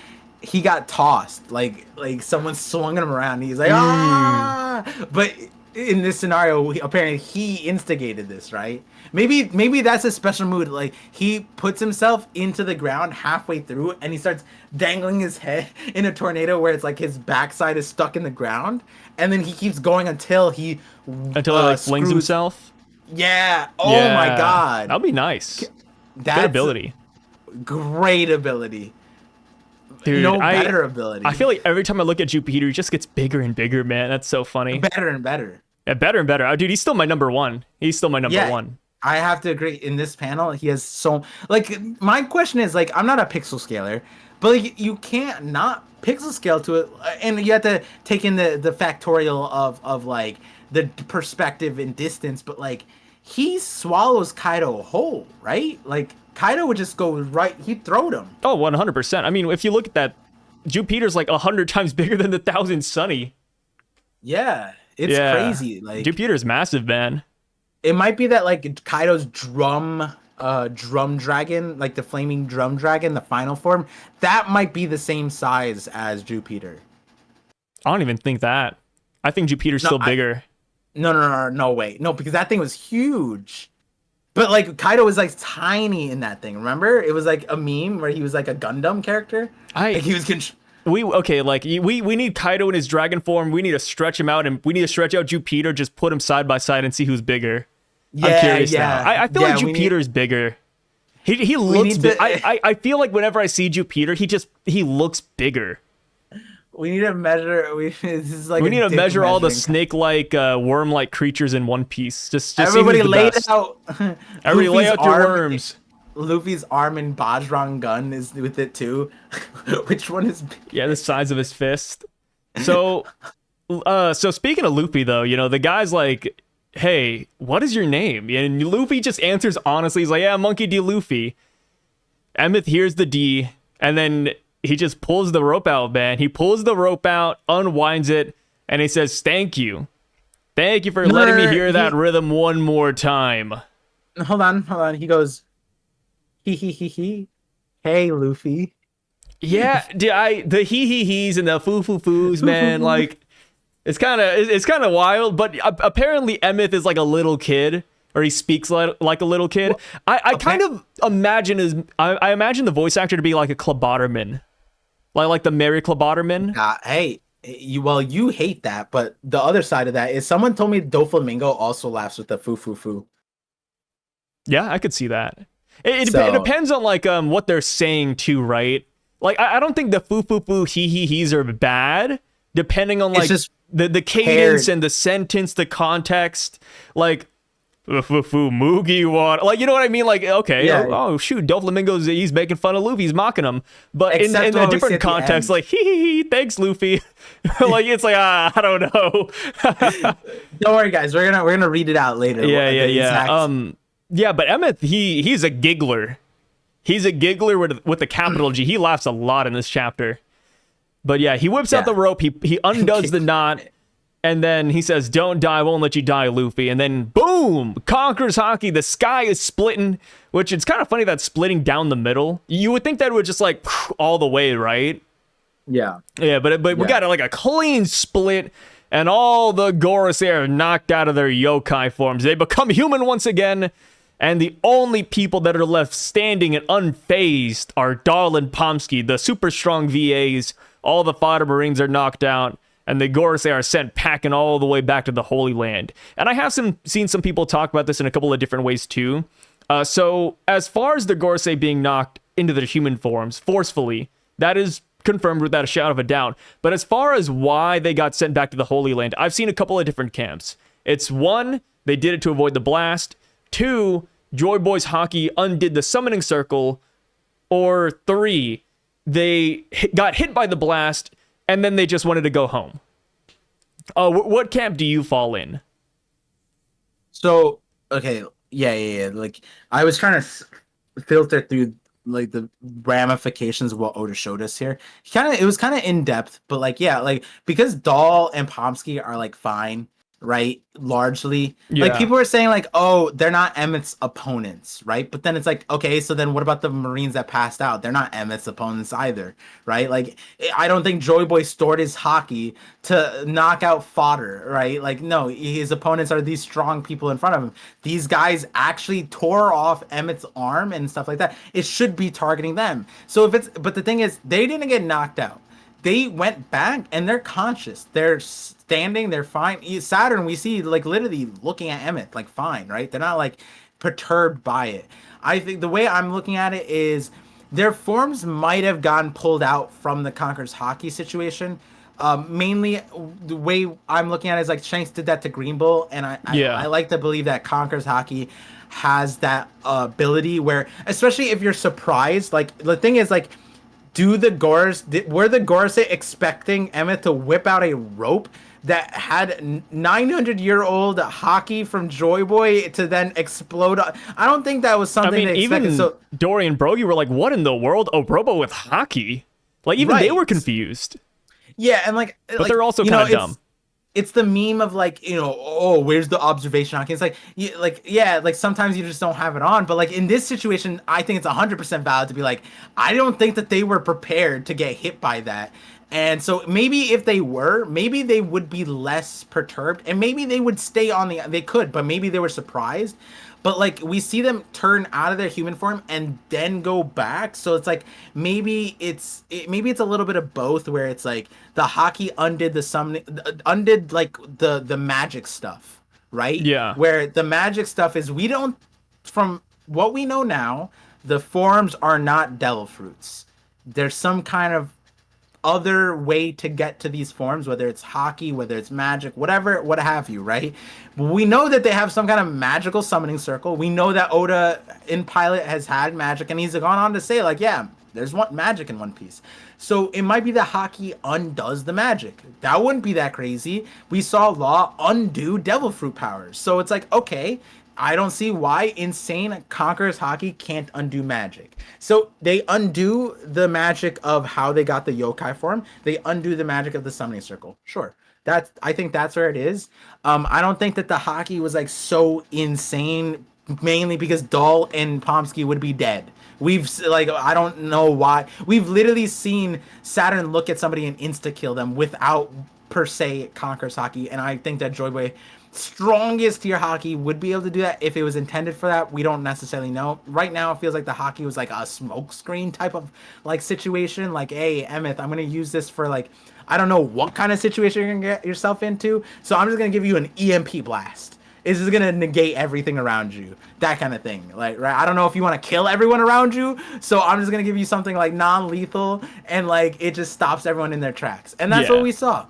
got tossed. Like someone swung him around. He's like ah. But in this scenario, apparently he instigated this, right? Maybe that's a special mood. Like he puts himself into the ground halfway through, and he starts dangling his head in a tornado where it's like his backside is stuck in the ground, and then he keeps going until he flings himself. Yeah. Oh my God. That'd be nice. Good ability. Great ability. Dude, better ability. I feel like every time I look at Jupiter, he just gets bigger and bigger, man. That's so funny. Better and better. Yeah, better and better. Oh, dude, he's still my number one. One. I have to agree. In this panel, he has so like. My question is like, I'm not a pixel scaler, but like, you can't not pixel scale to it, and you have to take in the factorial of like the perspective and distance. But like, he swallows Kaido whole, right? Like Kaido would just go right. He'd throw him. Oh, 100%. I mean, if you look at that, Jupiter's like 100 times bigger than the 1,000 Sunny. Yeah, it's crazy. Like Jupiter's massive, man. It might be that like Kaido's drum dragon, like the flaming drum dragon, the final form, that might be the same size as Jupiter. I don't even think that. I think Jupiter's still bigger. No way. No, because that thing was huge. But like Kaido was like tiny in that thing. Remember? It was like a meme where he was like a Gundam character. We need Kaido in his dragon form. We need to stretch him out, and we need to stretch out Jupiter. Just put them side by side and see who's bigger. I'm curious now. I feel like Jupiter's bigger. He looks big. I feel like whenever I see Jupiter, he looks bigger. We need to measure. We need to measure all the snake-like, worm-like creatures in One Piece. Just everybody lay it out. Everybody lay out your worms. Luffy's arm and Bajrang gun is with it too. Which one is bigger? Yeah, the size of his fist. So So speaking of Luffy, though, the guy's like, "Hey, what is your name?" And Luffy just answers honestly. He's like, "Yeah, Monkey D. Luffy." Emeth hears the D, and then he just pulls the rope out, man. He pulls the rope out, unwinds it, and he says, "Thank you. Thank you for letting me hear that rhythm one more time." Hold on. He goes, he. Hey, Luffy. Yeah, the he's and the foo-foo-foos, man, like, it's kind of wild, but apparently Emeth is like a little kid, or he speaks like a little kid. I kind of imagine I imagine the voice actor to be like a Klabotterman, like the Mary Klabotterman. Hey, you hate that, but the other side of that is someone told me Doflamingo also laughs with the foo. Yeah, I could see that. It depends on like what they're saying too, right? Like I don't think the foo he's are bad, depending on like just the cadence and the sentence, the context, like Moogie water, like, you know what I mean? Like, okay, yeah. oh shoot, Doflamingo's, he's making fun of Luffy, he's mocking him, but in a different context, like thanks Luffy. Like, it's like I don't know. Don't worry, guys, we're gonna read it out later. Yeah. Yeah, but Emeth, he's a giggler. He's a giggler with a capital G. He laughs a lot in this chapter. But yeah, he whips out the rope. He undoes the knot, and then he says, "Don't die, I won't let you die, Luffy." And then boom, conquers Haki. The sky is splitting, which it's kind of funny that splitting down the middle. You would think that would just like all the way, right? Yeah. Yeah, but we got like a clean split, and all the Gorosei are knocked out of their yokai forms. They become human once again. And the only people that are left standing and unfazed are Dahl and Pomsky, the super strong VAs. All the fighter marines are knocked out, and the Gorosei are sent packing all the way back to the Holy Land. And I have seen some people talk about this in a couple of different ways too. So as far as the Gorosei being knocked into their human forms forcefully, that is confirmed without a shadow of a doubt. But as far as why they got sent back to the Holy Land, I've seen a couple of different camps. It's one, they did it to avoid the blast. Two, Joyboy's Haki undid the summoning circle. Or three, they got hit by the blast and then they just wanted to go home. What camp do you fall in? So, okay, yeah. Like, I was trying to filter through like the ramifications of what Oda showed us here. It was kind of in depth, but like, yeah, like, because Dahl and Pomsky are like fine, right? Largely, like, people were saying like, oh, they're not Emmett's opponents, right? But then it's like, okay, so then what about the Marines that passed out? They're not Emmett's opponents either, right? Like, I don't think Joyboy stored his Haki to knock out fodder, right? Like, no, his opponents are these strong people in front of him. These guys actually tore off Emmett's arm and stuff like that. It should be targeting them. So but the thing is, they didn't get knocked out. They went back and they're conscious. They're standing. They're fine. Saturn, we see, like, literally looking at Emmett, like, fine, right? They're not like perturbed by it. I think the way I'm looking at it is their forms might have gotten pulled out from the Conqueror's Haki situation. Mainly the way I'm looking at it is like Shanks did that to Green Bull, and I like to believe that Conqueror's Haki has that ability where, especially if you're surprised, like, the thing is, like, were the Gorosei expecting Emmet to whip out a rope that had 900-year-old Haki from Joyboy to then explode? I don't think that was something they expected. Even Dory and Brogy were like, what in the world? Oh, Robo with Haki? Like, even they were confused. Yeah, and like, but they're also kind of dumb. It's the meme of like, oh, where's the observation Haki? It's like, sometimes you just don't have it on. But like in this situation, I think it's 100% valid to be like, I don't think that they were prepared to get hit by that. And so maybe if they were, maybe they would be less perturbed, and maybe they would stay on they could, but maybe they were surprised. But like, we see them turn out of their human form and then go back. So it's like, maybe it's a little bit of both, where it's like the Haki undid the summoning, undid like the magic stuff, right? Yeah. Where the magic stuff is, from what we know now, the forms are not devil fruits. There's some kind of other way to get to these forms, whether it's Haki, whether it's magic, whatever, what have you, right? We know that they have some kind of magical summoning circle. We know that Oda in Pilot has had magic, and he's gone on to say, like, yeah, There's one magic in One Piece. So it might be that Haki undoes the magic. That wouldn't be that crazy. We saw Law undo Devil Fruit powers. So it's like, okay, I don't see why Insane Conquerors Haki can't undo magic. So they undo the magic of how they got the yokai form. They undo the magic of the summoning circle. Sure. I think that's where it is. I don't think that the Haki was like so insane, mainly because Dull and Pomsky would be dead. I don't know why. We've literally seen Saturn look at somebody and insta kill them without per se Conquerors Haki, and I think that Joyboy strongest tier Haki would be able to do that if it was intended for that. We don't necessarily know. Right now it feels like the Haki was like a smoke screen type of like situation. Like, hey, Emth, I'm gonna use this for like, I don't know what kind of situation you're gonna get yourself into. So I'm just gonna give you an EMP blast. It's just gonna negate everything around you. That kind of thing. Like, right? I don't know if you want to kill everyone around you. So I'm just gonna give you something like non-lethal and like it just stops everyone in their tracks. And that's what we saw.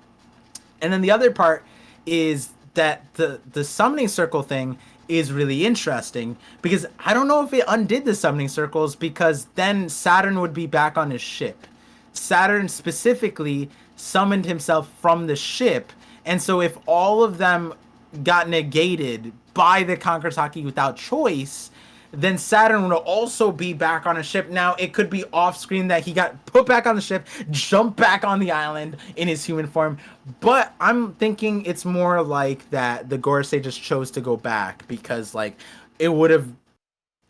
And then the other part is that the summoning circle thing is really interesting because I don't know if it undid the summoning circles because then Saturn would be back on his ship. Saturn specifically summoned himself from the ship, and so if all of them got negated by the Conquerors Haki without choice, then Saturn would also be back on a ship. Now, it could be off screen that he got put back on the ship, jumped back on the island in his human form. But I'm thinking it's more like that the Gorosei just chose to go back because, like, it would have,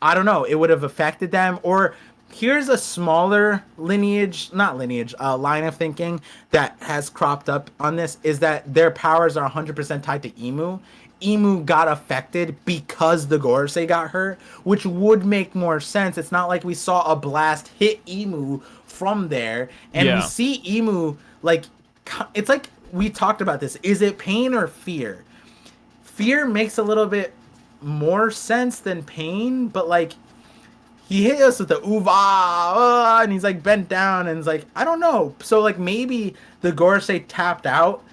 I don't know, it would have affected them. Or here's a smaller line of thinking that has cropped up on this is that their powers are 100% tied to Emu. Emu got affected because the Gorosei got hurt, which would make more sense. It's not like we saw a blast hit Emu from there, and we see Emu, like, it's like we talked about this. Is it pain or fear? Fear makes a little bit more sense than pain, but, like, he hit us with the uva, and he's, like, bent down, and it's like, I don't know. So, like, maybe the Gorosei tapped out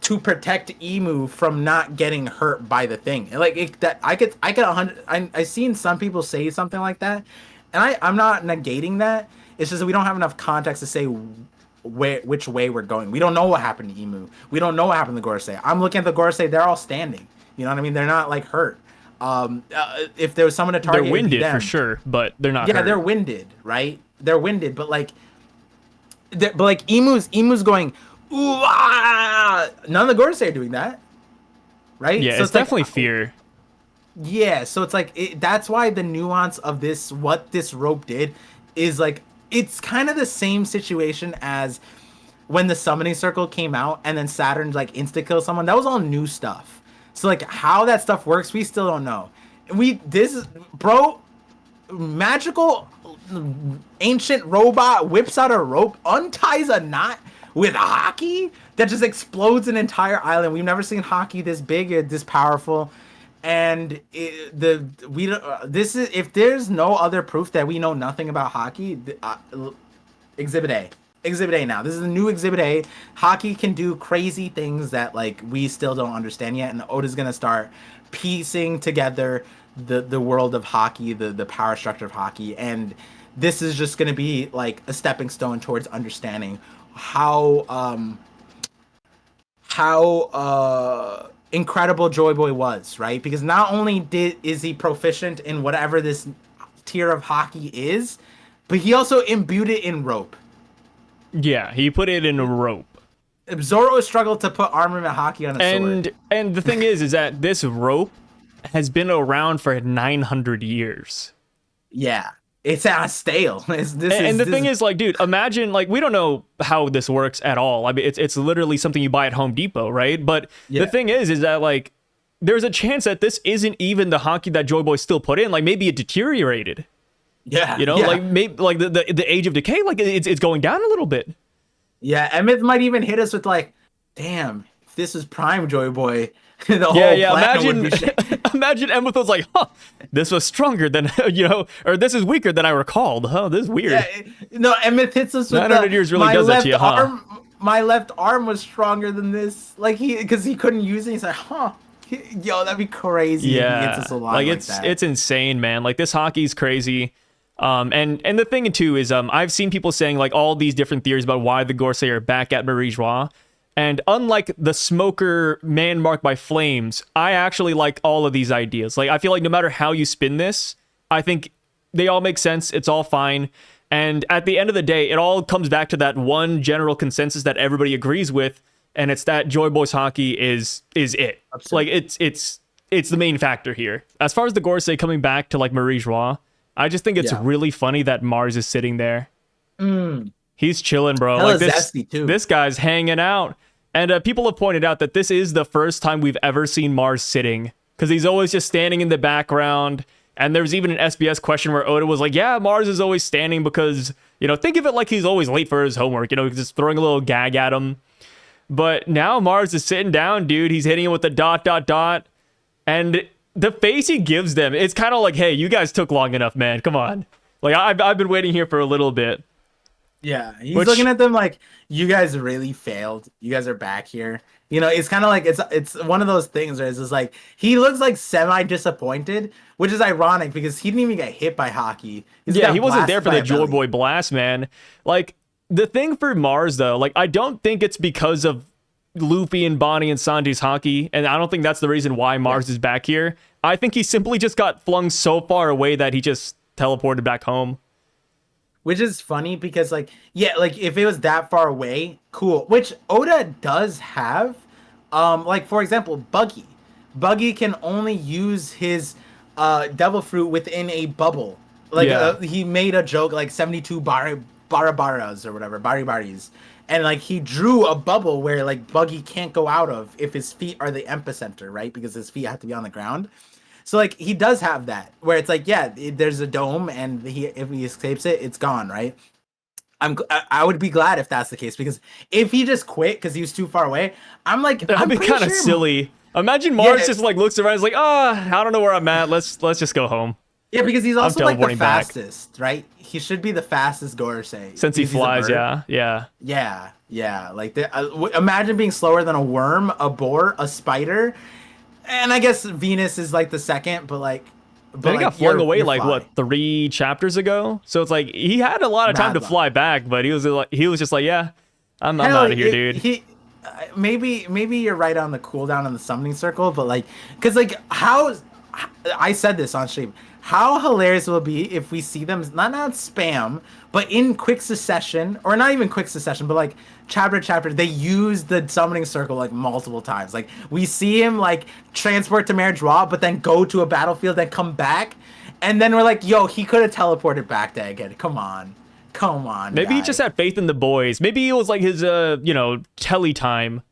to protect Emu from not getting hurt by the thing. Like I seen some people say something like that, and I'm not negating that. It's just that we don't have enough context to say which way we're going. We don't know what happened to Emu. We don't know what happened to Gorosei. I'm looking at the Gorosei; they're all standing. You know what I mean? They're not like hurt. If there was someone to target, they're winded for sure, but they're not. Yeah, they're winded, right? They're winded, but Emu's going. Ooh, ah! None of the Gorosei are doing that, right? Yeah, so it's definitely like, fear. Yeah, so it's like that's why the nuance of this, what this rope did, is like it's kind of the same situation as when the summoning circle came out and then Saturn like insta kill someone. That was all new stuff. So like how that stuff works, we still don't know. Magical ancient robot whips out a rope, unties a knot with Haki that just explodes an entire island. We've never seen Haki this big or this powerful, and if there's no other proof that we know nothing about Haki, Exhibit A now. This is the new Exhibit A. Haki can do crazy things that like we still don't understand yet, and Oda's gonna start piecing together the world of Haki, the power structure of Haki, and this is just gonna be like a stepping stone towards understanding how incredible Joyboy was, right? Because not only is he proficient in whatever this tier of Haki is, but he also imbued it in rope. Yeah, he put it in a rope. Zoro struggled to put armament Haki on a sword. And the thing is that this rope has been around for 900 years. Yeah. It's stale. The thing is, like, dude, imagine, like, we don't know how this works at all. I mean, it's literally something you buy at Home Depot, right? But the thing is that, like, there's a chance that this isn't even the Haki that Joyboy still put in. Like, maybe it deteriorated. Yeah. You know, like, maybe, like, the age of decay, like, it's going down a little bit. Yeah, Emth might even hit us with, like, damn, if this was Prime Joyboy, the whole imagine Emth was like, huh, this was stronger than, or this is weaker than I recalled. Huh, this is weird. Yeah, no, Emth hits us with 900 years really does that to you, huh? My left arm was stronger than this. Like, because he couldn't use it. He's like, huh. Yo, that'd be crazy if he hits us a lot like that. It's insane, man. Like, this Haki's crazy. And the thing too is I've seen people saying like all these different theories about why the Gorosei are back at Marie Joie. And unlike the smoker man marked by flames, I actually like all of these ideas. Like I feel like no matter how you spin this, I think they all make sense. It's all fine. And at the end of the day, it all comes back to that one general consensus that everybody agrees with, and it's that Joyboy's Haki is it. Absolutely. Like it's the main factor here. As far as the Gorosei coming back to like Marie Joie, I just think it's really funny that Mars is sitting there. He's chilling, bro. Hella Like zesty, too. This guy's hanging out. And people have pointed out that this is the first time we've ever seen Mars sitting, because he's always just standing in the background. And there was even an SBS question where Oda was like, yeah, Mars is always standing because, think of it like he's always late for his homework, just throwing a little gag at him. But now Mars is sitting down, dude. He's hitting it with the ... And the face he gives them, it's kind of like, hey, you guys took long enough, man. Come on. Like, I've been waiting here for a little bit. Yeah, he's looking at them like, you guys really failed. You guys are back here. It's kind of like, it's one of those things where it's just like, he looks like semi-disappointed, which is ironic because he didn't even get hit by Haki. He wasn't there for the Joyboy blast, man. Like, the thing for Mars, though, like, I don't think it's because of Luffy and Bonnie and Sanji's Haki, and I don't think that's the reason why Mars is back here. I think he simply just got flung so far away that he just teleported back home. Which is funny because, like, if it was that far away, cool. Which Oda does have. Like, for example, Buggy. Buggy can only use his devil fruit within a bubble. Like, he made a joke, like, 72 barabaras or whatever, baribaris. And, like, he drew a bubble where, like, Buggy can't go out of if his feet are the epicenter, right? Because his feet have to be on the ground. So, like, he does have that, where it's like, there's a dome, and if he escapes it, it's gone, right? I would be glad if that's the case, because if he just quit because he was too far away, I'm like, that'd be kind of silly. Imagine Mars just, like, looks around, is like, I don't know where I'm at. Let's just go home. Yeah, because he's also, like, the fastest, right? He should be the fastest Gorosei. Since he flies, yeah. Like, imagine being slower than a worm, a boar, a spider. And I guess Venus is like the second, but like, he got flung away like what 3 chapters ago. So it's like he had a lot of time to fly back, but he was just like, yeah, I'm out of here, dude. Maybe you're right on the cooldown on the summoning circle, but like, because like I said this on stream. How hilarious will it be if we see them not spam, but in quick succession, or not even quick succession, but like chapter, they use the summoning circle like multiple times. Like we see him like transport to Mare Joie, but then go to a battlefield, then come back, and then we're like, yo, he could have teleported back there again. Come on. Maybe he just had faith in the boys. Maybe it was like his telly time.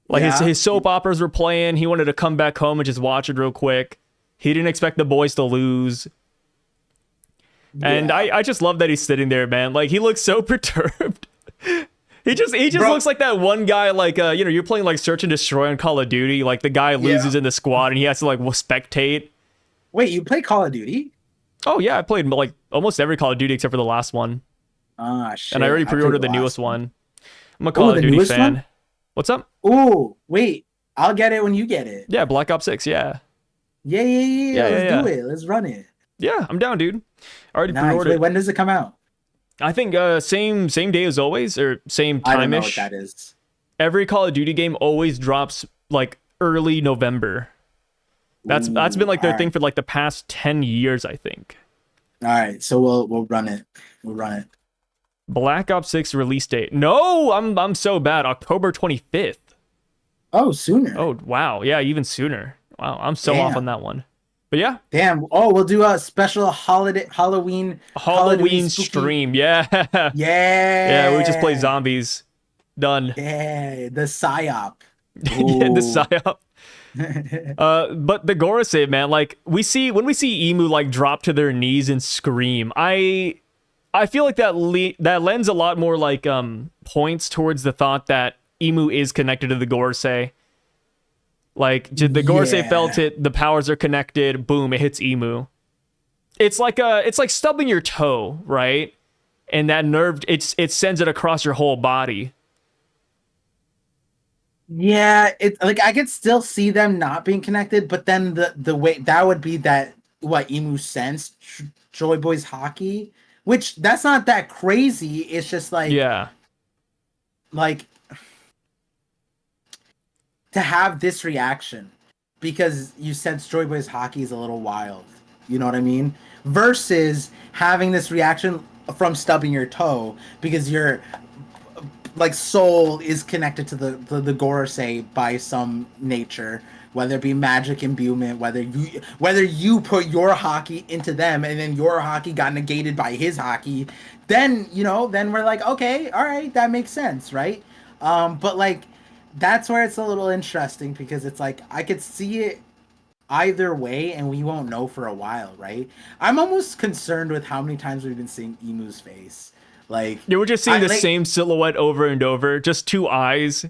Like his soap operas were playing. He wanted to come back home and just watch it real quick. He didn't expect the boys to lose. And I just love that he's sitting there, man. Like, he looks so perturbed. He just looks like that one guy, like, you're playing, like, Search and Destroy on Call of Duty. Like, the guy loses in the squad, and he has to, like, spectate. Wait, you play Call of Duty? Oh, yeah, I played, like, almost every Call of Duty except for the last one. Ah, shit. And I already pre-ordered the newest one. I'm a Call of Duty fan. One? What's up? Ooh, wait. I'll get it when you get it. Yeah, Black Ops 6, yeah. Yeah. Let's do it. Let's run it. Yeah, I'm down, dude. Already pre-ordered. Wait, when does it come out? I think same day as always, or same time-ish. I don't know what that is. Every Call of Duty game always drops like early November. That's been like their thing for like the past 10 years, I think. All right, so we'll run it. Black Ops 6 release date. No, I'm so bad. October 25th. Oh, sooner. Oh, wow. Yeah, even sooner. Wow, I'm so off on that one. But yeah. Damn. Oh, we'll do a special Halloween stream. Yeah. Yeah. Yeah, we just play zombies. Done. Yeah, the psyop. Yeah, the psyop. But the Gorosei, man, like when we see Emu like drop to their knees and scream, I feel like that lends a lot more like points towards the thought that Emu is connected to the Gorosei. Like the Gorosei felt it, the powers are connected, boom, it hits Emu. It's like stubbing your toe, right? And that nerve, it sends it across your whole body. Yeah, it's like I could still see them not being connected, but then the way that would be that what Emu sensed Joy Boy's Haki, which that's not that crazy. It's just Yeah. like to have this reaction because you sense Joy Boy's Haki is a little wild. You know what I mean? Versus having this reaction from stubbing your toe because your like soul is connected to the Gorosei by some nature, whether it be magic imbuement, whether you put your Haki into them and then your Haki got negated by his Haki, then then we're like, okay, all right, that makes sense, right? But like that's where it's a little interesting because it's like I could see it either way and we won't know for a while, right? I'm almost concerned with how many times we've been seeing Emu's face. Like Yeah, we're just seeing the same silhouette over and over, just two eyes.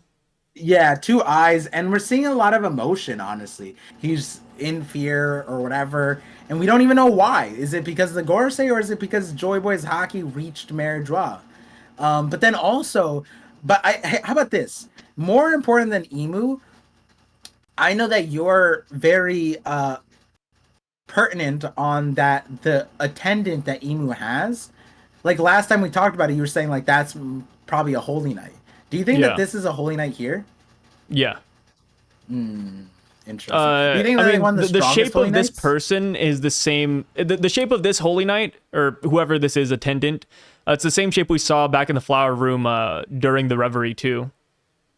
Yeah, two eyes, and we're seeing a lot of emotion, honestly. He's in fear or whatever, and we don't even know why. Is it because of the Gorosei or is it because Joy Boy's Haki reached Mary Joie? But then also, how about this? More important than Emu, I know that you're very pertinent on that the attendant that Emu has. Like last time we talked about it, you were saying like that's probably a holy knight. Do you think that this is a holy knight here? Yeah. Interesting. Do you think that one of the shape of this knights? person is the same. The shape of this holy knight, or whoever this is, attendant, it's the same shape we saw back in the flower room during the reverie too.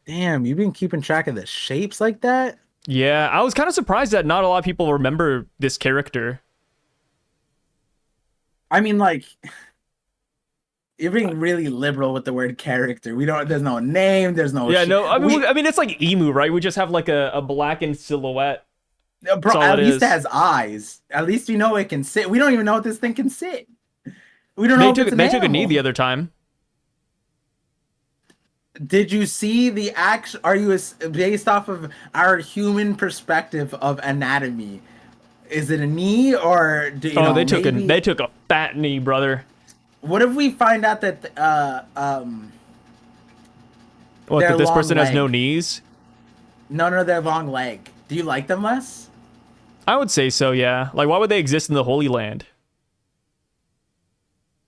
Damn, you've been keeping track of the shapes like that? Yeah, I was kind of surprised that not a lot of people remember this character. I mean, like, you're being really liberal with the word character. There's no name, there's no... Yeah, no, I mean, it's like Emu, right? We just have like a blackened silhouette. Bro, at least it has eyes. At least we know it can sit. We don't even know if this thing can sit. We don't know if it's an They took a animal. knee the other time. Did you see the action? Are you based off of our human perspective of anatomy? Is it a knee or do you know? They took a fat knee, brother. What if we find out that What, that this person has no leg. knees? No, their long leg. Do you like them less? I would say so, yeah. Like, why would they exist in the Holy Land?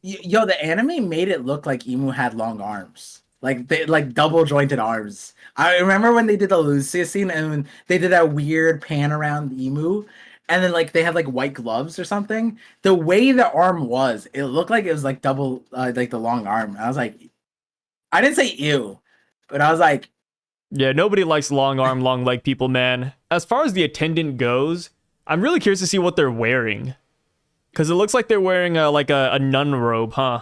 Yo, the anime made it look like Emu had long arms. Like double jointed arms. I remember when they did the Lucia scene and when they did that weird pan around Emu, and then like they had like white gloves or something. The way the arm was, it looked like it was like double, like the long arm. I was like, I didn't say ew, but I was like, yeah, nobody likes long arm, long leg people, man. As far as the attendant goes, I'm really curious to see what they're wearing, because it looks like they're wearing like a nun robe, huh?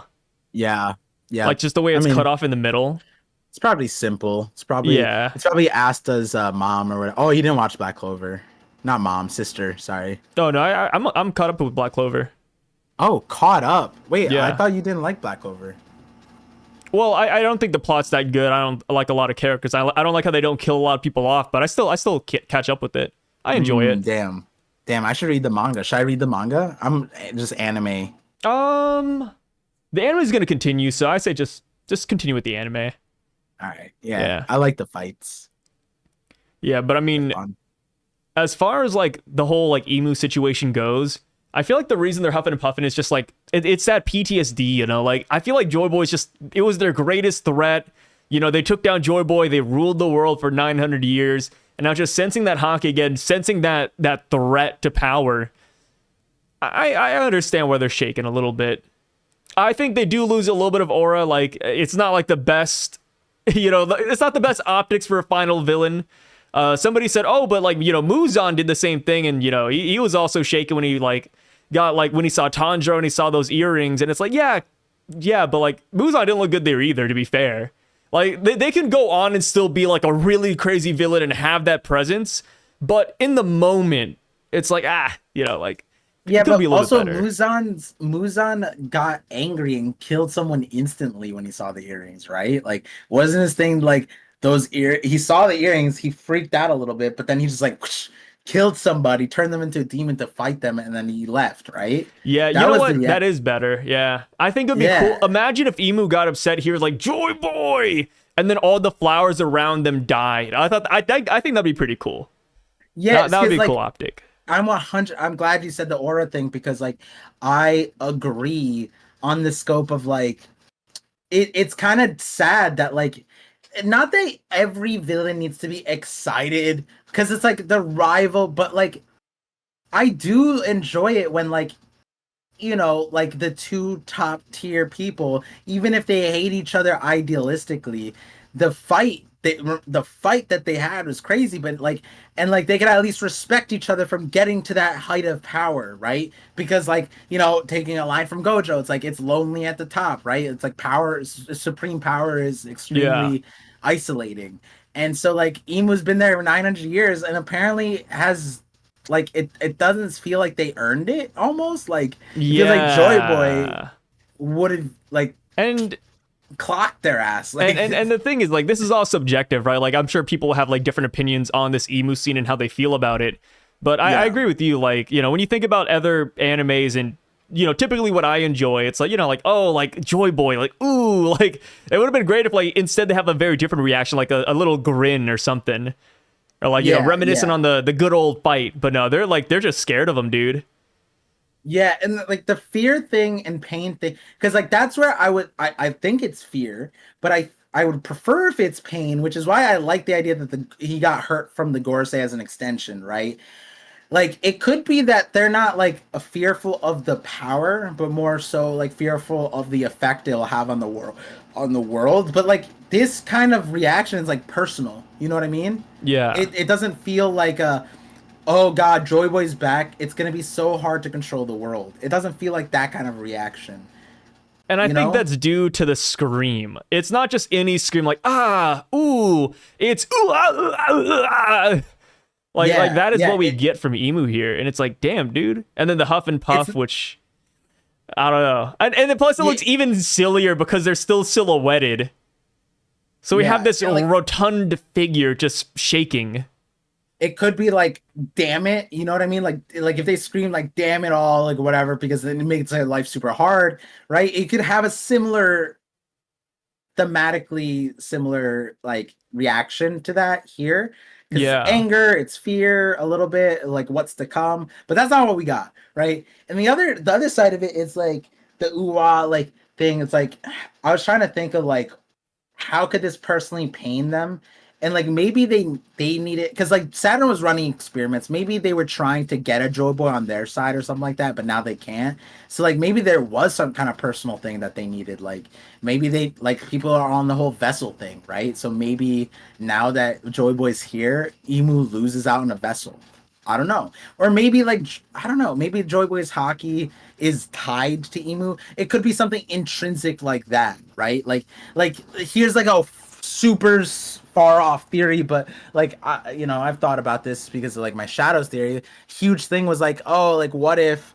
yeah. Like just the way it's cut off in the middle. It's probably simple. It's probably Asta's mom or whatever. Oh, you didn't watch Black Clover. Not mom, sister, sorry. Oh no, I'm caught up with Black Clover. Oh, caught up. Wait, Yeah. I thought you didn't like Black Clover. Well, I don't think the plot's that good. I don't like a lot of characters. I don't like how they don't kill a lot of people off, but I still catch up with it. I enjoy it. Damn, I should read the manga. Should I read the manga? I'm just anime. The anime is gonna continue, so I say just continue with the anime. All right. Yeah. Yeah. I like the fights. Yeah, but I mean, Fun. as far as like the whole like Emu situation goes, I feel like the reason they're huffing and puffing is just like it's that PTSD, you know. Like I feel like Joy Boy's it was their greatest threat. You know, they took down Joy Boy, they ruled the world for 900 years, and now just sensing that Haki again, sensing that threat to power. I understand why they're shaking a little bit. I think they do lose a little bit of aura. Like, it's not like the best, you know, it's not the best optics for a final villain. Somebody said, oh, but like, you know, Muzan did the same thing. And, you know, he was also shaken when he like got like when he saw Tanjiro and he saw those earrings. And it's like, yeah, but like Muzan didn't look good there either, to be fair. Like, they can go on and still be like a really crazy villain and have that presence. But in the moment, it's like, you know, like, yeah, but also better. Muzan got angry and killed someone instantly when he saw the earrings, right? Like, wasn't his thing like he saw the earrings, he freaked out a little bit, but then he just like whoosh, killed somebody, turned them into a demon to fight them, and then he left, right? Yeah, you know what? That is better. Yeah. I think it'd be cool. Imagine if Emu got upset here, like, Joy Boy! And then all the flowers around them died. I think that'd be pretty cool. Yeah, that would be a cool optic. I'm 100. I'm glad you said the aura thing because like I agree on the scope of like it's kind of sad that like not that every villain needs to be excited because it's like the rival, but like I do enjoy it when like like the two top tier people, even if they hate each other idealistically, the fight that they had was crazy, but like and like they could at least respect each other from getting to that height of power, right? Because like, taking a line from Gojo, it's like it's lonely at the top, right? It's like supreme power is Yeah. extremely isolating. And so like Emu's been there for 900 years and apparently has like it doesn't feel like they earned it almost like it feels like Joy Boy Yeah. would have like And clocked their ass and, like and and the thing is, like, this is all subjective, right? Like, I'm sure people have like different opinions on this emu scene and how they feel about it. But I yeah agree with you. Like, when you think about other animes and typically what I enjoy, it's like, like, oh, like Joy Boy, like, ooh, like it would have been great if like instead they have a very different reaction, like a little grin or something. Or like, reminiscent yeah on the good old fight. But no, they're just scared of him, dude. yeah and like the fear thing and pain thing because like that's where I think it's fear but I would prefer if it's pain, which is why I like the idea that he got hurt from the Gorosei as an extension, right? Like it could be that they're not like a fearful of the power but more so like fearful of the effect it'll have on the world, but like this kind of reaction is like personal, you know what I mean? Yeah. It doesn't feel like a, oh god, Joy Boy's back, it's gonna be so hard to control the world. It doesn't feel like that kind of reaction, And I you think know? that's due to the scream. It's not just any scream like, ah, ooh. It's ooh, ah, ah. Like Yeah, that is yeah, what we get from Emu here. And it's like, damn, dude. And then the huff and it's puff, which I don't know. And then plus it yeah, looks even sillier because they're still silhouetted. So we have yeah, this like rotund figure just shaking. it could be like damn it, you know what I mean? Like if they scream like damn it all, like whatever, because then it makes their life super hard, right? It could have a similar thematically similar like reaction to that here because it's Yeah. anger, it's fear a little bit, like what's to come, but that's not what we got, right? And the other side of it is like the ooh like thing. It's like I was trying to think of like how could this personally pain them, and like maybe they need it because like Saturn was running experiments, maybe they were trying to get a Joy Boy on their side or something like that, but now they can't. So like maybe there was some kind of personal thing that they needed, like maybe they like people are on the whole vessel thing, right? So maybe now that Joy Boy's here, Emu loses out in a vessel. I don't know. Or maybe like I don't know, maybe Joy Boy's Haki is tied to Emu. It could be something intrinsic like that, right? Like here's like a super far off theory, but like I've thought about this because of like my shadows theory. Huge thing was like, oh, like what if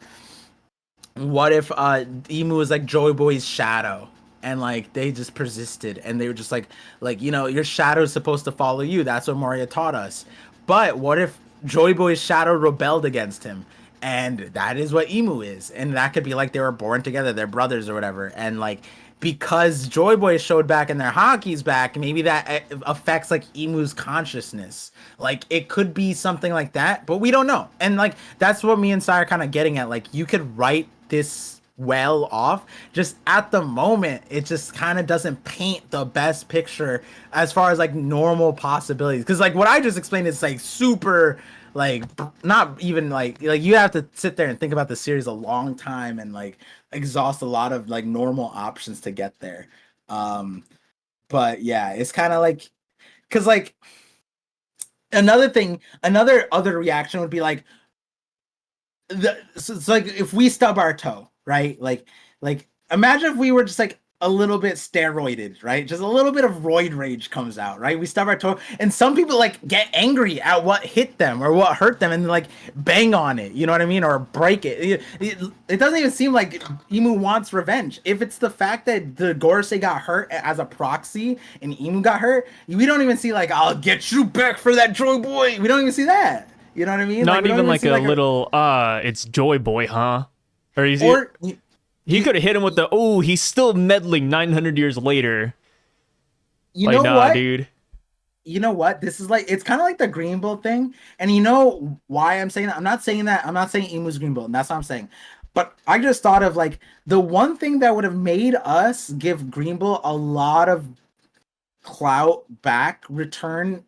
Emu was like Joy Boy's shadow, and like they just persisted and they were just like your shadow's supposed to follow you. That's what Moria taught us. But what if Joy Boy's shadow rebelled against him? And that is what Emu is. And that could be like they were born together, they're brothers or whatever. And like because Joy Boy showed back and their Haki's back, maybe that affects like Emu's consciousness. Like it could be something like that, but we don't know. And like that's what me and Sai are kind of getting at. Like you could write this well off, just at the moment it just kind of doesn't paint the best picture as far as like normal possibilities, because like what I just explained is like super like not even like you have to sit there and think about the series a long time and like exhaust a lot of like normal options to get there. um but yeah, it's kind of like because like another thing, another other reaction would be like so it's like if we stub our toe, right? Like imagine if we were just like a little bit steroided, right? Just a little bit of roid rage comes out, right? We stub our toe, and some people like get angry at what hit them or what hurt them, and like bang on it, you know what I mean, or break it. It doesn't even seem like Emu wants revenge. If it's the fact that the Gorosei got hurt as a proxy and Emu got hurt, we don't even see like I'll get you back for that Joy Boy. We don't even see that. You know what I mean? Like Not we don't even even like see a like a little it's Joy Boy, huh? Or is he or he could have hit him with the he's still meddling 900 years later. you Like, know nah, what? dude. you know what? This is like it's kind of like the Green Bull thing. And you know why I'm saying that? I'm not saying that. I'm not saying Emu's Green Bull, and that's what I'm saying. But I just thought of like the one thing that would have made us give Green Bull a lot of clout back return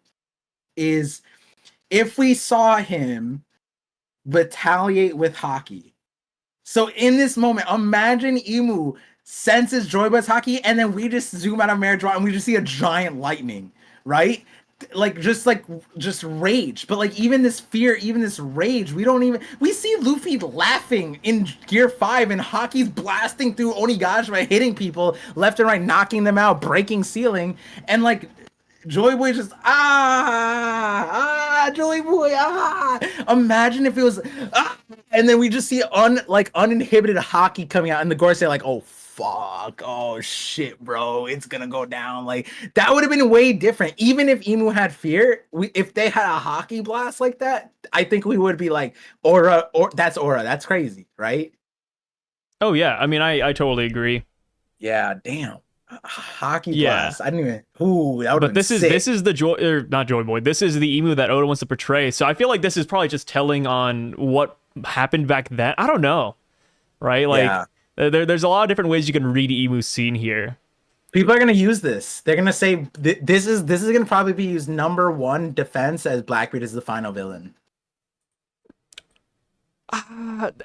is if we saw him retaliate with Haki. So in this moment, imagine Emu senses Joyboy's Haki, and then we just zoom out of Maradraw and we just see a giant lightning, right? Like just rage. But like even this fear, even this rage, we see Luffy laughing in Gear 5 and Haki's blasting through Onigashima, hitting people left and right, knocking them out, breaking ceiling, and like Joy Boy just Joy Boy Imagine if it was and then we just see uninhibited Haki coming out, and the Gorosei like, oh fuck, oh shit, bro, it's gonna go down. Like that would have been way different. Even if Emu had fear, if they had a Haki blast like that, I think we would be like aura, or that's crazy, right? Oh yeah, I mean, I totally agree. Yeah, damn. Hockey blast. I didn't even. Ooh, that would. But this is the Joy, or not Joy Boy. This is the Emu that Oda wants to portray. So I feel like this is probably just telling on what happened back then. I don't know, right? Like there's a lot of different ways you can read Emu's scene here. People are gonna use this. They're gonna say this is gonna probably be used number one defense as Blackbeard is the final villain.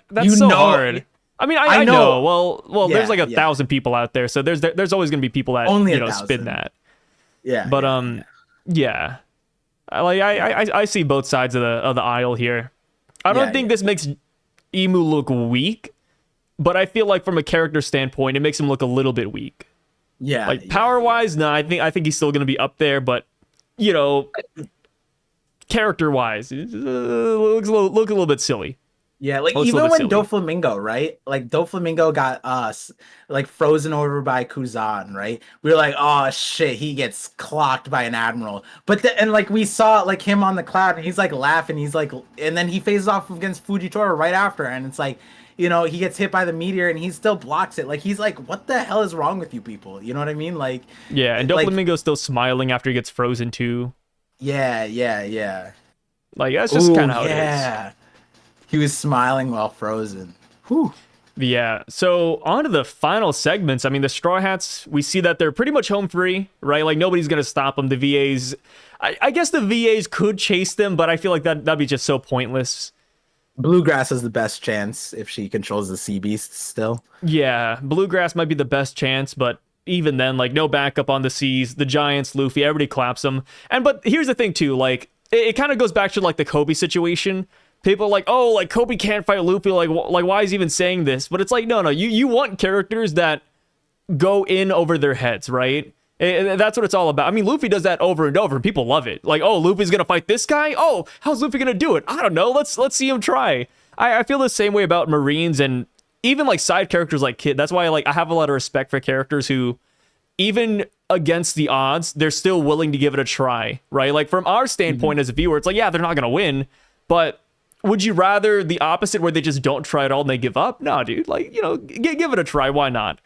That's so hard. I mean, I know. Well, there's like 1,000 people out there, so there's always gonna be people that only spin that. Yeah. But yeah. I see both sides of the aisle here. I don't think this makes Emu look weak, but I feel like from a character standpoint, it makes him look a little bit weak. Yeah. Like power wise, no, I think he's still gonna be up there, but character wise, it looks a little bit silly. Yeah, like even when Doflamingo, right? Like Doflamingo got us like frozen over by Kuzan, right? We were like, oh shit, he gets clocked by an admiral. But and like we saw like him on the cloud, and he's like laughing, he's like, and then he phases off against Fujitora right after, and it's like, he gets hit by the meteor and he still blocks it. Like he's like, what the hell is wrong with you people? You know what I mean? Like yeah, and Doflamingo's still smiling after he gets frozen too. Yeah. Like that's just kind of how it is. He was smiling while frozen. Whew. Yeah, so on to the final segments. I mean, the Straw Hats, we see that they're pretty much home free, right? Like, nobody's going to stop them. The VAs, I guess the VAs could chase them, but I feel like that'd be just so pointless. Bluegrass has the best chance if she controls the sea beasts still. Yeah, Bluegrass might be the best chance, but even then, like, no backup on the seas. The Giants, Luffy, everybody claps them. But here's the thing, too. Like, it kind of goes back to, like, the Coby situation. People are like, oh, like Coby can't fight Luffy. Like why is he even saying this? But it's like, no. You want characters that go in over their heads, right? And that's what it's all about. I mean, Luffy does that over and over, and people love it. Like, oh, Luffy's gonna fight this guy. Oh, how's Luffy gonna do it? I don't know. Let's see him try. I feel the same way about Marines and even like side characters like Kid. That's why I have a lot of respect for characters who, even against the odds, they're still willing to give it a try, right? Like from our standpoint as a viewer, it's like, yeah, they're not gonna win, but would you rather the opposite where they just don't try at all and they give up? No, dude. Like, give it a try. Why not?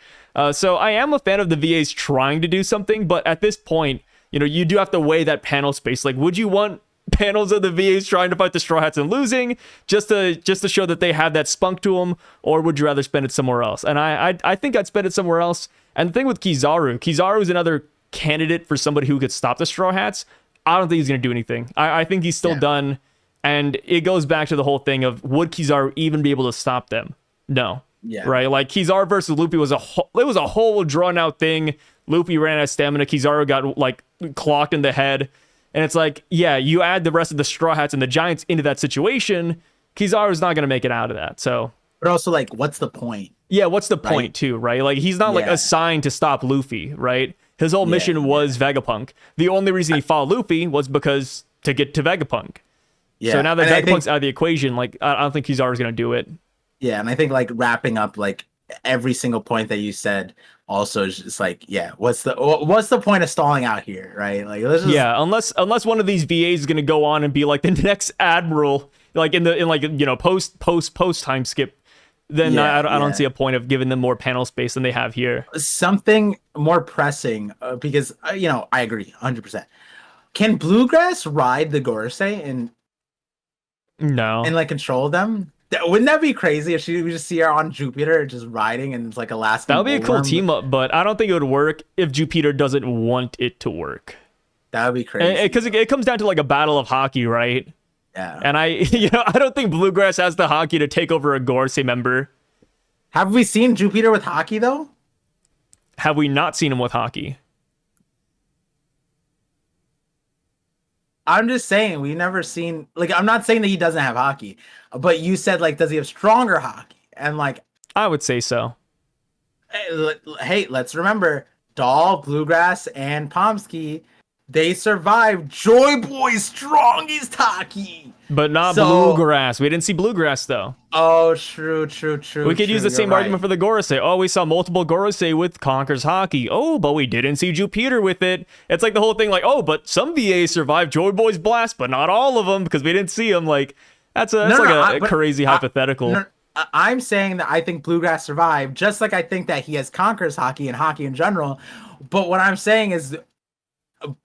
So I am a fan of the VAs trying to do something, but at this point, you do have to weigh that panel space. Like, would you want panels of the VAs trying to fight the Straw Hats and losing just to show that they have that spunk to them, or would you rather spend it somewhere else? And I think I'd spend it somewhere else. And the thing with Kizaru is another candidate for somebody who could stop the Straw Hats. I don't think he's going to do anything. I think he's still done. And it goes back to the whole thing of, would Kizaru even be able to stop them? No. Yeah. Right? Like, Kizaru versus Luffy was a whole drawn out thing. Luffy ran out of stamina. Kizaru got, like, clocked in the head. And it's like, yeah, you add the rest of the Straw Hats and the Giants into that situation, Kizaru's not going to make it out of that. So. But also, like, what's the point? Yeah, what's the point, too, right? Like, he's not, like, assigned to stop Luffy, right? His whole mission was Vegapunk. The only reason he fought Luffy was because to get to Vegapunk. Yeah. So now that Vegapunk's out of the equation, like, I don't think Kizaru's going to do it. Yeah, and I think, like, wrapping up, like, every single point that you said also is just like, yeah, what's the point of stalling out here, right? Like, let's just... Yeah, unless one of these VAs is going to go on and be, like, the next admiral, like, in post time skip, then I don't see a point of giving them more panel space than they have here. Something more pressing, because, I agree, 100%. Can Bluegrass ride the Gorosei No. and like control them? Wouldn't that be crazy if we just see her on Jupiter just riding and it's like Alaskan That would be a cool bullworm? team up, but I don't think it would work if Jupiter doesn't want it to work. That would be crazy. Because it comes down to like a battle of Haki, right? Yeah. And I don't think Bluegrass has the Haki to take over a Gorosei member. Have we seen Jupiter with Haki though? Have we not seen him with Haki? I'm just saying we've never seen, like, I'm not saying that he doesn't have Haki, but you said like, does he have stronger Haki? And like, I would say so. hey, let's remember Doll, Bluegrass, and Pomsky, they survived Joyboy's strongest Haki. But not So- Bluegrass. We didn't see Bluegrass though. Oh, true. We could use the same you're argument for the Gorosei. Oh, we saw multiple Gorosei with Conquer's Haki. Oh, but we didn't see Jupiter with it. It's like the whole thing like, oh, but some VAs survived Joyboy's blast, but not all of them because we didn't see them. Like, that's a crazy hypothetical. I'm saying that I think Bluegrass survived, just like I think that he has Conquer's Haki and Haki in general. But what I'm saying is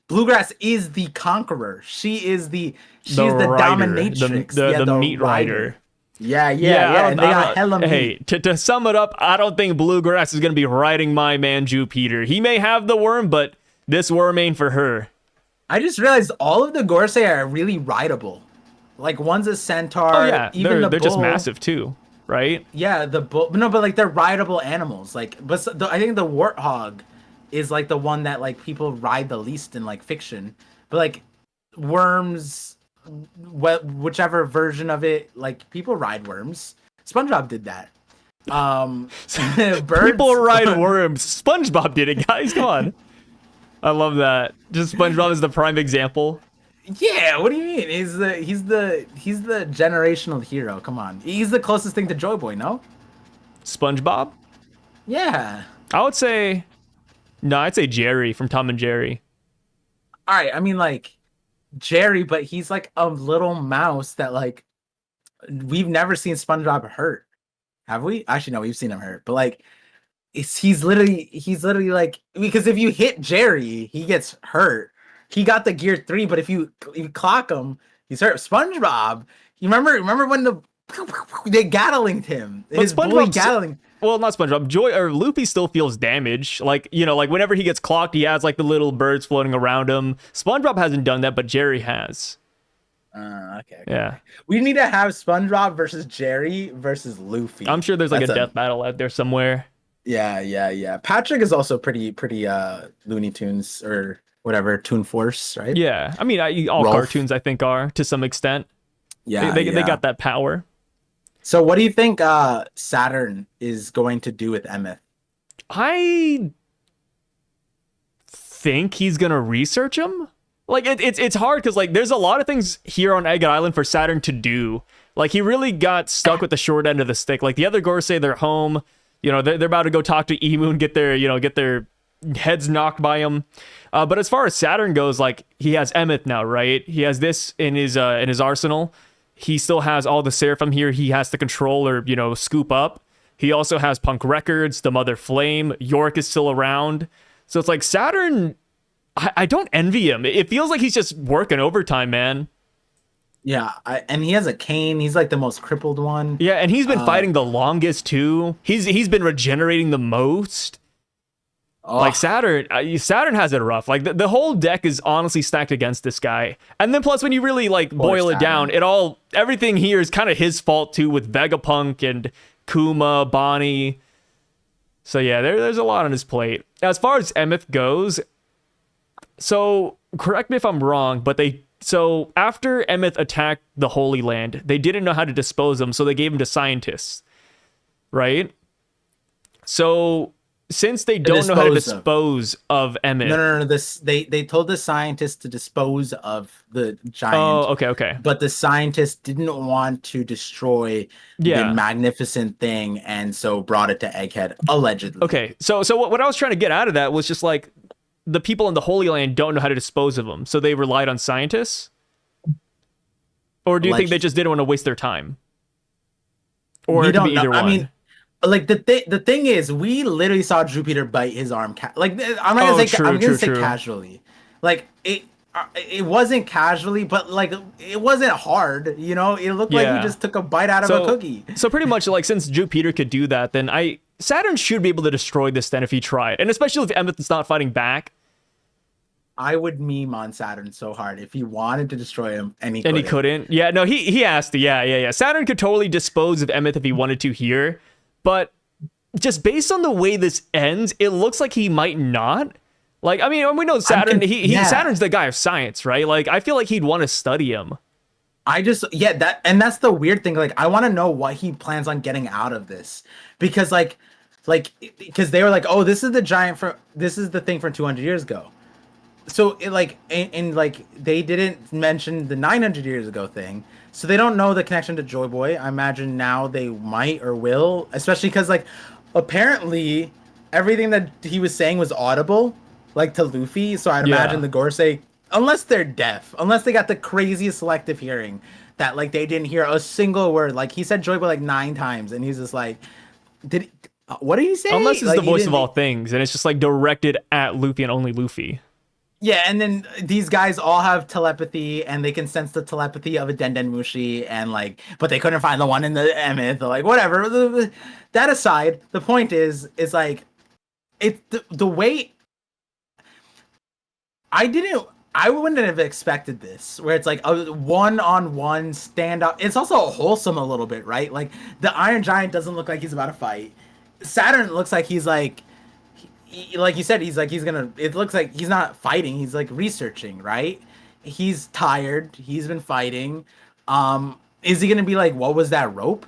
Bluegrass is the conqueror. She's the dominatrix. The meat rider. Yeah. And they got hella meat. Hey, to sum it up, I don't think Bluegrass is going to be riding my man Jupiter. He may have the worm, but this worm ain't for her. I just realized all of the Gorosei are really rideable. Like one's a centaur. Oh yeah, even they're the just bull. massive too, right? Yeah, the bull. No, but like they're rideable animals. Like, but I think the warthog is like the one that like people ride the least in like fiction. But like worms, whichever version of it, like people ride worms. SpongeBob did that. Birds, People ride worms. SpongeBob did it, guys. Come on. I love that. Just SpongeBob is the prime example. Yeah, what do you mean? He's the generational hero. Come on, he's the closest thing to Joyboy. No. SpongeBob? Yeah. I would say. No, I'd say Jerry from Tom and Jerry. All right, I mean like Jerry, but he's like a little mouse that like we've never seen SpongeBob hurt. Have we? Actually, no, we've seen him hurt. But like he's literally like, because if you hit Jerry, he gets hurt. He got the gear 3, but if you clock him, he's hurt. SpongeBob, you remember when they Gatlinged him? His bully Gatling. Well, not SpongeBob. Luffy still feels damage. Like, like whenever he gets clocked, he has like the little birds floating around him. SpongeBob hasn't done that, but Jerry has. Okay. Yeah. We need to have SpongeBob versus Jerry versus Luffy. I'm sure there's like a death battle out there somewhere. Yeah. Patrick is also pretty Looney Tunes or whatever, Toon Force, right? Yeah. I mean, all Rolf. cartoons I think are to some extent. Yeah. They got that power. So what do you think Saturn is going to do with Emeth? I think he's gonna research him. Like it's hard because like there's a lot of things here on Egg Island for Saturn to do. Like he really got stuck with the short end of the stick. Like the other Gorosei, they're home. They're about to go talk to Emu and get their heads knocked by him. But as far as Saturn goes, like he has Emeth now, right? He has this in his arsenal. He still has all the Seraphim here he has to control or, scoop up. He also has Punk Records, the Mother Flame. York is still around. So it's like Saturn, I don't envy him. It feels like he's just working overtime, man. Yeah, and he has a cane. He's like the most crippled one. Yeah, and he's been fighting the longest too. He's been regenerating the most. Like Saturn has it rough. Like the whole deck is honestly stacked against this guy. And then plus when you really like boil it down, everything here is kind of his fault too with Vegapunk and Kuma, Bonnie. So yeah, there's a lot on his plate. As far as Emeth goes, so correct me if I'm wrong, but so after Emeth attacked the Holy Land, they didn't know how to dispose him, so they gave him to scientists. Right? So since they don't know how to dispose of Emeth. No. They told the scientists to dispose of the giant. Oh, okay. But the scientists didn't want to destroy the magnificent thing, and so brought it to Egghead, allegedly. Okay, so what I was trying to get out of that was just like the people in the Holy Land don't know how to dispose of them, so they relied on scientists? Or do you think they just didn't want to waste their time? Or it could be either one? I mean, like the thing is, we literally saw Jupiter bite his arm. I'm not gonna say casually. Like it wasn't casually, but like it wasn't hard. You know, it looked like he just took a bite out of a cookie. So pretty much, like, since Jupiter could do that, then Saturn should be able to destroy this then if he tried, and especially if Emeth is not fighting back. I would meme on Saturn so hard if he wanted to destroy him, and he couldn't. Yeah, no, he has to. Yeah. Saturn could totally dispose of Emeth if he wanted to here, but just based on the way this ends, it looks like he might not. Like, I mean, we know Saturn. Saturn's the guy of science, right? Like, I feel like he'd want to study him. That's the weird thing. Like, I want to know what he plans on getting out of this, because because they were like, oh, this is the thing from 200 years ago. So it like they didn't mention the 900 years ago thing, so they don't know the connection to Joy Boy. I imagine now they might or will, especially because like apparently everything that he was saying was audible, like to Luffy. So I'd imagine the Gorosei, unless they're deaf, unless they got the craziest selective hearing that like they didn't hear a single word. Like he said Joy Boy like 9 times, and he's just like, what did he say? Unless it's like, the voice of all things, and it's just like directed at Luffy and only Luffy. Yeah, and then these guys all have telepathy, and they can sense the telepathy of a Denden Mushi, and like, but they couldn't find the one in the Emeth, or like whatever. That aside, the point is like, it's the way. I wouldn't have expected this, where it's like a one-on-one standout. It's also wholesome a little bit, right? Like the Iron Giant doesn't look like he's about to fight. Saturn looks like he's like. Like you said, it looks like he's not fighting, he's like researching, right? He's tired, he's been fighting. Is he gonna be like, what was that rope?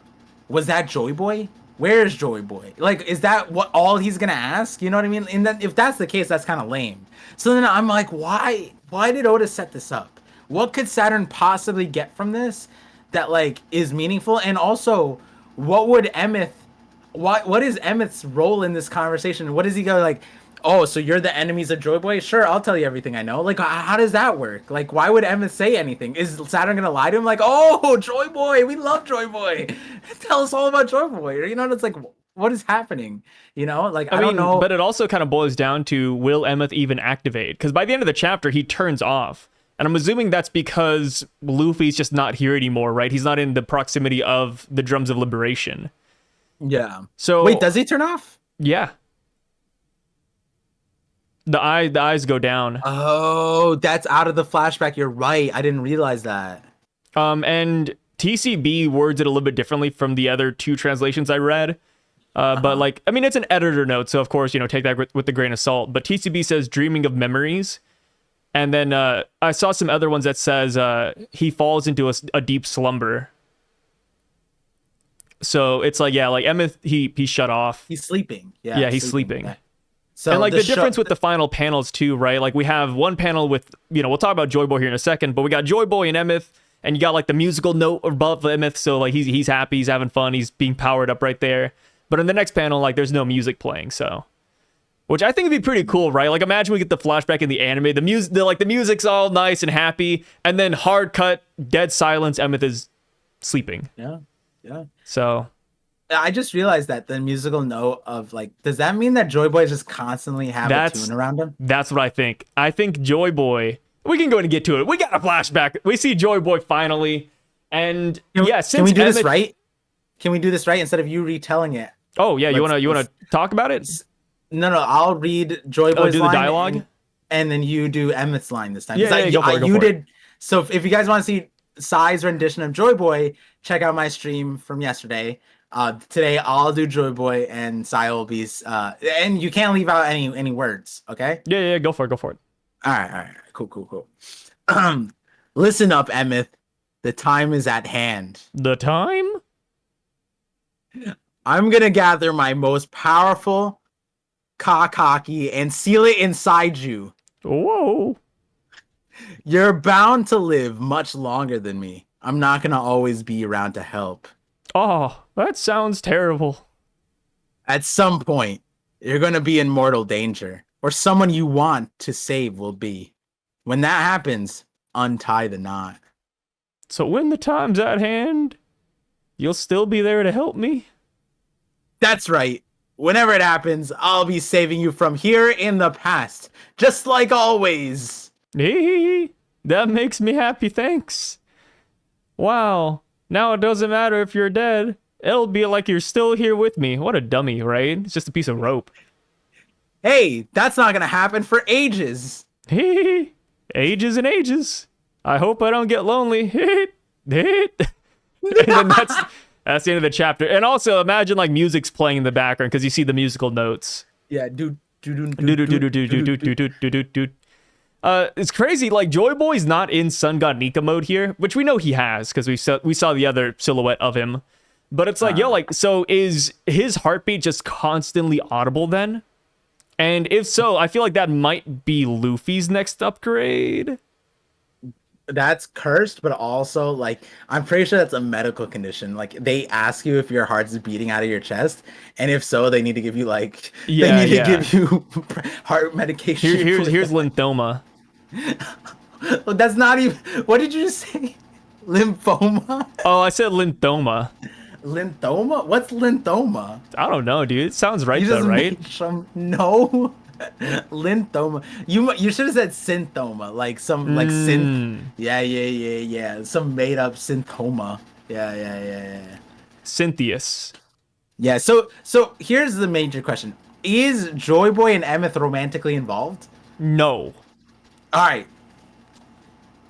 Was that Joy Boy? Where is Joy Boy? Like, is that what all he's gonna ask? You know what I mean? And then if that's the case, that's kind of lame. So then I'm like, why did Oda set this up? What could Saturn possibly get from this that like is meaningful? And also, what would Emeth, what is Emeth's role in this conversation? What is he go like, oh, so you're the enemies of Joy Boy? Sure, I'll tell you everything I know. Like, how does that work? Like, why would Emeth say anything? Is Saturn gonna lie to him? Like, oh, Joy Boy, we love Joy Boy. Tell us all about Joy Boy. You know, it's like, what is happening? You know, like, I don't know. But it also kind of boils down to, will Emeth even activate? Because by the end of the chapter, he turns off. And I'm assuming that's because Luffy's just not here anymore, right? He's not in the proximity of the Drums of Liberation. Yeah. So wait, does he turn off? Yeah. The eyes go down. Oh, that's out of the flashback. You're right. I didn't realize that. And TCB words it a little bit differently from the other 2 translations I read. But like, I mean, it's an editor note, so of course, you know, take that with a grain of salt. But TCB says dreaming of memories. And then I saw some other ones that says he falls into a deep slumber. So it's like, yeah, like Emeth, he shut off. He's sleeping. Yeah, he's sleeping. Okay. So and like the difference with the final panels too, right? Like we have one panel with, you know, we'll talk about Joy Boy here in a second, but we got Joy Boy and Emeth, and you got like the musical note above Emeth, so like he's happy, he's having fun, he's being powered up right there. But in the next panel, like there's no music playing, so, which I think would be pretty cool, right? Like imagine we get the flashback in the anime, the music's all nice and happy, and then hard cut, dead silence, Emeth is sleeping. Yeah. So I just realized that the musical note of like, does that mean that Joy Boy just constantly have a tune around him? That's what I think. I think Joy Boy, we can go and get to it. We got a flashback. We see Joy Boy finally. And can we do this right? Can we do this right instead of you retelling it? Oh yeah, you wanna talk about it? No, I'll read Joy Boy's do the dialogue, and then you do Emmett's line this time. Yeah, go for it. So if you guys want to see Sai's rendition of Joy Boy, check out my stream from yesterday. Today I'll do Joy Boy and Sai will be and you can't leave out any words, okay? Yeah, go for it. All right. Cool. Listen up, Emeth. The time is at hand. The time? I'm gonna gather my most powerful Haki and seal it inside you. Whoa. You're bound to live much longer than me. I'm not gonna always be around to help. Oh, that sounds terrible. At some point, you're gonna be in mortal danger, or someone you want to save will be. When that happens, untie the knot. So when the time's at hand, you'll still be there to help me? That's right. Whenever it happens, I'll be saving you from here in the past, just like always. That makes me happy, thanks. Wow. Now it doesn't matter if you're dead. It'll be like you're still here with me. What a dummy, right? It's just a piece of rope. Hey, that's not gonna happen for ages. Ages and ages. I hope I don't get lonely. And then that's the end of the chapter. And also imagine like music's playing in the background because you see the musical notes. Yeah, It's crazy. Like Joyboy's not in Sun God Nika mode here, which we know he has because we saw the other silhouette of him. But it's like, yo, like, so is his heartbeat just constantly audible then? And if so, I feel like that might be Luffy's next upgrade. That's cursed, but also like I'm pretty sure that's a medical condition. Like they ask you if your heart's beating out of your chest, and if so, they need to give you like they need to give you heart medication. Here's lymphoma. That's not even. What did you just say? Lymphoma? Oh, I said lymphoma. Lymphoma? What's lymphoma? I don't know, dude. It sounds right though, right? No. Lymphoma. You should have said synthoma, like some like synth. Yeah. Some made up synthoma. Yeah. Cynthius. Yeah. So here's the major question: is Joyboy and Emth romantically involved? No. All right.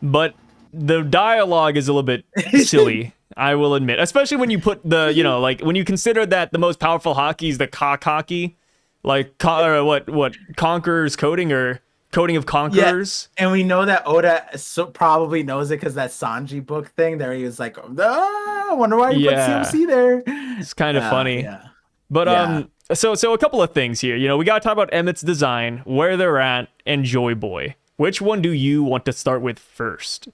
But the dialogue is a little bit silly. I will admit, especially when you put the, you know, like when you consider that the most powerful Haki is the cock Haki, like what Conqueror's coding or coding of Conquerors. Yeah. And we know that Oda probably knows it because that Sanji book thing there, he was like, I wonder why you put CMC there. It's kind of funny. Yeah. But so a couple of things here. You know, we gotta talk about Emmett's design, where they're at, and Joyboy. Which one do you want to start with first?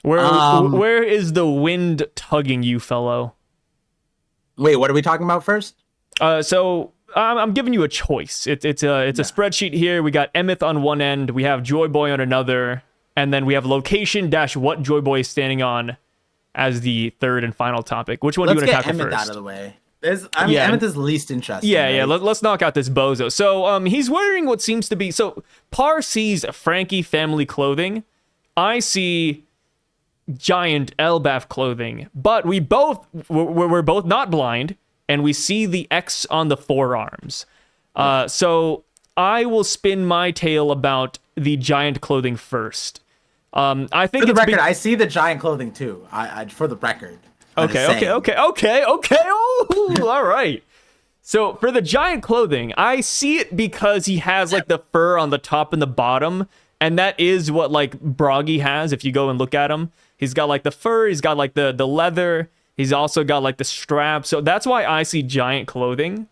Where is the wind tugging you, fellow? Wait, what are we talking about first? So I'm giving you a choice. It's a spreadsheet here. We got Emeth on one end, we have Joyboy on another, and then we have location dash what Joyboy is standing on as the third and final topic. Which one do you want to tackle first? Let's get Emeth out of the way. Emeth is least interesting. Yeah, right? Let's knock out this bozo. So he's wearing what seems to be, so Par sees Frankie family clothing. I see giant Elbaf clothing, but we're both not blind, and we see the X on the forearms. So I will spin my tale about the giant clothing first. I think for the record, I see the giant clothing too. I for the record. Okay. Oh, all right. So for the giant clothing, I see it because he has like the fur on the top and the bottom, and that is what like Buggy has. If you go and look at him, he's got like the fur, he's got like the leather, he's also got like the strap. So that's why I see giant clothing.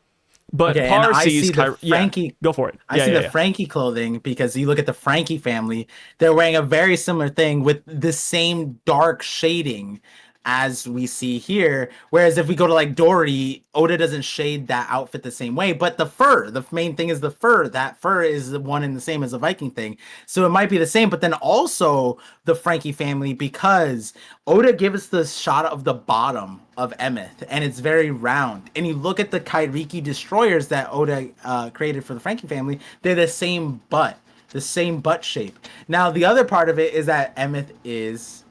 But Par sees Frankie. Go for it. I see the Frankie clothing because you look at the Frankie family; they're wearing a very similar thing with the same dark shading as we see here. Whereas if we go to like Dory, Oda doesn't shade that outfit the same way, but the fur, the main thing is the fur. That fur is the one and the same as the Viking thing. So it might be the same, but then also the Frankie family, because Oda gives us the shot of the bottom of Emeth and it's very round. And you look at the Kairiki destroyers that Oda created for the Frankie family, they're the same butt shape. Now, the other part of it is that Emeth is,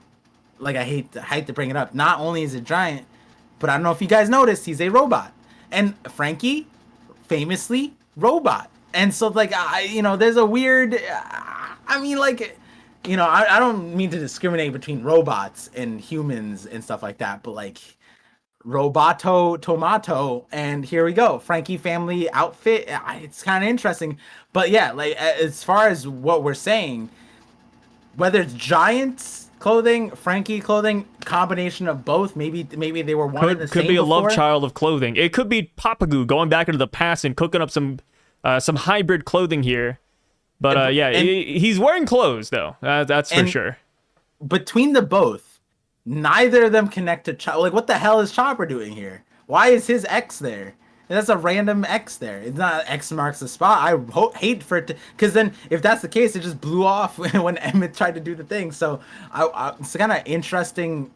like, I hate to bring it up. Not only is it giant, but I don't know if you guys noticed, he's a robot. And Frankie, famously, robot. And so, like, there's a weird, I don't mean to discriminate between robots and humans and stuff like that, but, like, Roboto Tomato, and here we go. Frankie family outfit, it's kind of interesting. But, yeah, like, as far as what we're saying, whether it's giants clothing, Frankie clothing, combination of both. Maybe they were one and the same. Could be a before. love child of clothing. It could be Papagoo going back into the past and cooking up some hybrid clothing here. But he's wearing clothes though. That's for sure. Between the both, neither of them connect to Chopper. Like, what the hell is Chopper doing here? Why is his X there? That's a random X there. It's not X marks the spot. I hate for it to, because then if that's the case, it just blew off when Emmett tried to do the thing. So it's kind of interesting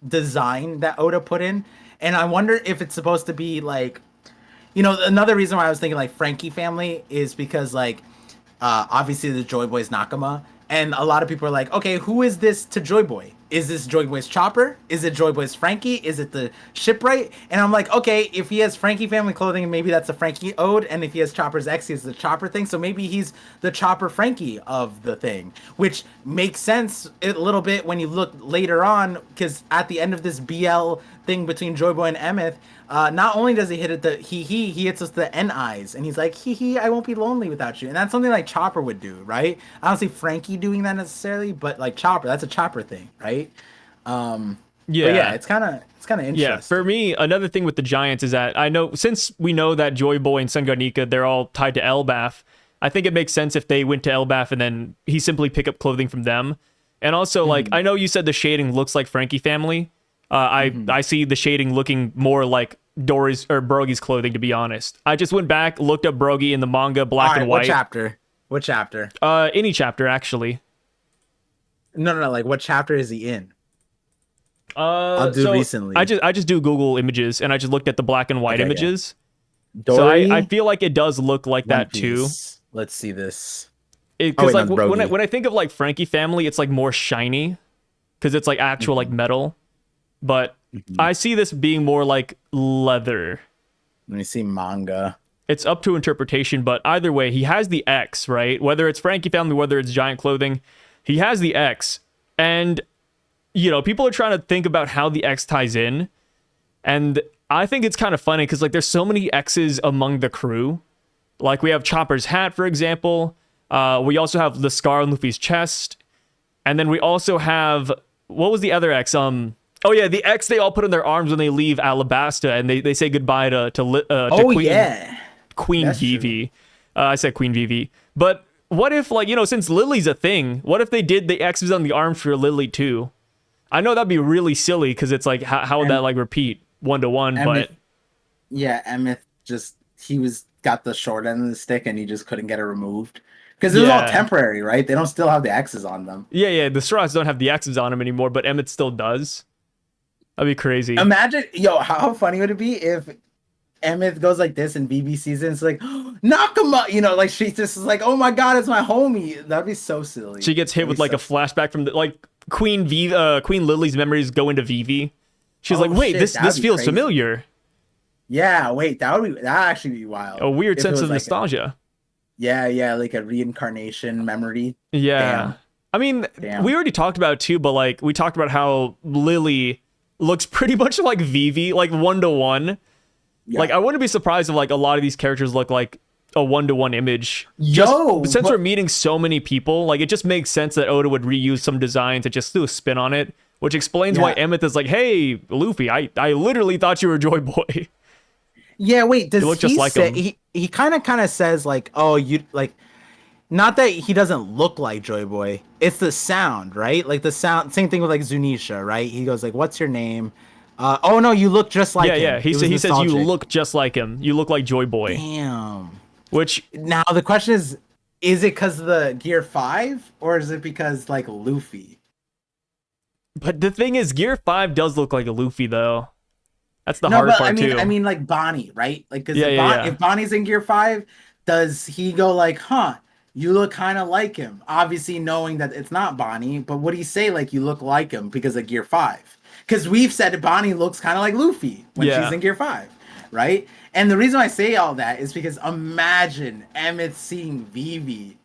design that Oda put in, and I wonder if it's supposed to be like, another reason why I was thinking like Frankie family is because like obviously the Joy Boy's Nakama, And a lot of people are like, okay, who is this to Joy Boy? Is this Joy Boy's Chopper? Is it Joy Boy's Frankie? Is it the shipwright? And I'm like, okay, if he has Frankie family clothing, maybe that's a Frankie ode. And if he has Chopper's X, he's the Chopper thing. So maybe he's the Chopper Frankie of the thing, which makes sense a little bit when you look later on, because at the end of this BL thing between Joy Boy and Emeth, not only does he hit it he hits us the N eyes, and he's like, I won't be lonely without you. And that's something like Chopper would do, right? I don't see Frankie doing that necessarily, but like Chopper, that's a Chopper thing, right? Yeah, it's kind of interesting. Yeah, for me, another thing with the Giants is that since we know that Joy Boy and Sungarnika, they're all tied to Elbaf, I think it makes sense if they went to Elbaf and then he simply pick up clothing from them. And also, like, I know you said the shading looks like Frankie family. I see the shading looking more like Dory's or Brogy's clothing, to be honest. I just went back, looked up Brogy in the manga, black and white. What chapter? Any chapter, actually. No. Like, what chapter is he in? I'll do recently. I just do Google images, and I just looked at the black and white images. Dory? So I feel like it does look like One that Piece. Too. Let's see this. Because like when I think of like Frankie family, it's like more shiny, because it's like actual like metal. But I see this being more like leather. Let me see manga. It's up to interpretation, but either way, he has the X, right? Whether it's Frankie family, whether it's giant clothing, he has the X. And, people are trying to think about how the X ties in. And I think it's kind of funny because, like, there's so many X's among the crew. Like, we have Chopper's hat, for example. We also have the scar on Luffy's chest. And then we also have, what was the other X? Oh yeah, the X they all put on their arms when they leave Alabasta, and they say goodbye to Queen Vivi. I said Queen Vivi. But what if, like, since Lily's a thing, what if they did the X's on the arms for Lily too? I know that'd be really silly because it's like, how would that like repeat 1-to-1? But yeah, Emeth got the short end of the stick and he just couldn't get it removed. Because it was all temporary, right? They don't still have the X's on them. Yeah, the straws don't have the X's on them anymore, but Emmet still does. That'd be crazy. Imagine, how funny would it be if Emeth goes like this in BB season? It's like, Nakama, like she just is like, oh my god, it's my homie. That'd be so silly. She gets hit with like a flashback from Queen Lily's memories go into Vivi. She's like, wait, this feels crazy. Familiar. Yeah, wait, that actually be wild. A weird sense of nostalgia. Yeah, like a reincarnation memory. Yeah. Damn. I mean, we already talked about it too, but like we talked about how Lily looks pretty much like Vivi, like 1-to-1. Yeah. Like I wouldn't be surprised if like a lot of these characters look like a 1-to-1 image. Since we're meeting so many people, like it just makes sense that Oda would reuse some designs and just do a spin on it, which explains why Emeth is like, hey, Luffy, I literally thought you were Joy Boy. Yeah, wait, does he just like him? He kind of says like, oh, you like, not that he doesn't look like Joy Boy, it's the sound, right? Like the sound, same thing with like Zunisha, right? He goes like, what's your name? Oh no, you look just like him. Yeah, he says you look just like him. You look like Joy Boy. Damn. Which now the question is it because of the Gear 5 or is it because like Luffy? But the thing is, Gear 5 does look like a Luffy though. That's the hard part too. I mean, like Bonnie, right? Like, because if Bonnie's in Gear 5, does he go like, huh, you look kind of like him? Obviously knowing that it's not Bonnie, but would he say like you look like him because of Gear 5? Because we've said Bonnie looks kind of like Luffy when she's in Gear 5, right? And the reason I say all that is because imagine Emmet seeing Vivi.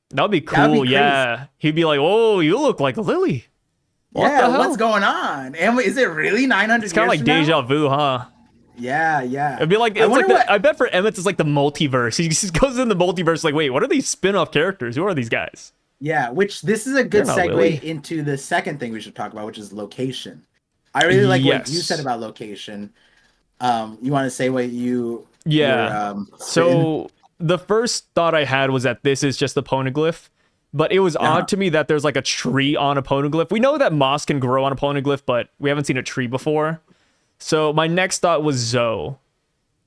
That'd be cool, yeah. He'd be like, oh, you look like Lily. What's going on? And is it really 900 It's kind of like deja vu, huh? Yeah. It'd be like, I bet for Emmett it's like the multiverse. He just goes in the multiverse like, wait, what are these spin-off characters? Who are these guys? Yeah, which this is a good segue into the second thing we should talk about, which is location. I really like what you said about location. You want to say what you... So the first thought I had was that this is just a poneglyph. But it was odd to me that there's like a tree on a poneglyph. We know that moss can grow on a poneglyph, but we haven't seen a tree before. So my next thought was Zoe.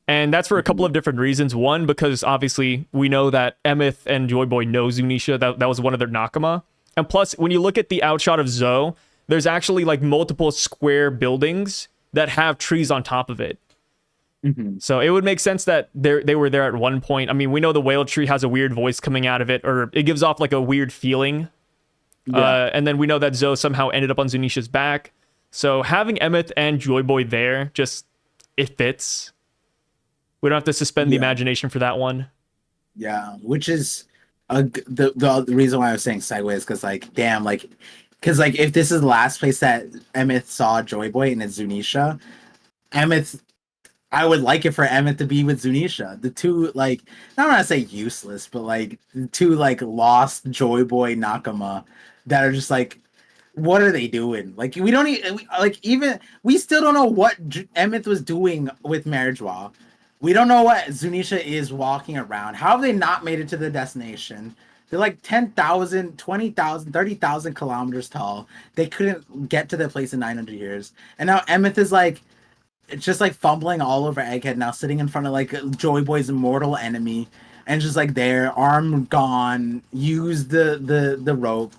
And that's for a couple of different reasons. One, because obviously we know that Emeth and Joy Boy know Zunisha. That was one of their Nakama. And plus, when you look at the outshot of Zoe, there's actually like multiple square buildings that have trees on top of it. Mhm. So it would make sense that they were there at one point. I mean, we know the whale tree has a weird voice coming out of it, or it gives off like a weird feeling. Yeah. And then we know that Zoe somehow ended up on Zunisha's back. So having Emeth and Joy Boy there, just it fits. We don't have to suspend the imagination for that one. Yeah, which is the reason why I was saying segue is because like, damn, like, because like if this is the last place that Emeth saw Joy Boy and it's Zunisha, Emeth, I would like it for Emeth to be with Zunisha. The two, like, I don't want to say useless, but like the two like lost Joy Boy Nakama that are just like, what are they doing? Like we don't even we still don't know what Emeth was doing with Marriage Wall. We don't know what Zunisha is walking around. How have they not made it to the destination? They're like 10,000, 20,000, 30,000 kilometers tall. They couldn't get to the place in 900 years. And now Emeth is like, it's just like fumbling all over Egghead now, sitting in front of like Joy Boy's mortal enemy. And just like there, arm gone, use the rope.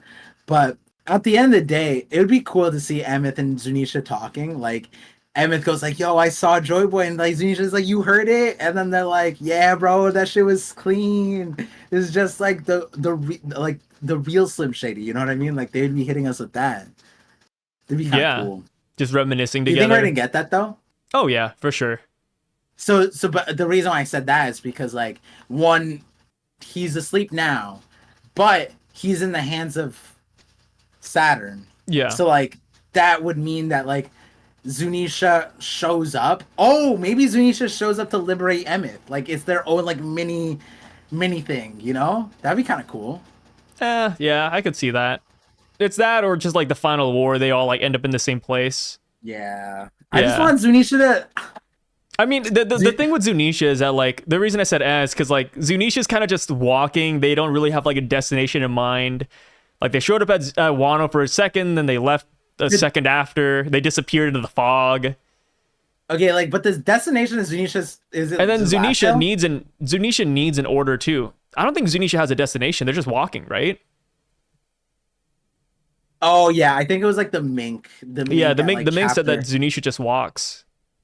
But at the end of the day, it would be cool to see Emeth and Zunisha talking. Like, Emeth goes like, "Yo, I saw Joy Boy," and like Zunisha's like, "You heard it?" And then they're like, "Yeah, bro, that shit was clean." It's just like the real Slim Shady. You know what I mean? Like they'd be hitting us with that. It'd be kind of cool. Just reminiscing Do you together. think we're gonna get that though? Oh yeah, for sure. So, but the reason why I said that is because like one, he's asleep now, but he's in the hands of Saturn. Yeah. So like that would mean that like Zunisha shows up. Oh, maybe Zunisha shows up to liberate Emeth. Like it's their own like mini thing, you know? That'd be kind of cool. Yeah, I could see that. It's that or just like the final war, they all like end up in the same place. Yeah. I just want Zunisha to I mean, the thing with Zunisha is that, like, the reason I said is because, like, Zunisha's kind of just walking. They don't really have, like, a destination in mind. Like, they showed up at Wano for a second, then they left a second after. They disappeared into the fog. Okay, like, but this destination is Zunisha's... Is it? And then Zunisha Zunisha needs an order, too. I don't think Zunisha has a destination. They're just walking, right? Oh, yeah. I think it was, like, the Mink. The Mink said that Zunisha just walks.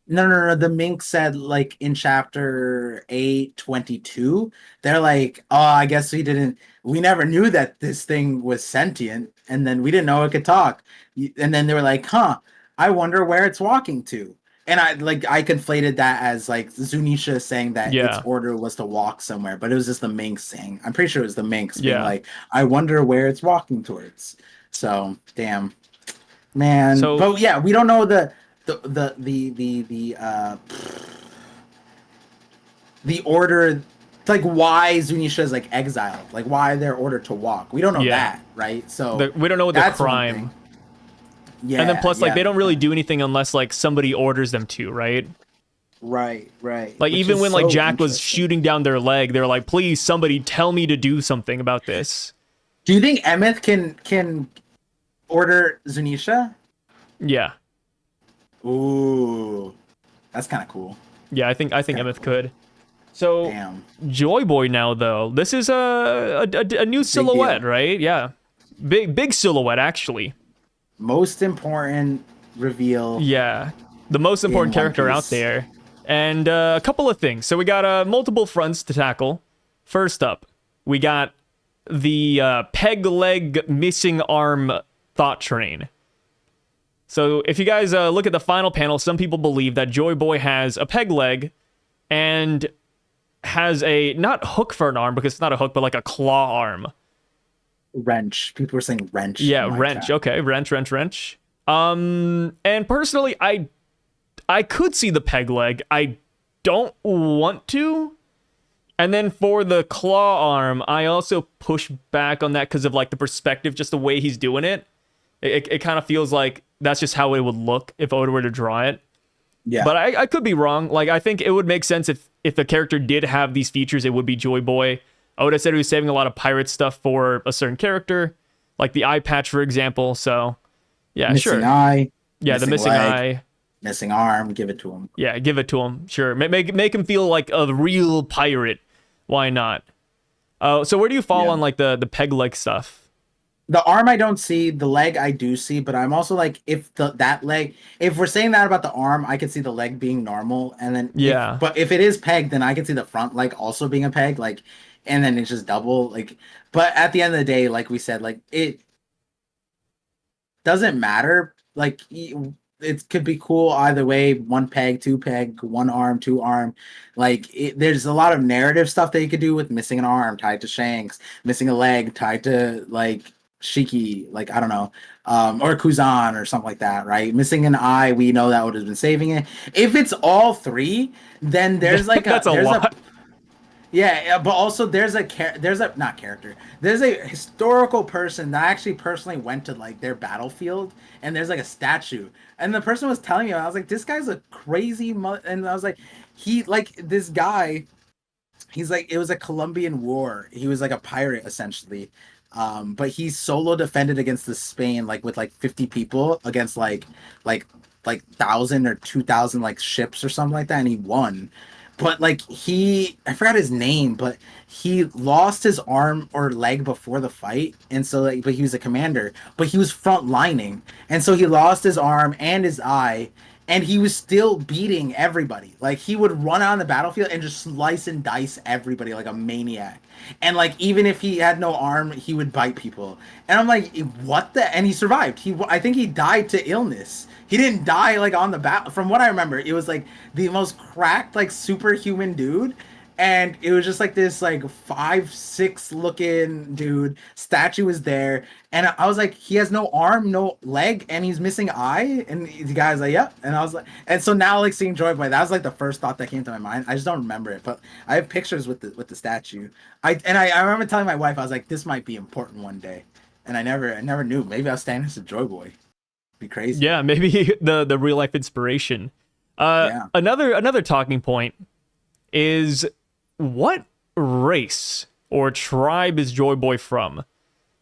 No. The Mink said, like, in chapter 822, they're like, oh, I guess we never knew that this thing was sentient, and then we didn't know it could talk. And then they were like, huh, I wonder where it's walking to. And I conflated that as, like, Zunisha saying that its order was to walk somewhere, but it was just the Mink saying. I'm pretty sure it was the Minx being like, I wonder where it's walking towards. So, damn. Man. But, yeah, we don't know the order, like why Zunisha is like exiled, like why they're ordered to walk. We don't know that, right? So we don't know what the crime. Yeah, and then plus, like they don't really do anything unless like somebody orders them to, right? Right. Like Which even when like Jack was shooting down their leg, they're like, "Please, somebody tell me to do something about this." Do you think Emeth can order Zunisha? Yeah. Ooh, that's kind of cool. Yeah, I think Emeth could. So, damn. Joy Boy now though. This is a new silhouette, right? Yeah, big silhouette actually. Most important reveal. Yeah, the most important character out there, and a couple of things. So we got multiple fronts to tackle. First up, we got the peg leg missing arm thought train. So if you guys look at the final panel, some people believe that Joy Boy has a peg leg and has a, not hook for an arm because it's not a hook, but like a claw arm. Wrench. People were saying wrench. Yeah, wrench. Okay, wrench. And personally, I could see the peg leg. I don't want to. And then for the claw arm, I also push back on that because of like the perspective, just the way he's doing it. It kind of feels like that's just how it would look if Oda were to draw it. Yeah. But I could be wrong. Like, I think it would make sense if the character did have these features, it would be Joy Boy. Oda said he was saving a lot of pirate stuff for a certain character, like the eye patch, for example. So, yeah, missing sure. Eye. Yeah, the missing leg, eye. Missing arm. Give it to him. Yeah, give it to him. Sure. Make him feel like a real pirate. Why not? So where do you fall on, like, the peg leg stuff? The arm I don't see, the leg I do see, but I'm also like, if that leg, if we're saying that about the arm, I could see the leg being normal, and then Yeah. but if it is pegged, then I could see the front leg also being a peg, like, and then it's just double, like. But at the end of the day, like we said, like it doesn't matter. Like it could be cool either way. One peg, two peg, one arm, two arm. Like there's a lot of narrative stuff that you could do with missing an arm tied to Shanks, missing a leg tied to like Shiki, like I don't know, or Kuzan or something like that, right? Missing an eye, we know that would have been saving it. If it's all three, then there's like That's a lot. Yeah, but also there's a not character. There's a historical person that actually personally went to like their battlefield, and there's like a statue. And the person was telling me, I was like, this guy's a crazy and I was like, he like this guy. He's like, it was a Colombian war. He was like a pirate essentially, but he solo defended against the Spain like with like 50 people against like 1,000 or 2,000 like ships or something like that, and he won. But like I forgot his name, but he lost his arm or leg before the fight, and so like, but he was a commander, but he was front lining, and so he lost his arm and his eye, and he was still beating everybody. Like he would run on the battlefield and just slice and dice everybody like a maniac. And like even if he had no arm, he would bite people. And I'm like, what the? And he survived. I think he died to illness. He didn't die like on the bat. From what I remember, it was like the most cracked like superhuman dude. And it was just like this like 5'6" looking dude. Statue was there, and I was like, he has no arm, no leg, and he's missing eye. And the guy's like, yep. And I was like, and so now like seeing Joyboy, that was like the first thought that came to my mind. I just don't remember it, but I have pictures with the statue. I remember telling my wife, I was like, this might be important one day, and I never knew. Maybe I was standing as a Joyboy. Be crazy. Yeah, maybe the real life inspiration. Yeah. Another talking point is, what race or tribe is Joy Boy from?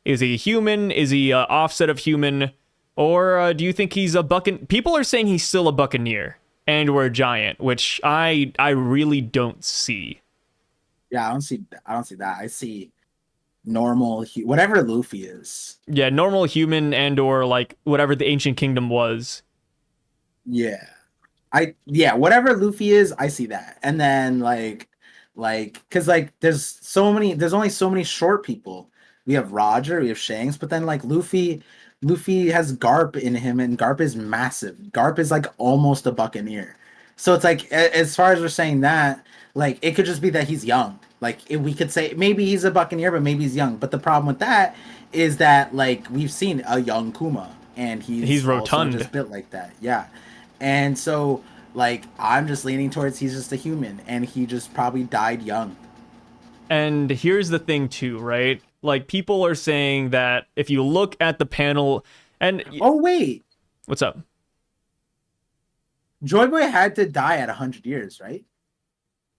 Is he a human? Is he an offset of human? Or do you think he's a buccaneer? People are saying he's still a buccaneer and or a giant, which I really don't see. Yeah, I don't see that. I see normal, whatever Luffy is. Yeah, normal human and or like whatever the ancient kingdom was. Yeah. Whatever Luffy is, I see that. And then because like there's only so many short people. We have Roger, we have Shanks, but then like Luffy has Garp in him, and Garp is massive. Garp is like almost a buccaneer. So it's like, as far as we're saying that, like it could just be that he's young. Like we could say maybe he's a buccaneer, but maybe he's young. But the problem with that is that like we've seen a young Kuma, and he's rotund, just built like that. Yeah, and so like I'm just leaning towards he's just a human, and he just probably died young. And here's the thing too, right? Like people are saying that if you look at the panel, and oh wait, what's up? Joyboy had to die at 100 years, right?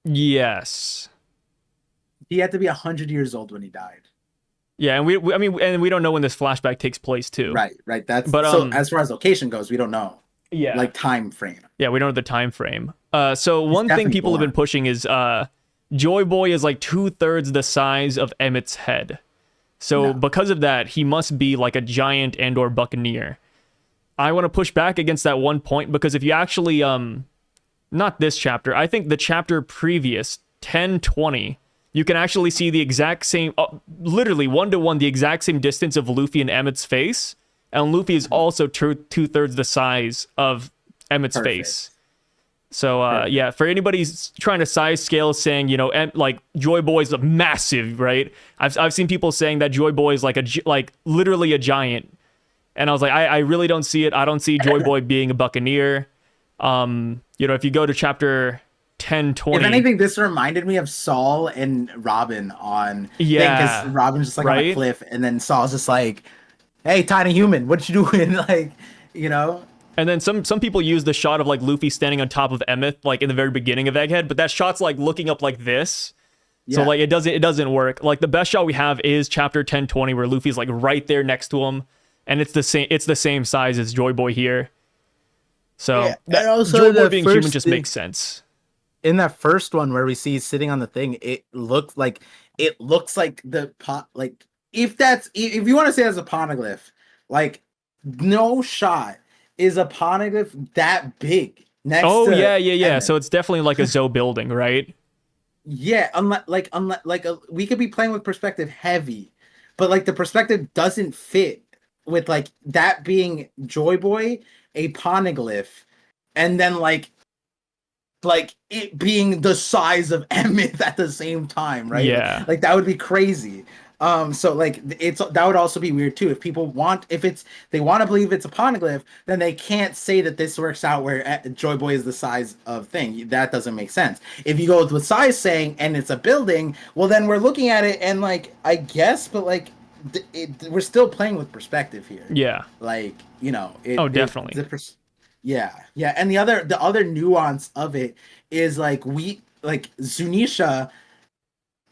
Yes. He had to be 100 years old when he died. Yeah, and we don't know when this flashback takes place too. Right. That's but so as far as location goes, we don't know. Yeah. Like time frame. Yeah, we don't know the time frame. So one thing people have been pushing is Joy Boy is like 2/3 the size of Emmett's head. So because of that, he must be like a giant and or buccaneer. I want to push back against that one point, because if you actually not this chapter, I think the chapter previous, 10:20, you can actually see the exact same, literally 1-to-1, the exact same distance of Luffy and Emmett's face, and Luffy is also 2/3 the size of Emmett's face. So yeah, for anybody trying to size scale, saying, you know, like Joy Boy's massive, right? I've seen people saying that Joy Boy is like literally a giant, and I was like, I really don't see it. I don't see Joy Boy being a buccaneer. You know, if you go to chapter 10:20, if anything, this reminded me of Saul and Robin on because Robin's just like on a cliff, and then Saul's just like, "Hey, tiny human, what you doing?" Like, you know. And then some people use the shot of like Luffy standing on top of Emmet, like in the very beginning of Egghead, but that shot's like looking up like this. Yeah. So like it doesn't work. Like the best shot we have is chapter 10:20, where Luffy's like right there next to him, and it's the same size as Joy Boy here. So Joy Boy being human just makes sense. In that first one where we see he's sitting on the thing, it looks like the pot, like if you want to say as a poneglyph, like no shot is a poneglyph that big next Oh to yeah. Emmett. So it's definitely like a Zoe building, right? Yeah, unless we could be playing with perspective heavy, but like the perspective doesn't fit with like that being Joy Boy, a poneglyph, and then like it being the size of Emmet at the same time, right? Yeah. Like that would be crazy. So like it's that would also be weird too. If people want, if it's they want to believe it's a poneglyph, then they can't say that this works out where Joy Boy is the size of thing. That doesn't make sense. If you go with size saying and it's a building, well then we're looking at it and like I guess, but like we're still playing with perspective here. Yeah. Like Oh, definitely. yeah, and the other nuance of it is like we like Zunisha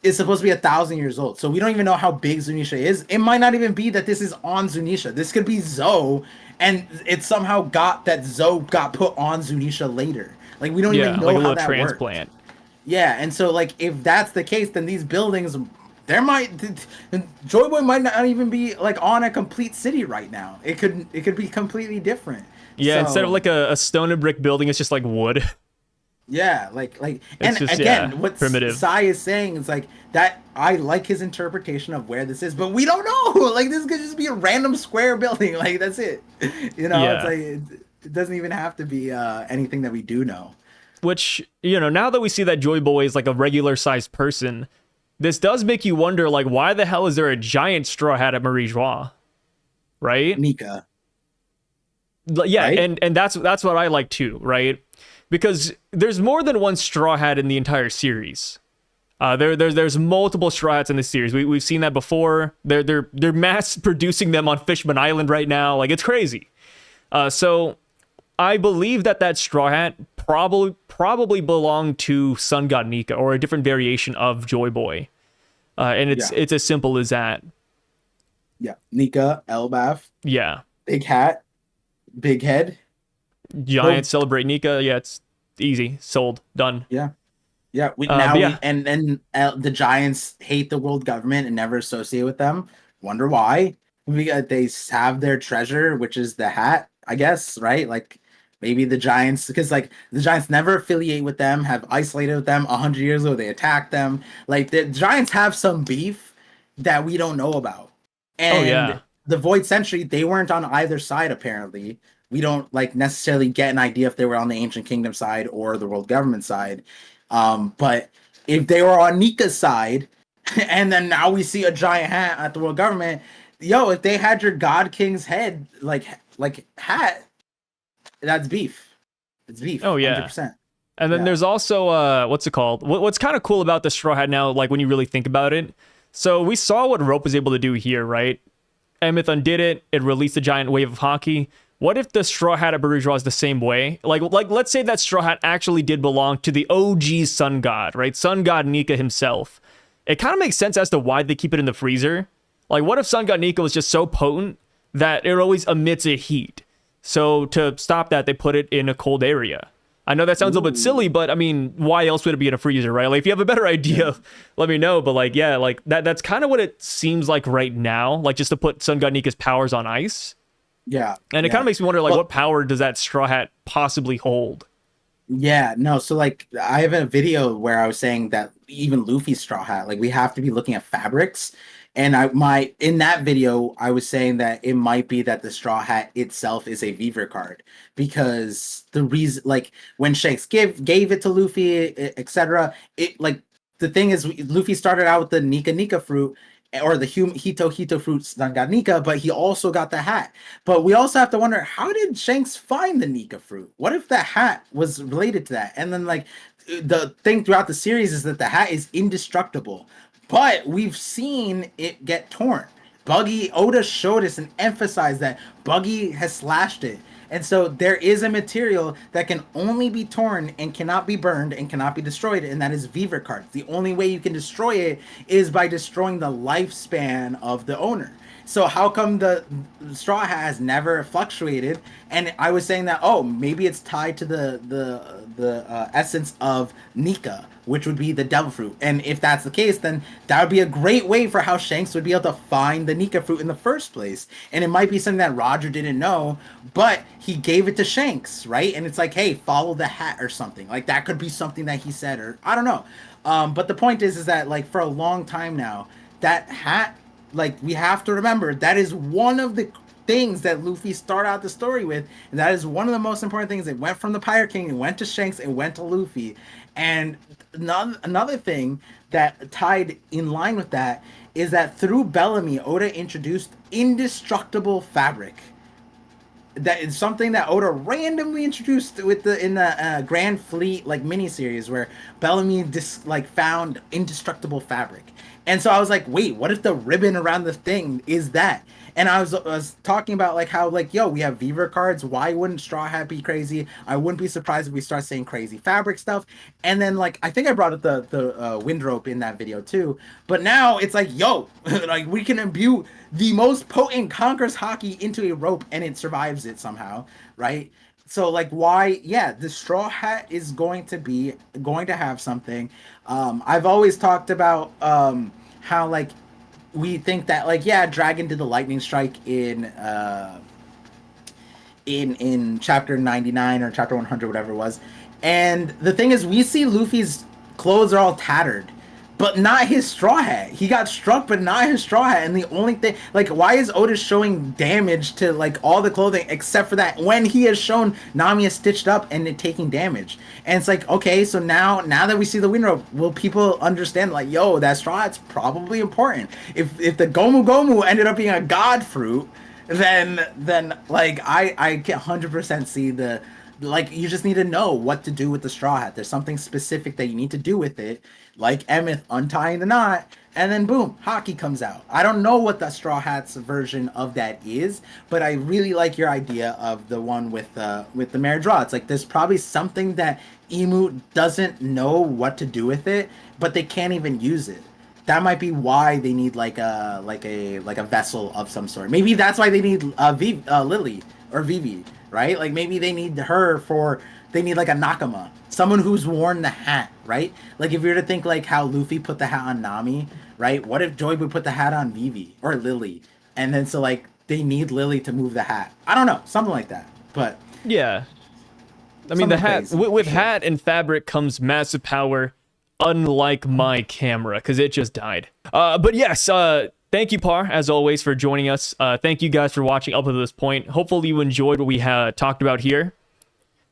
is supposed to be 1,000 years old, so we don't even know how big Zunisha is. It might not even be that this is on Zunisha. This could be Zoe, and it somehow got that Zoe got put on Zunisha later. Like we don't Yeah, even know like a how little that transplant. worked. Yeah, and so like if that's the case, then these buildings, there might Joy Boy might not even be like on a complete city right now. It could be completely different. Yeah, instead of So like a stone and brick building, it's just like wood. yeah, It's and just again, what primitive. Sai is saying is like that. I like his interpretation of where this is, but we don't know. Like this could just be a random square building. Like that's it. It's Yeah. like it doesn't even have to be anything that we do know. Which, now that we see that Joy Boy is like a regular sized person, this does make you wonder, like, why the hell is there a giant straw hat at Marie Joie? Right? Nika, Yeah, right? and that's what I like too, right? Because there's more than one straw hat in the entire series. There's multiple straw hats in this series. We've seen that before. They're mass producing them on Fishman Island right now. Like it's crazy. So I believe that straw hat probably belonged to Sun God Nika or a different variation of Joy Boy. And Yeah, it's as simple as that. yeah. Nika, Elbaf, Yeah. big hat, big head. Giant Boom. celebrate Nika. Yeah, it's easy. Sold. Done. Yeah. Yeah, But yeah. and then the Giants hate the world government and never associate with them. Wonder why? They have their treasure, which is the hat, I guess, right? Like maybe the Giants, because like the Giants never affiliate with them, have isolated with them 100 years ago. They attacked them. Like the Giants have some beef that we don't know about, Oh and yeah. the Void Century, they weren't on either side apparently. We don't like necessarily get an idea if they were on the Ancient Kingdom side or the world government side. But if they were on Nika's side, and then now we see a giant hat at the world government, yo, if they had your God King's head like hat, that's beef. It's beef, Oh yeah. 100%. And then Yeah, there's also what's it called? What's kind of cool about the straw hat now, like when you really think about it. So we saw what Rope was able to do here, right? Emeth undid it. It released a giant wave of Haki. What if the straw hat at Bourgeois is the same way? Like let's say that straw hat actually did belong to the OG Sun God, right? Sun God Nika himself. It kind of makes sense as to why they keep it in the freezer. Like, what if Sun God Nika was just so potent that it always emits a heat? So to stop that, they put it in a cold area. I know that sounds a little bit silly, but I mean, why else would it be in a freezer, right? Like, if you have a better idea, let me know. But like, yeah, like that's kind of what it seems like right now. Like, just to put Sun God Nika's powers on ice. yeah, And it kind yeah. of makes me wonder, like, Well, what power does that straw hat possibly hold? yeah, no. So like, I have a video where I was saying that even Luffy's straw hat, like, we have to be looking at fabrics. And in that video, I was saying that it might be that the straw hat itself is a Weaver card because the reason, like, when Shanks gave it to Luffy, etc. It like the thing is, Luffy started out with the Nika Nika fruit or the Hito fruits that got Nika, but he also got the hat. But we also have to wonder, how did Shanks find the Nika fruit? What if the hat was related to that? And then like the thing throughout the series is that the hat is indestructible, but we've seen it get torn. Buggy Oda showed us and emphasized that Buggy has slashed it. And so there is a material that can only be torn and cannot be burned and cannot be destroyed, and that is Weaver cards. The only way you can destroy it is by destroying the lifespan of the owner. So how come the Straw Hat has never fluctuated? And I was saying that, oh, maybe it's tied to the essence of Nika, which would be the devil fruit. And if that's the case, then that would be a great way for how Shanks would be able to find the Nika fruit in the first place. And it might be something that Roger didn't know, but he gave it to Shanks, right? And it's like, hey, follow the hat or something. Like that could be something that he said, or I don't know. But the point is that like for a long time now, that hat, like we have to remember that is one of the things that Luffy started out the story with, and that is one of the most important things. It went from the Pirate King, it went to Shanks, it went to Luffy. And another thing that tied in line with that is that through Bellamy, Oda introduced indestructible fabric. That is something that Oda randomly introduced with in the Grand Fleet like miniseries, where Bellamy found indestructible fabric. And so I was like, wait, what if the ribbon around the thing is that? And I was talking about like how like, yo, we have Viver cards. Why wouldn't Straw Hat be crazy? I wouldn't be surprised if we start saying crazy fabric stuff. And then like I think I brought up the wind rope in that video too. But now it's like, yo, like we can imbue the most potent conquers Haki into a rope and it survives it somehow, right? So like why, yeah, the Straw Hat is going to have something. I've always talked about how like we think that like, yeah, Dragon did the lightning strike in chapter 99 or chapter 100, whatever it was. And the thing is, we see Luffy's clothes are all tattered, but not his straw hat. He got struck, but not his straw hat. And the only thing, like, why is Otis showing damage to like all the clothing except for that, when he has shown Nami is stitched up and it taking damage? And it's like, okay, so now that we see the wind rope, will people understand like, yo, that straw hat's probably important? If the Gomu Gomu ended up being a god fruit, then like I can 100% see the, like, you just need to know what to do with the straw hat. There's something specific that you need to do with it, like Emeth untying the knot, and then boom, Haki comes out. I don't know what the straw hat's version of that is, but I really like your idea of the one with the Mare Draw. It's like there's probably something that Emu doesn't know what to do with it, but they can't even use it. That might be why they need like a vessel of some sort. Maybe that's why they need Lily or Vivi, right? Like maybe they need they need like a Nakama, someone who's worn the hat, right? Like if you were to think like how Luffy put the hat on Nami, right? What if Joyboy put the hat on Vivi or Lily? And then so like they need Lily to move the hat. I don't know, something like that. But yeah, I mean the hat with hat and fabric comes massive power, unlike my camera because it just died. But yes, thank you, Par, as always, for joining us. Thank you guys for watching up to this point. Hopefully you enjoyed what we talked about here.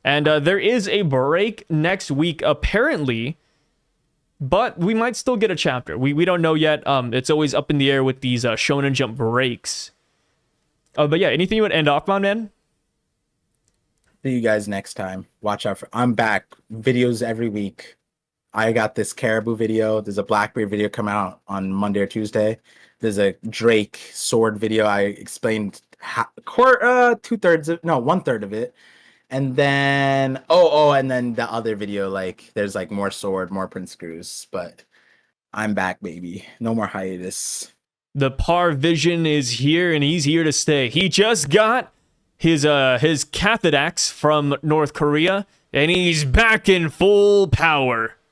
And there is a break next week, apparently, but we might still get a chapter. We don't know yet. It's always up in the air with these Shonen Jump breaks. But yeah, anything you would end off on, man? See you guys next time. Watch out for... I'm back. Videos every week. I got this Caribou video. There's a Blackbeard video come out on Monday or Tuesday. There's a Drake sword video. I explained 1/3 of it. And then and then the other video, like there's like more sword, more print screws, but I'm back, baby. No more hiatus. The Par Vision is here and he's here to stay. He just got his cathode axe from North Korea and he's back in full power.